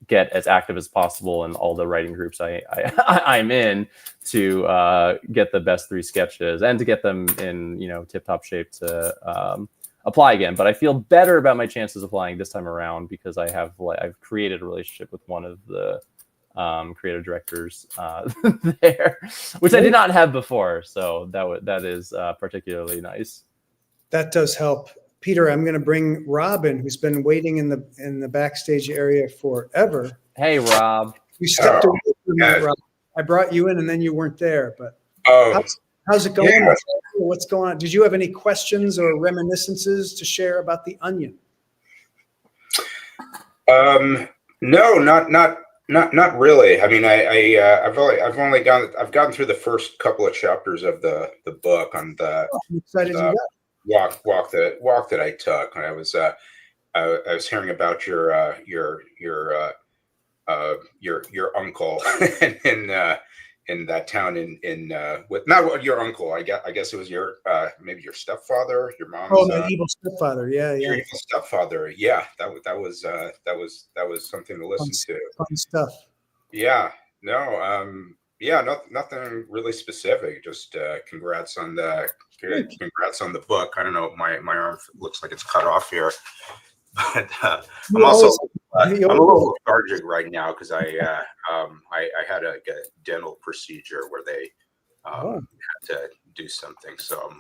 get as active as possible in all the writing groups I'm in to get the best 3 sketches and to get them in tip-top shape to apply again. But I feel better about my chances applying this time around because I've created a relationship with one of the creative directors there, which I did not have before. So that is particularly nice.
That does help. Peter, I'm going to bring Rob in, who's been waiting in the backstage area forever.
Hey, Rob.
You stepped away from me, Rob. I brought you in, and then you weren't there. But how's it going?
Yeah.
What's going on? Did you have any questions or reminiscences to share about The Onion?
No, not really. I mean, I've gotten through the first couple of chapters of the book on the.
I'm excited you got it.
Walk that I took. I was hearing about your uncle in that town in with not your uncle. I guess it was your maybe your stepfather, your mom's.
Oh, my evil stepfather. Yeah.
Your evil stepfather. Yeah, that was something to listen to.
Fun stuff.
Yeah. No. Yeah. Nothing really specific. Just congrats on the book. I don't know. My arm looks like it's cut off here, but I'm also I'm a little lethargic right now because I had a dental procedure where they had to do something, so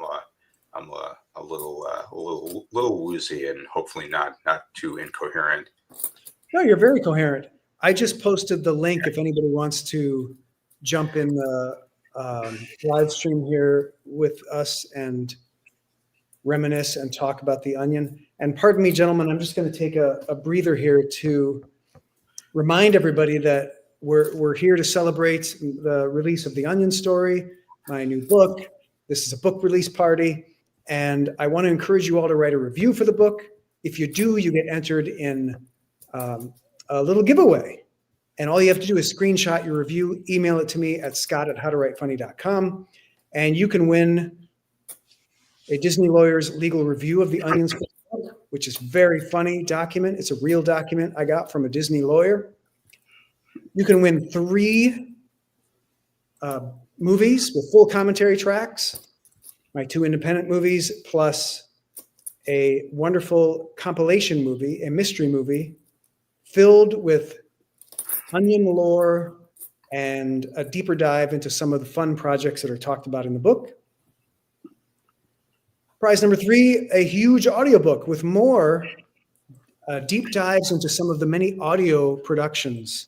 I'm a little woozy and hopefully not too incoherent.
No, you're very coherent. I just posted the link if anybody wants to jump in the live stream here with us and reminisce and talk about The Onion. And pardon me, gentlemen, I'm just going to take a breather here to remind everybody that we're here to celebrate the release of The Onion Story, my new book. This is a book release party, and I want to encourage you all to write a review for the book. If you do, you get entered in a little giveaway. And all you have to do is screenshot your review, email it to me at scott@howtowritefunny.com, and you can win a Disney lawyer's legal review of The Onion Story, which is a very funny document. It's a real document I got from a Disney lawyer. You can win 3 movies with full commentary tracks, my 2 independent movies, plus a wonderful compilation movie, a mystery movie, filled with Onion lore and a deeper dive into some of the fun projects that are talked about in the book. Prize number 3, a huge audiobook with more deep dives into some of the many audio productions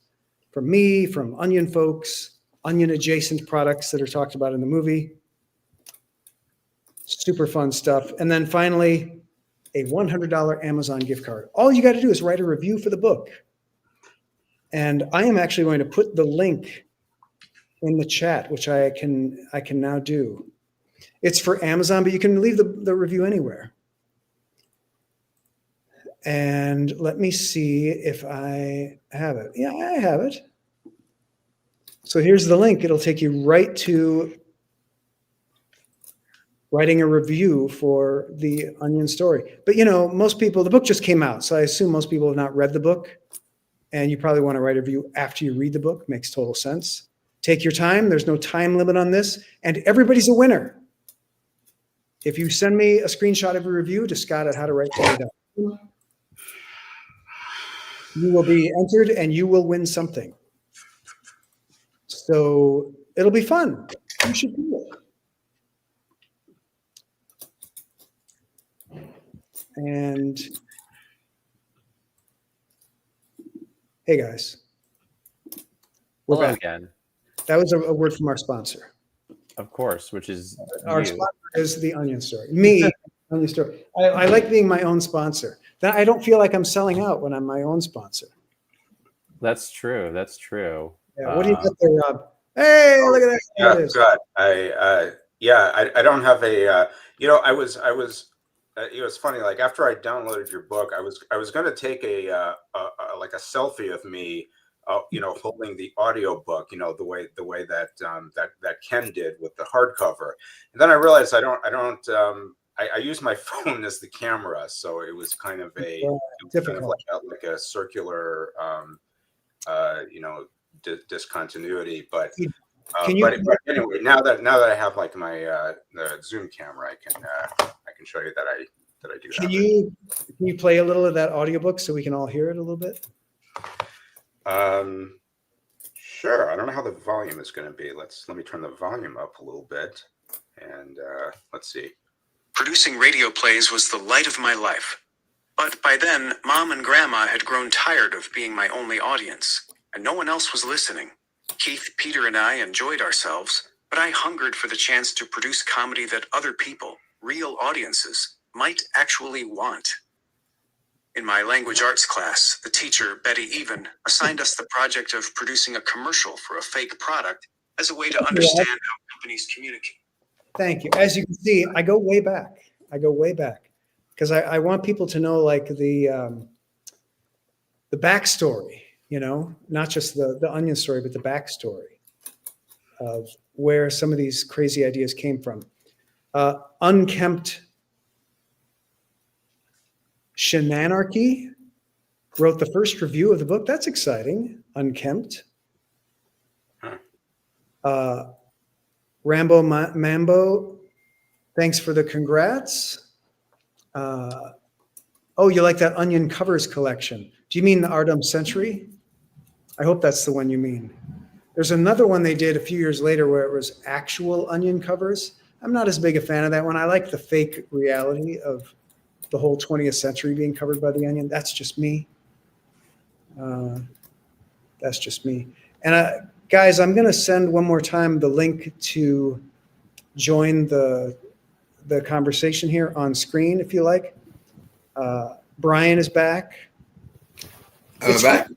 from me, from Onion folks, Onion adjacent products that are talked about in the movie. Super fun stuff. And then finally, a $100 Amazon gift card. All you got to do is write a review for the book. And I am actually going to put the link in the chat, which I can now do. It's for Amazon, but you can leave the review anywhere. And let me see if I have it. Yeah, I have it. So here's the link. It'll take you right to writing a review for the Onion story. But most people, the book just came out, so I assume most people have not read the book. And you probably want to write a review after you read the book. Makes total sense. Take your time. There's no time limit on this. And everybody's a winner. If you send me a screenshot of your review to Scott@howtowrite.com, you will be entered and you will win something. So it'll be fun. You should do it. And hey, guys. We're
Hello
back
again.
That was a word from our sponsor.
Of course, which is
Our
you.
sponsor is the Onion Story. Me, Onion Story. I like being my own sponsor. I don't feel like I'm selling out when I'm my own sponsor.
That's true. That's true.
Yeah, what do you got there, Rob? Hey, look at that.
Yeah,
There it is.
good. I don't have a. I was. It was funny. Like after I downloaded your book, I was going to take a selfie of me, holding the audio book. The way that that Ken did with the hardcover, and then I realized I use my phone as the camera, so it was kind of like a circular, discontinuity. But but anyway, now that I have like my the Zoom camera, I can show you that I do.
Can you play a little of that audiobook so we can all hear it a little bit?
Sure. I don't know how the volume is going to be. Let me turn the volume up a little bit, and let's see.
Producing radio plays was the light of my life. But by then, Mom and Grandma had grown tired of being my only audience, and no one else was listening. Keith, Peter, and I enjoyed ourselves, but I hungered for the chance to produce comedy that other people, real audiences, might actually want. In my language arts class, the teacher, Betty Even, assigned us the project of producing a commercial for a fake product as a way to understand how companies communicate.
Thank you. As you can see, I go way back. Because I want people to know like the backstory, not just the Onion story, but the backstory of where some of these crazy ideas came from. Unkempt Shenanarchy wrote the first review of the book. That's exciting. Unkempt. Rambo Mambo, thanks for the congrats. You like that Onion covers collection. Do you mean the Ardum Century? I hope that's the one you mean. There's another one they did a few years later where it was actual Onion covers. I'm not as big a fan of that one. I like the fake reality of the whole 20th century being covered by the Onion. That's just me. And guys, I'm going to send one more time the link to join the conversation here on screen, if you like. Brian is back.
I'm back.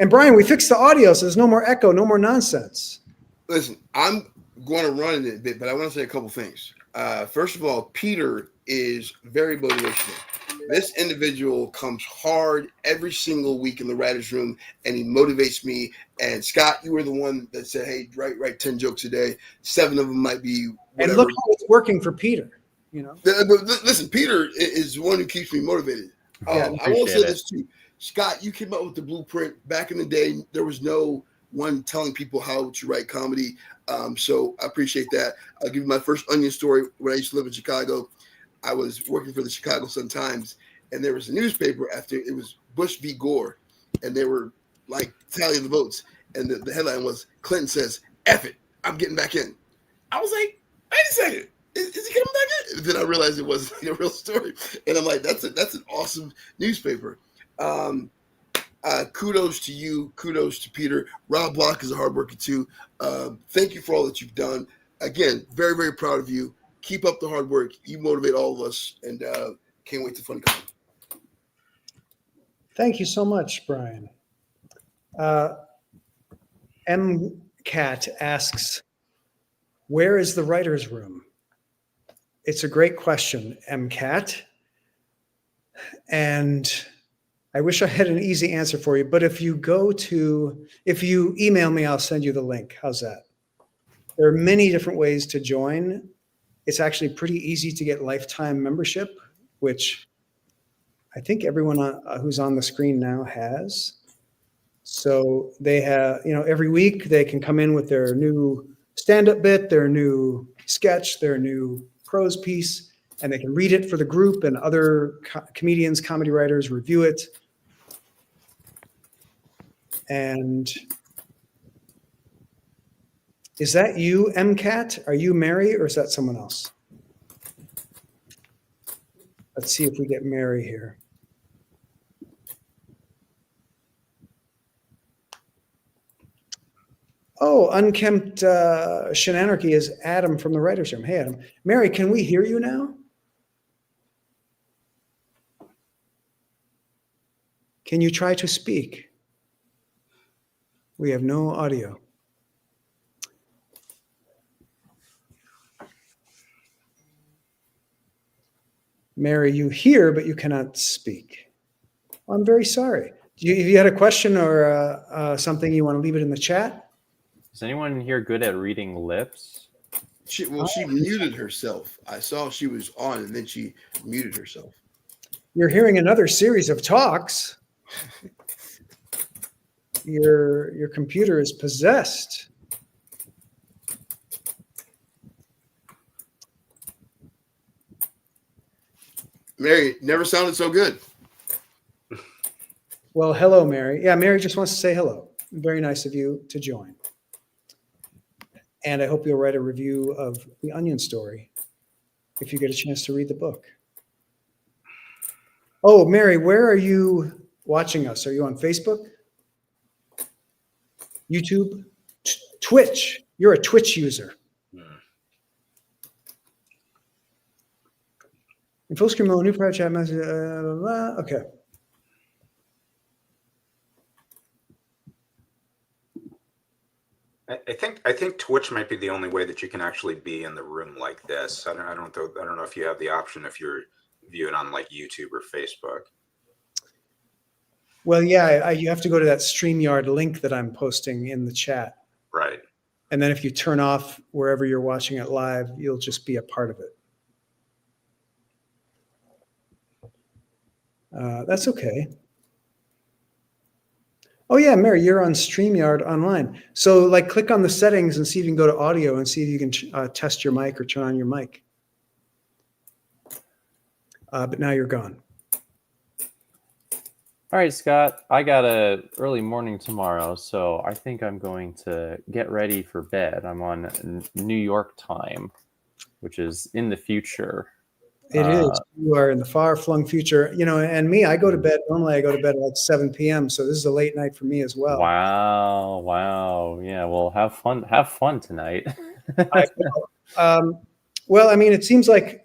And Brian, we fixed the audio, so there's no more echo, no more nonsense.
Listen, I'm going to run in a bit, but I want to say a couple things. First of all, Peter is very motivational. This individual comes hard every single week in the writer's room, and he motivates me. And Scott, you were the one that said, hey, write 10 jokes a day. 7 of them might be whatever.
And look how it's working for Peter,
Listen, Peter is the one who keeps me motivated. I will say this too. Scott, you came up with the blueprint. Back in the day, there was no one telling people how to write comedy. So I appreciate that. I'll give you my first Onion story. When I used to live in Chicago, I was working for the Chicago Sun-Times, and there was a newspaper after it was Bush v. Gore, and they were like tallying the votes. And the headline was, Clinton says, F it, I'm getting back in. I was like, wait a second. is he coming back? And then I realized it wasn't a real story, and I'm like, that's an awesome newspaper. Kudos to you. Kudos to Peter. Rob Block is a hard worker too. Thank you for all that you've done. Again, very, very proud of you. Keep up the hard work. You motivate all of us, and can't wait to FunCon.
Thank you so much, Brian. M. Cat asks, where is the writer's room? It's a great question, M. Cat. And I wish I had an easy answer for you, but if you email me, I'll send you the link. How's that? There are many different ways to join. It's actually pretty easy to get lifetime membership, which I think everyone who's on the screen now has. So they have, every week they can come in with their new stand-up bit, their new sketch, their new prose piece, and they can read it for the group, and other comedians, comedy writers review it. And is that you, MCAT? Are you Mary, or is that someone else? Let's see if we get Mary here. Oh, unkempt shenanarchy is Adam from the writer's room. Hey, Adam. Mary, can we hear you now? Can you try to speak? We have no audio. Mary, you hear, but you cannot speak. I'm very sorry. If you had a question or something, you want to leave it in the chat?
Is anyone here good at reading lips?
She muted herself. I saw she was on, and then she muted herself.
You're hearing another series of talks. Your computer is possessed.
Mary, never sounded so good.
Well, hello, Mary. Yeah, Mary just wants to say hello. Very nice of you to join. And I hope you'll write a review of The Onion Story if you get a chance to read the book. Oh, Mary, where are you watching us? Are you on Facebook? YouTube? Twitch? You're a Twitch user. In full screen mode, new private chat message. Okay.
I think Twitch might be the only way that you can actually be in the room like this. I don't know if you have the option if you're viewing on like YouTube or Facebook.
Well, yeah, you have to go to that StreamYard link that I'm posting in the chat.
Right.
And then if you turn off wherever you're watching it live, you'll just be a part of it. That's okay. Oh yeah, Mary, you're on StreamYard online. So like click on the settings and see if you can go to audio and see if you can test your mic or turn on your mic. But now you're gone.
All right, Scott, I got a early morning tomorrow, so I think I'm going to get ready for bed. I'm on New York time, which is in the future.
It is. You are in the far-flung future. And me, I go to bed. Normally I go to bed at like 7 p.m., so this is a late night for me as well.
Wow. Yeah, well, have fun tonight.
Well, I mean, it seems like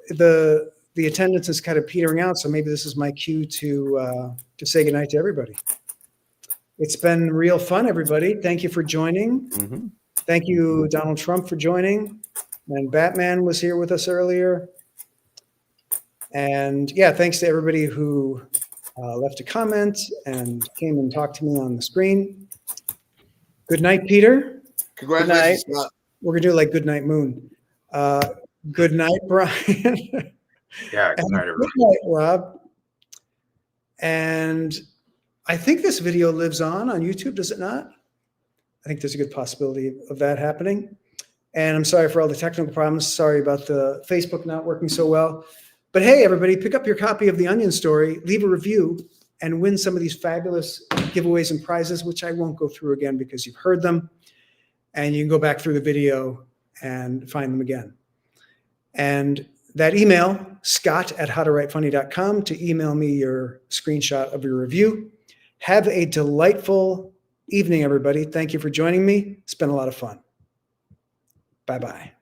the attendance is kind of petering out, so maybe this is my cue to say goodnight to everybody. It's been real fun, everybody. Thank you for joining.
Mm-hmm.
Thank you, Donald Trump, for joining. And Batman was here with us earlier. And yeah, thanks to everybody who left a comment and came and talked to me on the screen. Good night, Peter.
Congratulations,
Good night.
Scott.
We're going to do like Good Night Moon. Good night, Brian.
Yeah, good night, everybody.
Good night, Rob. And I think this video lives on YouTube, does it not? I think there's a good possibility of that happening. And I'm sorry for all the technical problems. Sorry about the Facebook not working so well. But hey, everybody, pick up your copy of The Onion Story, leave a review, and win some of these fabulous giveaways and prizes, which I won't go through again because you've heard them. And you can go back through the video and find them again. And that email, scott@howtowritefunny.com, to email me your screenshot of your review. Have a delightful evening, everybody. Thank you for joining me. It's been a lot of fun. Bye-bye.